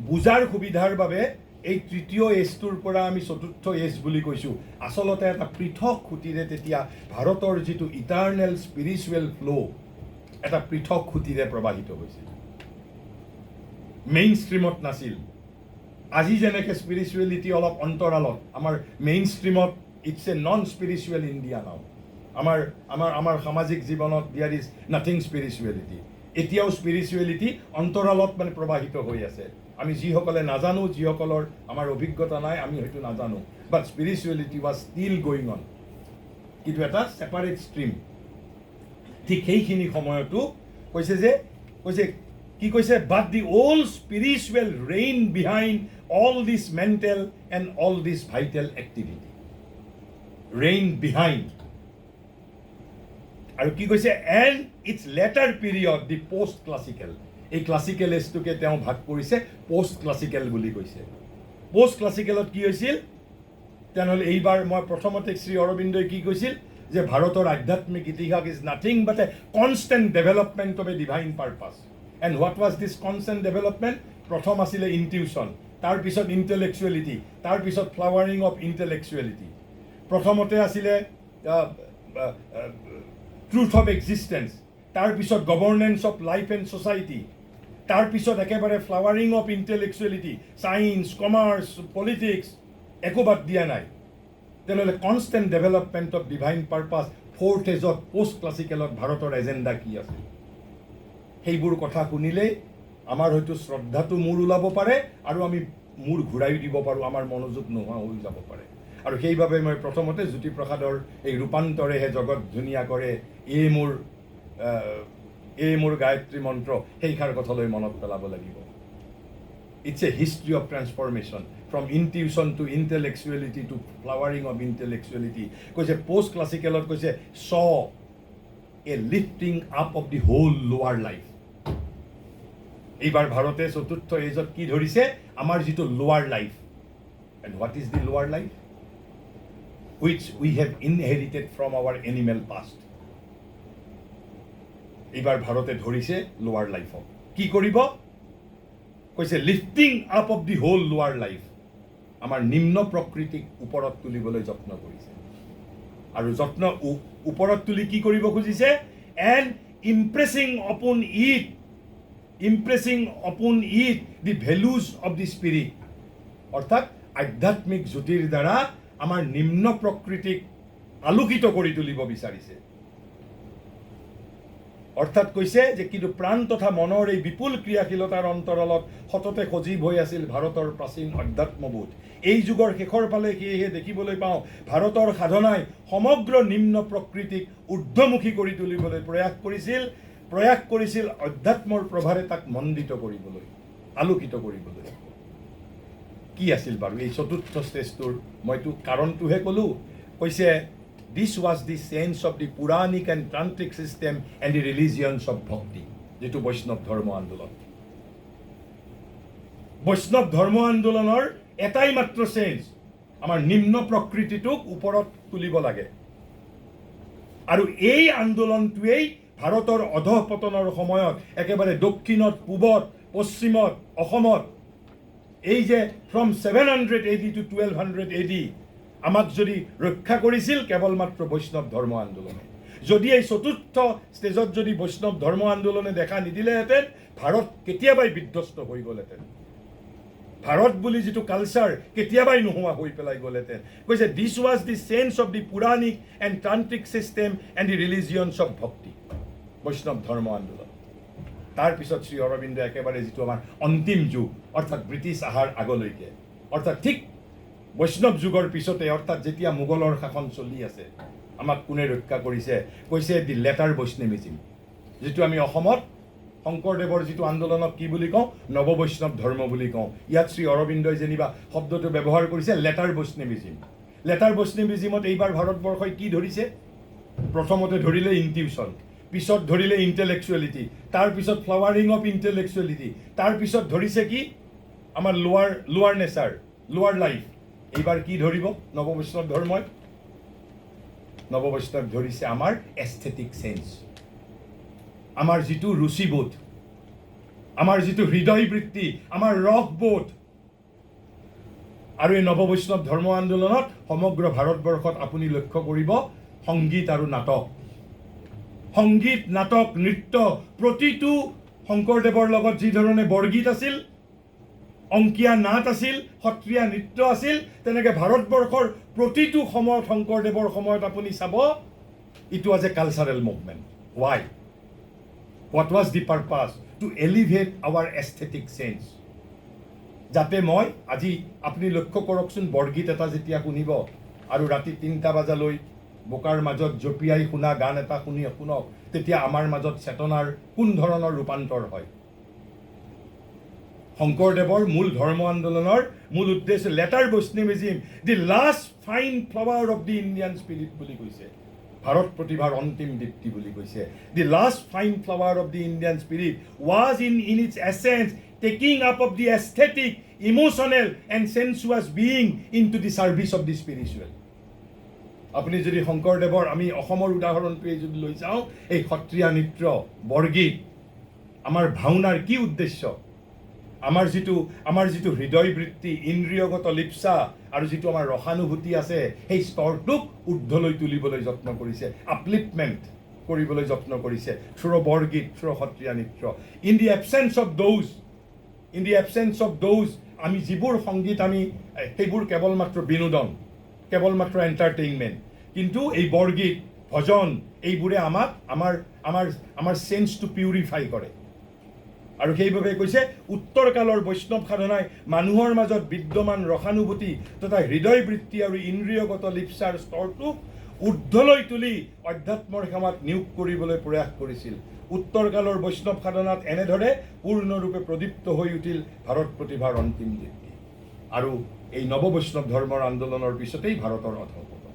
বুজাৰ সুবিধাৰ বাবে এই তৃতীয় এজটোৰ পৰা আমি চতুৰ্থ এজ বুলি কৈছোঁ আচলতে এটা পৃথক খুঁটিৰে তেতিয়া ভাৰতৰ যিটো ইটাৰনেল স্পিৰিচুৱেল ফ্ল' এটা পৃথক খুঁটিৰে প্ৰবাহিত হৈছিল মেইন ষ্ট্ৰীমত নাছিল আজি যেনেকৈ স্পিৰিচুৱেলিটি অলপ অন্তৰালত আমাৰ মেইন ষ্ট্ৰীমত it's a non spiritual India now আমাৰ সামাজিক জীৱনত দিয়াৰ ইজ নাথিং স্পিৰিচুৱেলিটি এতিয়াও স্পিৰিচুৱেলিটি অন্তৰালত মানে প্ৰবাহিত হৈ আছে আমি যিসকলে নাজানো যিসকলৰ আমাৰ অভিজ্ঞতা নাই আমি হয়তো নাজানো but spirituality was still going on কিন্তু এটা ছেপাৰেট ষ্ট্ৰীম ঠিক সেইখিনি সময়তো কৈছে কি কৈছে but the old spiritual reign behind all this mental and all this vital activity reign behind আৰু কি কৈছে and its later period the past classical এই ক্লাছিকেল এজটোকে তেওঁ ভাগ কৰিছে পষ্ট ক্লাছিকেল বুলি কৈছে পষ্ট ক্লাছিকেলত কি হৈছিল তেনেহ'লে এইবাৰ মই প্ৰথমতে শ্ৰী অৰবিন্দই কি কৈছিল যে ভাৰতৰ আধ্যাত্মিক ইতিহাস is nothing but A constant development of a divine purpose and what was this constant development প্ৰথম আছিলে ইনটিউশ্যন তাৰপিছত ইণ্টেলেকচুৱেলিটি তাৰপিছত ফ্লাৱাৰিং অফ ইণ্টেলেকচুৱেলিটি প্ৰথমতে আছিলে ট্ৰুথ অফ এক্সিষ্টেঞ্চ তাৰপিছত governance of life and society তাৰপিছত একেবাৰে flowering of intellectuality, science, commerce, politics একো বাদ দিয়া নাই। তেনেহ'লে constant development of divine purpose fourth এজত পষ্ট ক্লাছিকেলত ভাৰতৰ এজেণ্ডা কি আছে? সেইবোৰ কথা শুনিলেই আমাৰ হয়তো শ্ৰদ্ধাটো মূৰ ওলাব পাৰে আৰু আমি মূৰ ঘূৰাই দিব পাৰোঁ, আমাৰ মনোযোগ নোহোৱা হৈ যাব পাৰে। আৰু সেইবাবে মই প্ৰথমতে জ্যোতিপ্ৰসাদৰ এই ৰূপান্তৰেহে জগত ধুনীয়া কৰে, এই মোৰ গায়ত্ৰী মন্ত্ৰ, সেইষাৰ কথালৈ মনত পেলাব লাগিব। It's a history of transformation from intuition to intellectuality to flowering of intellectuality. কৈছে পষ্ট ক্লাছিকেলত কৈছে saw a lifting up of the whole lower life. এইবাৰ ভাৰতে চতুৰ্থ এজত কি ধৰিছে? আমাৰ যিটো lower life. And what is the lower life? which we have inherited from our animal past. এইবাৰ ভাৰতে ধৰিছে লোৱাৰ লাইফক। কি কৰিব? কৈছে lifting up of the whole lower life. আমাৰ নিম্ন প্ৰকৃতিক ওপৰত তুলিবলৈ যত্ন কৰিছে। আৰু যত্ন ওপৰত তুলি কি কৰিব খুজিছে? And impressing upon it the values of the spirit. অৰ্থাৎ আধ্যাত্মিক জ্যোতিৰ দ্বাৰা আমাৰ নিম্ন প্ৰকৃতিক আলোকিত কৰি তুলিব বিচাৰিছে। অৰ্থাৎ কৈছে যে কিন্তু প্ৰাণ তথা মনৰ এই বিপুল ক্ৰিয়াশীলতাৰ অন্তৰালত সততে সজীৱ হৈ আছিল ভাৰতৰ প্ৰাচীন অধ্যাত্মবোধ। এই যুগৰ শেষৰ ফালে সেয়েহে দেখিবলৈ পাওঁ ভাৰতৰ সাধনাই সমগ্ৰ নিম্ন প্ৰকৃতিক ঊৰ্ধ্বমুখী কৰি তুলিবলৈ প্ৰয়াস কৰিছিল অধ্যাত্মৰ প্ৰভাৰে তাক মণ্ডিত কৰিবলৈ, আলোকিত কৰিবলৈ। কি আছিল বাৰু এই চতুৰ্থ ষ্টেজটোৰ? মইতো কাৰণটোহে ক'লোঁ। কৈছে this was the change of the Puranic and Tantric system and the religions of bhakti, যিটো বৈষ্ণৱ ধৰ্ম আন্দোলন। বৈষ্ণৱ ধৰ্ম আন্দোলনৰ এটাই মাত্ৰ চেঞ্জ, আমাৰ নিম্ন প্ৰকৃতিটোক ওপৰত তুলিব লাগে। আৰু এই আন্দোলনটোৱেই ভাৰতৰ অধঃপতনৰ সময়ত একেবাৰে দক্ষিণত, পূবত, পশ্চিমত, অসমত এই যে ফ্ৰম 700 AD টু 1200 AD আমাক যদি ৰক্ষা কৰিছিল কেৱল মাত্ৰ বৈষ্ণৱ ধৰ্ম আন্দোলনে। যদি এই চতুৰ্থ ষ্টেজত যদি বৈষ্ণৱ ধৰ্ম আন্দোলনে দেখা নিদিলেহেঁতেন ভাৰত কেতিয়াবাই বিধ্বস্ত হৈ গ'লহেঁতেন। ভাৰত বুলি যিটো কালচাৰ কেতিয়াবাই নোহোৱা হৈ পেলাই গ'লহেঁতেন। কৈছে this was the change of the Puranic and Tantric system and the religions of bhakti, বৈষ্ণৱ ধৰ্ম আন্দোলন। তাৰপিছত শ্ৰী অৰবিন্দ একেবাৰে যিটো আমাৰ অন্তিম যুগ, অৰ্থাৎ ব্ৰিটিছ আহাৰ আগলৈকে, অৰ্থাৎ ঠিক বৈষ্ণৱ যুগৰ পিছতে, অৰ্থাৎ যেতিয়া মোগলৰ শাসন চলি আছে, আমাক কোনে ৰক্ষা কৰিছে? কৈছে দি লেটাৰ বৈষ্ণৱিজিম, যিটো আমি অসমত শংকৰদেৱৰ যিটো আন্দোলনক কি বুলি কওঁ? নৱ বৈষ্ণৱ ধৰ্ম বুলি কওঁ। ইয়াত শ্ৰী অৰবিন্দই যেনিবা শব্দটো ব্যৱহাৰ কৰিছে লেটাৰ বৈষ্ণৱিজিম। লেটাৰ বৈষ্ণৱিজিমত এইবাৰ ভাৰতবৰ্ষই কি ধৰিছে? প্ৰথমতে ধৰিলে ইনটিউশ্যন, পিছত ধৰিলে ইণ্টেলেকচুৱেলিটি, তাৰপিছত ফ্লাৱাৰিং অফ ইণ্টেলেকচুৱেলিটি, তাৰপিছত ধৰিছে কি? আমাৰ লোৱাৰ নেচাৰ, লোৱাৰ লাইফ। এইবাৰ কি ধৰিব নৱবৈষ্ণৱ ধৰ্মই? নৱবৈষ্ণৱ ধৰিছে আমাৰ এস্থেটিক চেঞ্জ, আমাৰ যিটো ৰুচিবোধ, আমাৰ যিটো হৃদয়বৃত্তি, আমাৰ ৰসবোধ। আৰু এই নৱবৈষ্ণৱ ধৰ্ম আন্দোলনত সমগ্ৰ ভাৰতবৰ্ষত আপুনি লক্ষ্য কৰিব সংগীত আৰু নাটক, সংগীত, নাটক, নৃত্য, প্ৰতিটো শংকৰদেৱৰ লগত যি ধৰণে বৰগীত আছিল, অংকীয়া নাট আছিল, সত্ৰীয়া নৃত্য আছিল, তেনেকৈ ভাৰতবৰ্ষৰ প্ৰতিটো সময়ত শংকৰদেৱৰ সময়ত আপুনি চাব it was a cultural movement. Why? What was the purpose? To elevate our aesthetic change. যাতে মই আজি আপুনি লক্ষ্য কৰকচোন, বৰগীত এটা যেতিয়া শুনিব আৰু ৰাতি 3টা বজালৈ বোকাৰ মাজত জঁপিয়াই শুনা গান এটা শুনক, তেতিয়া আমাৰ মাজত চেতনাৰ কোন ধৰণৰ ৰূপান্তৰ হয়? শংকৰদেৱৰ মূল ধৰ্ম আন্দোলনৰ মূল উদ্দেশ্য later Vaishnavism, the last fine flower of the Indian spirit বুলি কৈছে। ভাৰত প্ৰতিভাৰ অন্তিম দীপ্তি বুলি কৈছে। The last fine flower of the Indian spirit was in its essence taking up of the aesthetic, emotional and sensuous being into the service of the spiritual. আপুনি যদি শংকৰদেৱৰ আমি অসমৰ উদাহৰণটোৱে যদি লৈ যাওঁ, এই সত্ৰীয়া নৃত্য, বৰগীত, আমাৰ ভাওনাৰ কি উদ্দেশ্য? আমাৰ যিটো হৃদয়বৃত্তি, ইন্দ্ৰিয়গত লিপ্সা আৰু যিটো আমাৰ ৰসানুভূতি আছে, সেই স্তৰটোক ঊৰ্ধ্বলৈ তুলিবলৈ যত্ন কৰিছে। আপলিফমেণ্ট, কৰিবলৈ যত্ন কৰিছে থ্ৰু বৰগীত থ্ৰু সত্ৰীয়া নৃত্য ইন দি এবচেঞ্চ অফ দৌজ আমি যিবোৰ সংগীত আমি সেইবোৰ কেৱল মাত্ৰ বিনোদন কেৱল মাত্ৰ এণ্টাৰটেইনমেণ্ট কিন্তু এই বৰগীত ভজন এইবোৰে আমাক আমাৰ চেঞ্চটো পিউৰিফাই কৰে আৰু সেইবাবে কৈছে উত্তৰ কালৰ বৈষ্ণৱ সাধনাই মানুহৰ মাজত বিদ্যমান ৰসানুভূতি তথা হৃদয়বৃত্তি আৰু ইন্দ্ৰিয়গত লিপ্সাৰ স্তৰটোক ঊৰ্ধলৈ তুলি অধ্যাত্মৰ সেৱাত নিয়োগ কৰিবলৈ প্ৰয়াস কৰিছিল উত্তৰ কালৰ বৈষ্ণৱ সাধনাত এনেদৰে পূৰ্ণৰূপে প্ৰদীপ্ত হৈ উঠিল ভাৰত প্ৰতিভাৰ অন্তিম দীপ্তি আৰু এই নৱ বৈষ্ণৱ ধৰ্মৰ আন্দোলনৰ পিছতেই ভাৰতৰ অধঃপতন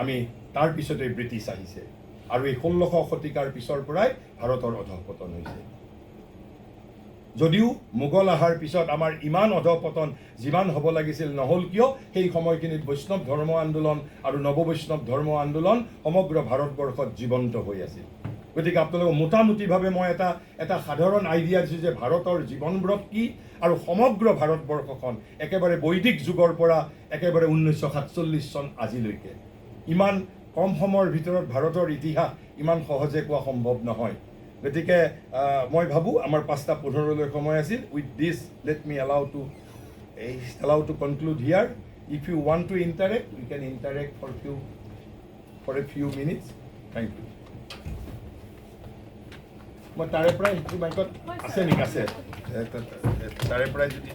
আমি তাৰ পিছতেই ব্ৰিটিছ আহিছে আৰু এই 1600 শতিকাৰ পিছৰ পৰাই ভাৰতৰ অধঃপতন হৈছে যদিও মোগল অহাৰ পিছত আমাৰ ইমান অধঃপতন যিমান হ'ব লাগিছিল নহ'ল কিয় সেই সময়খিনিত বৈষ্ণৱ ধৰ্ম আন্দোলন আৰু নৱ বৈষ্ণৱ ধৰ্ম আন্দোলন সমগ্ৰ ভাৰতবৰ্ষত জীৱন্ত হৈ আছিল গতিকে আপোনালোকক মোটামুটিভাৱে মই এটা সাধাৰণ আইডিয়া দিছোঁ যে ভাৰতৰ জীৱনব্ৰত কি আৰু সমগ্ৰ ভাৰতবৰ্ষখন একেবাৰে বৈদিক যুগৰ পৰা একেবাৰে 1947 চন আজিলৈকে ইমান কম সময়ৰ ভিতৰত ভাৰতৰ ইতিহাস ইমান সহজে কোৱা সম্ভৱ নহয় গতিকে মই ভাবোঁ আমাৰ 5:15লৈ সময় আছিল with this let me allow to conclude here if you want to interact we can interact for a few minutes thank you মই তাৰে পৰাই মাইকত আছে নেকি আছে তাৰে পৰাই যদি